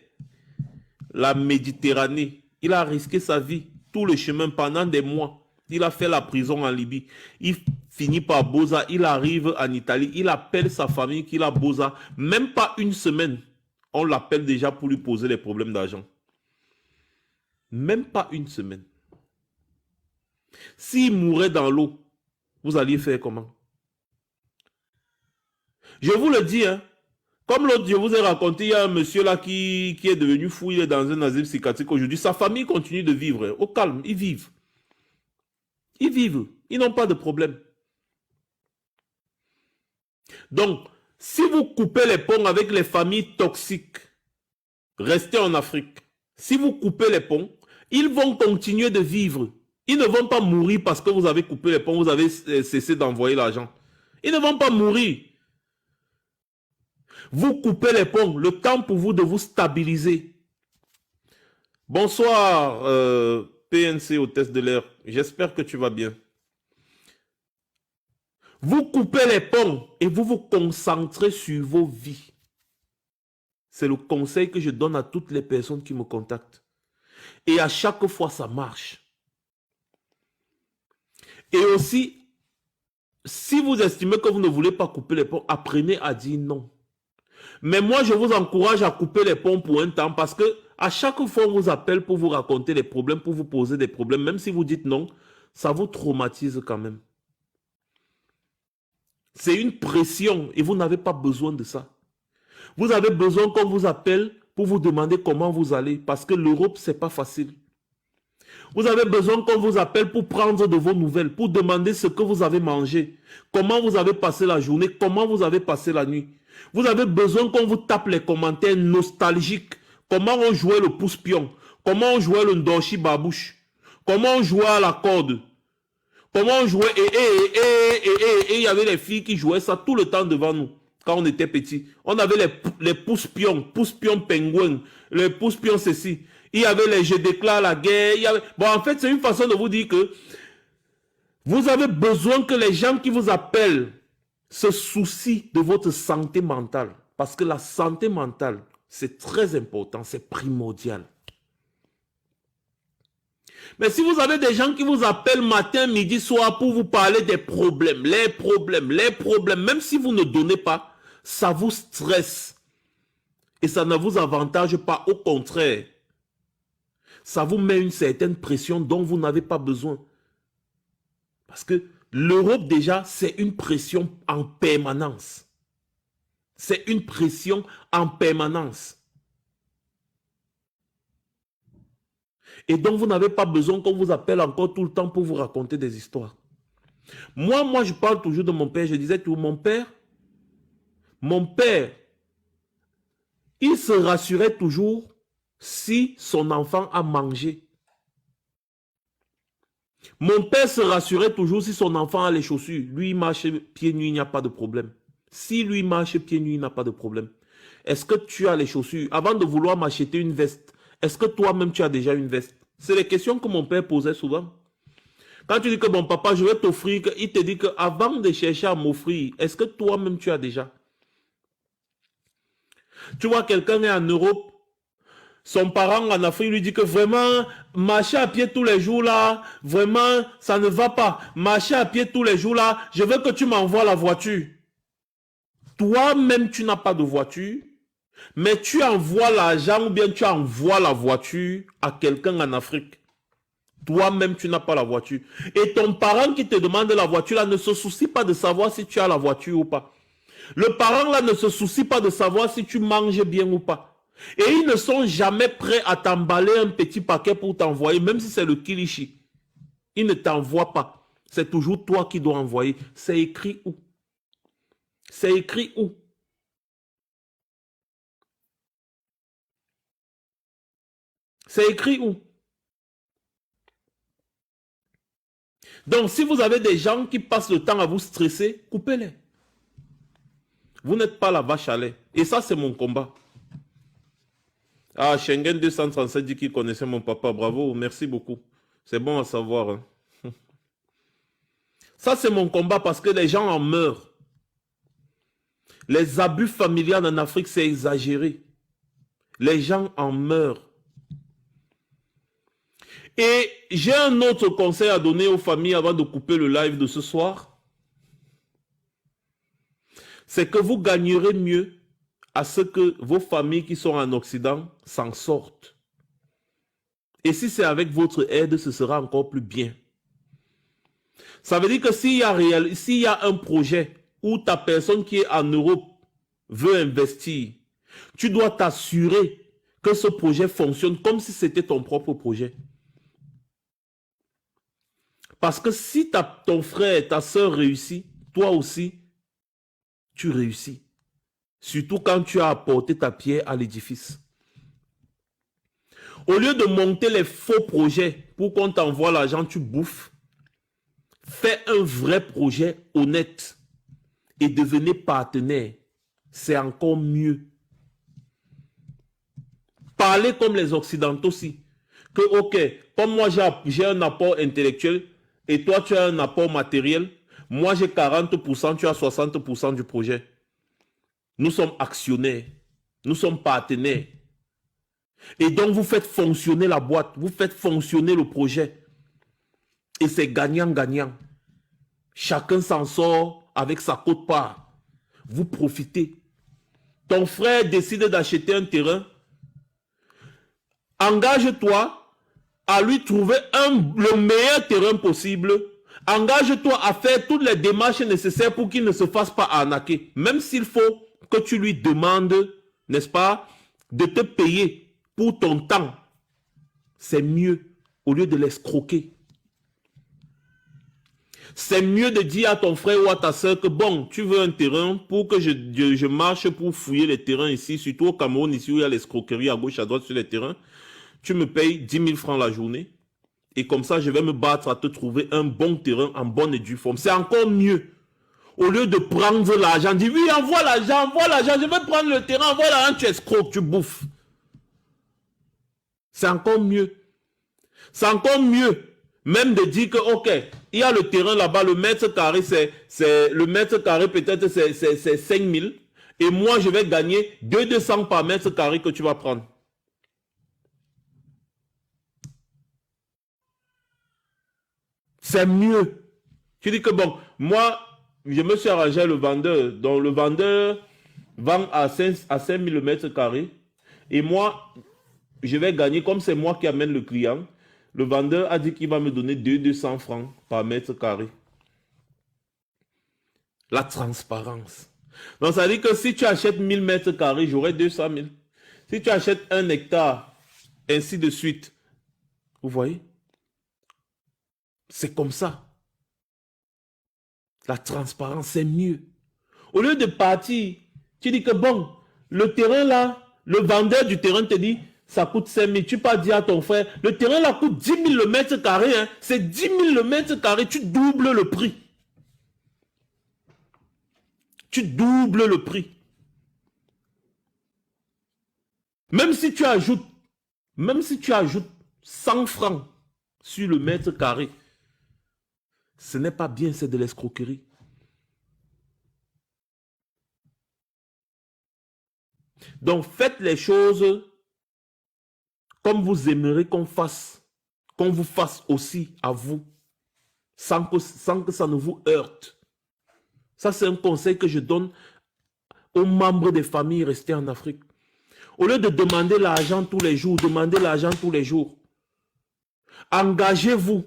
la Méditerranée. Il a risqué sa vie, tout le chemin pendant des mois. Il a fait la prison en Libye. Il finit par Boza. Il arrive en Italie. Il appelle sa famille qu'il a Boza. Même pas une semaine. On l'appelle déjà pour lui poser les problèmes d'argent. Même pas une semaine. S'il mourait dans l'eau, vous alliez faire comment? Je vous le dis, hein, Comme l'autre, je vous ai raconté, il y a un monsieur là qui est devenu fou, il est dans un asile psychiatrique aujourd'hui. Sa famille continue de vivre, au calme, ils vivent. Ils vivent, ils n'ont pas de problème. Donc, si vous coupez les ponts avec les familles toxiques, restez en Afrique. Si vous coupez les ponts, ils vont continuer de vivre. Ils ne vont pas mourir parce que vous avez coupé les ponts, vous avez cessé d'envoyer l'argent. Ils ne vont pas mourir. Vous coupez les ponts, le temps pour vous de vous stabiliser. Bonsoir, PNC au test de l'air. J'espère que tu vas bien. Vous coupez les ponts et vous vous concentrez sur vos vies. C'est le conseil que je donne à toutes les personnes qui me contactent. Et à chaque fois, ça marche. Et aussi, si vous estimez que vous ne voulez pas couper les ponts, apprenez à dire non. Mais moi, je vous encourage à couper les ponts pour un temps parce que à chaque fois, on vous appelle pour vous raconter des problèmes, pour vous poser des problèmes. Même si vous dites non, ça vous traumatise quand même. C'est une pression et vous n'avez pas besoin de ça. Vous avez besoin qu'on vous appelle pour vous demander comment vous allez parce que l'Europe, c'est pas facile. Vous avez besoin qu'on vous appelle pour prendre de vos nouvelles, pour demander ce que vous avez mangé, comment vous avez passé la journée, comment vous avez passé la nuit. Vous avez besoin qu'on vous tape les commentaires nostalgiques. Comment on jouait le pouce-pion, comment on jouait le ndoshi babouche, comment on jouait à la corde, comment on jouait et il y avait les filles qui jouaient ça tout le temps devant nous. Quand on était petits, on avait les pouce-pions pingouins, les pouce-pions ceci. Il y avait les je déclare la guerre. Bon, en fait, c'est une façon de vous dire que vous avez besoin que les gens qui vous appellent se soucient de votre santé mentale. Parce que la santé mentale, c'est très important, c'est primordial. Mais si vous avez des gens qui vous appellent matin, midi, soir pour vous parler des problèmes, les problèmes, même si vous ne donnez pas, ça vous stresse. Et ça ne vous avantage pas, au contraire. Ça vous met une certaine pression dont vous n'avez pas besoin. Parce que l'Europe déjà, c'est une pression en permanence. C'est une pression en permanence. Et donc, vous n'avez pas besoin qu'on vous appelle encore tout le temps pour vous raconter des histoires. Moi, je parle toujours de mon père. Je disais toujours, mon père, il se rassurait toujours si son enfant a mangé. Mon père se rassurait toujours si son enfant a les chaussures. Lui, il marche pieds nus, il n'y a pas de problème. Si lui marche pieds nus, il n'a pas de problème. Est-ce que tu as les chaussures? Avant de vouloir m'acheter une veste, est-ce que toi-même tu as déjà une veste? C'est les questions que mon père posait souvent. Quand tu dis que bon papa, je vais t'offrir, il te dit qu'avant de chercher à m'offrir, est-ce que toi-même tu as déjà? Tu vois, quelqu'un est en Europe, son parent en Afrique lui dit que vraiment, marcher à pied tous les jours là, vraiment, ça ne va pas. Marcher à pied tous les jours là, je veux que tu m'envoies la voiture. Toi-même, tu n'as pas de voiture, mais tu envoies l'argent ou bien tu envoies la voiture à quelqu'un en Afrique. Toi-même, tu n'as pas la voiture. Et ton parent qui te demande la voiture là ne se soucie pas de savoir si tu as la voiture ou pas. Le parent là ne se soucie pas de savoir si tu manges bien ou pas. Et ils ne sont jamais prêts à t'emballer un petit paquet pour t'envoyer, même si c'est le kilichi. Ils ne t'envoient pas. C'est toujours toi qui dois envoyer. C'est écrit où? C'est écrit où? C'est écrit où? Donc, si vous avez des gens qui passent le temps à vous stresser, coupez-les. Vous n'êtes pas la vache à lait. Et ça, c'est mon combat. Ah, Schengen 237 dit qu'il connaissait mon papa. Bravo, merci beaucoup. C'est bon à savoir. Hein. Ça, c'est mon combat parce que les gens en meurent. Les abus familiaux en Afrique, c'est exagéré. Les gens en meurent. Et j'ai un autre conseil à donner aux familles avant de couper le live de ce soir. C'est que vous gagnerez mieux à ce que vos familles qui sont en Occident s'en sortent. Et si c'est avec votre aide, ce sera encore plus bien. Ça veut dire que s'il y a un projet où ta personne qui est en Europe veut investir, tu dois t'assurer que ce projet fonctionne comme si c'était ton propre projet. Parce que si ton frère, ta soeur réussit, toi aussi, tu réussis. Surtout quand tu as apporté ta pierre à l'édifice. Au lieu de monter les faux projets pour qu'on t'envoie l'argent, tu bouffes. Fais un vrai projet honnête et devenez partenaire. C'est encore mieux. Parlez comme les Occidentaux aussi. Que, ok, comme moi j'ai un apport intellectuel et toi tu as un apport matériel, moi j'ai 40%, tu as 60% du projet. Nous sommes actionnaires. Nous sommes partenaires. Et donc vous faites fonctionner la boîte, vous faites fonctionner le projet. Et c'est gagnant-gagnant. Chacun s'en sort avec sa quote-part. Vous profitez. Ton frère décide d'acheter un terrain. Engage-toi à lui trouver le meilleur terrain possible. Engage-toi à faire toutes les démarches nécessaires pour qu'il ne se fasse pas arnaquer. Même s'il faut que tu lui demandes, n'est-ce pas, de te payer pour ton temps. C'est mieux au lieu de l'escroquer. C'est mieux de dire à ton frère ou à ta soeur que bon, tu veux un terrain pour que je marche pour fouiller les terrains ici, surtout au Cameroun, ici où il y a l'escroquerie à gauche, à droite sur les terrains. Tu me payes 10 000 francs la journée. Et comme ça, je vais me battre à te trouver un bon terrain en bonne et due forme. C'est encore mieux. Au lieu de prendre l'argent, dis oui, envoie l'argent, je vais prendre le terrain, envoie l'argent, tu escroques, tu bouffes. C'est encore mieux. C'est encore mieux. Même de dire que, ok, il y a le terrain là-bas, le mètre carré, le mètre carré peut-être c'est 5 000. Et moi, je vais gagner 200 par mètre carré que tu vas prendre. C'est mieux. Tu dis que bon, moi, je me suis arrangé à le vendeur. Donc le vendeur vend à 5 000 le mètre carré. Et moi, je vais gagner, comme c'est moi qui amène le client. Le vendeur a dit qu'il va me donner 200 francs par mètre carré. La transparence. Donc ça dit que si tu achètes 1000 mètres carrés, j'aurai 200 000. Si tu achètes 1 hectare, ainsi de suite. Vous voyez? C'est comme ça. La transparence, c'est mieux. Au lieu de partir, tu dis que bon, le terrain là, le vendeur du terrain te dit, ça coûte 5 000. Tu peux dire à ton frère, le terrain là coûte 10 000 le mètre carré. Hein. C'est 10 000 le mètre carré, tu doubles le prix. Tu doubles le prix. Même si tu ajoutes 100 francs sur le mètre carré, ce n'est pas bien, c'est de l'escroquerie. Donc faites les choses comme vous aimeriez qu'on vous fasse aussi à vous, sans que ça ne vous heurte. Ça, c'est un conseil que je donne aux membres des familles restées en Afrique. Au lieu de demander l'argent tous les jours, engagez-vous.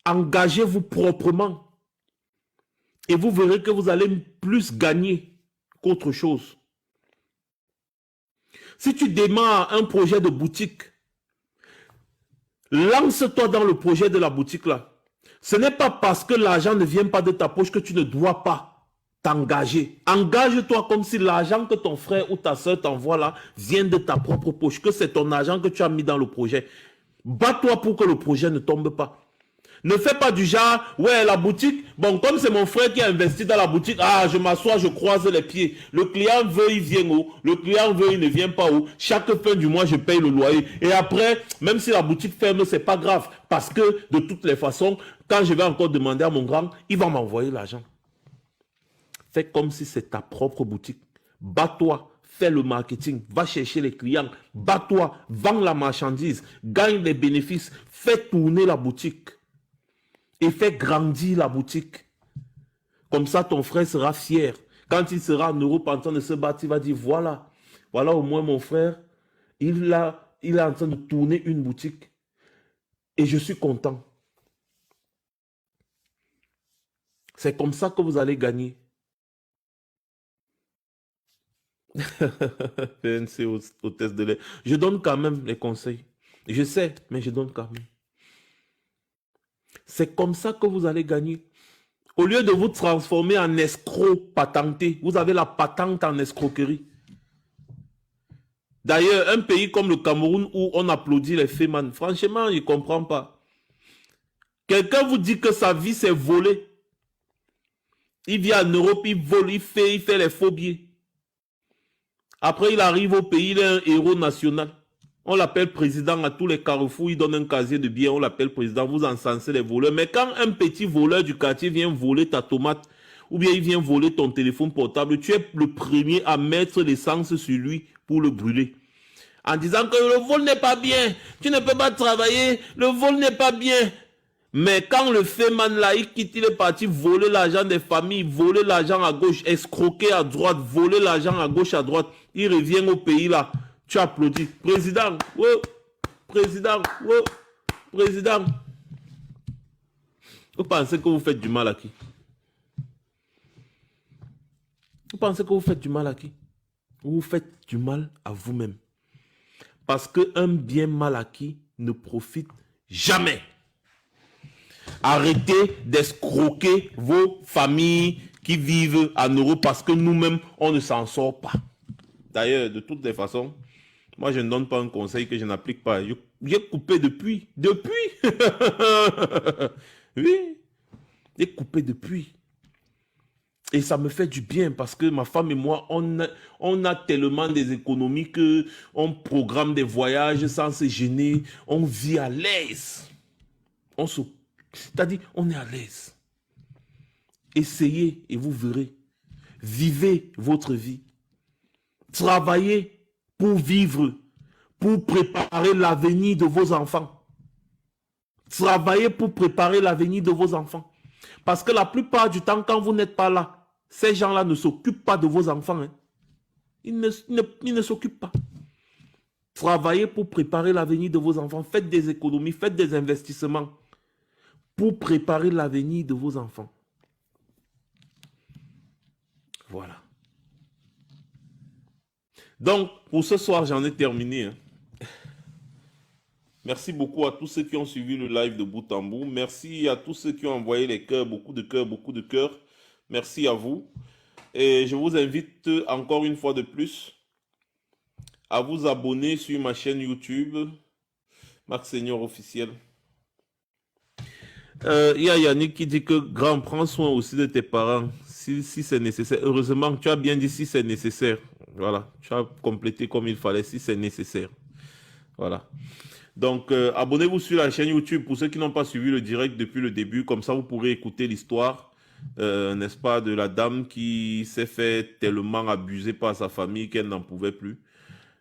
Engagez-vous proprement. Et vous verrez que vous allez plus gagner qu'autre chose. Si tu démarres un projet de boutique, lance-toi dans le projet de la boutique là. Ce n'est pas parce que l'argent ne vient pas de ta poche que tu ne dois pas t'engager. Engage-toi comme si l'argent que ton frère ou ta soeur t'envoie là vient de ta propre poche, que c'est ton argent que tu as mis dans le projet. Bats-toi pour que le projet ne tombe pas. Ne fais pas du genre, ouais, la boutique, bon, comme c'est mon frère qui a investi dans la boutique, ah, je m'assois, je croise les pieds. Le client veut, il vient où? Le client veut, il ne vient pas où? Chaque fin du mois, je paye le loyer. Et après, même si la boutique ferme, c'est pas grave. Parce que, de toutes les façons, quand je vais encore demander à mon grand, il va m'envoyer l'argent. Fais comme si c'est ta propre boutique. Bats-toi. Fais le marketing, va chercher les clients, bats-toi, vends la marchandise, gagne les bénéfices, fais tourner la boutique. Et fais grandir la boutique. Comme ça, ton frère sera fier. Quand il sera en Europe en train de se battre, il va dire, voilà au moins mon frère, il est en train de tourner une boutique. Et je suis content. C'est comme ça que vous allez gagner. PNC au test de lait. Je donne quand même les conseils. Je sais, mais je donne quand même. C'est comme ça que vous allez gagner. Au lieu de vous transformer en escroc patenté, vous avez la patente en escroquerie. D'ailleurs, un pays comme le Cameroun où on applaudit les fémans, franchement, je ne comprends pas. Quelqu'un vous dit que sa vie c'est voler. Il vient en Europe, il vole, il fait les faux billets. Après, il arrive au pays, il est un héros national. On l'appelle président à tous les carrefours, il donne un casier de billets, on l'appelle président, vous encensez les voleurs. Mais quand un petit voleur du quartier vient voler ta tomate, ou bien il vient voler ton téléphone portable, tu es le premier à mettre l'essence sur lui pour le brûler. En disant que le vol n'est pas bien, tu ne peux pas travailler, le vol n'est pas bien. Mais quand le féman là, il quitte, il est parti voler l'argent des familles, voler l'argent à gauche, escroquer à droite, voler l'argent à gauche, à droite, il revient au pays là, tu applaudis. Président, ouais, président, ouais, président. Vous pensez que vous faites du mal à qui? Vous pensez que vous faites du mal à qui? Vous faites du mal à vous-même. Parce qu'un bien mal acquis ne profite jamais. Arrêtez d'escroquer vos familles qui vivent en Europe parce que nous-mêmes, on ne s'en sort pas. D'ailleurs, de toutes les façons, moi, je ne donne pas un conseil que je n'applique pas. J'ai coupé depuis. Oui, j'ai coupé depuis. Et ça me fait du bien parce que ma femme et moi, on a tellement des économies que on programme des voyages sans se gêner. On vit à l'aise. C'est-à-dire, on est à l'aise. Essayez et vous verrez. Vivez votre vie. Travaillez pour vivre, pour préparer l'avenir de vos enfants. Travaillez pour préparer l'avenir de vos enfants. Parce que la plupart du temps, quand vous n'êtes pas là, ces gens-là ne s'occupent pas de vos enfants. Hein. Ils ne s'occupent pas. Travaillez pour préparer l'avenir de vos enfants. Faites des économies, faites des investissements pour préparer l'avenir de vos enfants. Voilà. Donc, pour ce soir, j'en ai terminé. Hein. Merci beaucoup à tous ceux qui ont suivi le live de bout en bout. Merci à tous ceux qui ont envoyé les cœurs, beaucoup de cœurs, beaucoup de cœurs. Merci à vous. Et je vous invite encore une fois de plus à vous abonner sur ma chaîne YouTube, Max Seigneur officiel. Il y a Yannick qui dit que grand, prends soin aussi de tes parents si c'est nécessaire. Heureusement, tu as bien dit si c'est nécessaire. Voilà, tu as complété comme il fallait si c'est nécessaire. Voilà. Donc, abonnez-vous sur la chaîne YouTube pour ceux qui n'ont pas suivi le direct depuis le début. Comme ça, vous pourrez écouter l'histoire, n'est-ce pas, de la dame qui s'est fait tellement abuser par sa famille qu'elle n'en pouvait plus.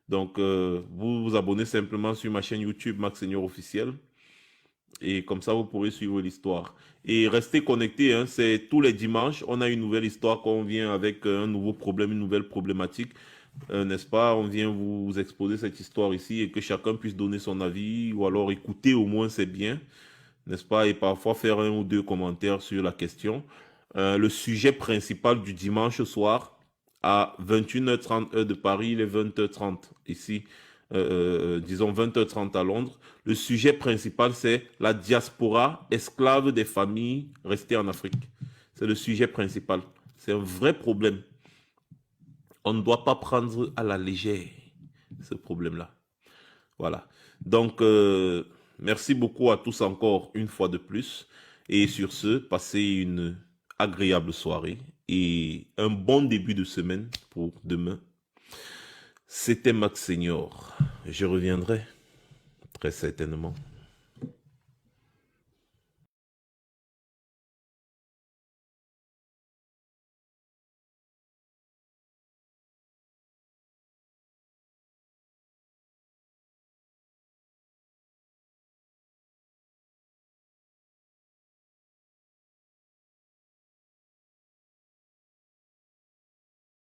Donc, vous vous abonnez simplement sur ma chaîne YouTube Max Seigneur officiel. Et comme ça, vous pourrez suivre l'histoire. Et restez connectés, hein, c'est tous les dimanches, on a une nouvelle histoire qu'on vient avec un nouveau problème, une nouvelle problématique. N'est-ce pas, on vient vous exposer cette histoire ici et que chacun puisse donner son avis ou alors écouter au moins c'est bien, n'est-ce pas, et parfois faire un ou deux commentaires sur la question. Le sujet principal du dimanche soir à 21h30 heure de Paris, il est 20h30 ici, disons 20h30 à Londres. Le sujet principal c'est la diaspora esclave des familles restées en Afrique. C'est le sujet principal. C'est un vrai problème. On ne doit pas prendre à la légère ce problème-là. Voilà. Donc, merci beaucoup à tous encore une fois de plus. Et sur ce, passez une agréable soirée et un bon début de semaine pour demain. C'était Max Senior. Je reviendrai très certainement.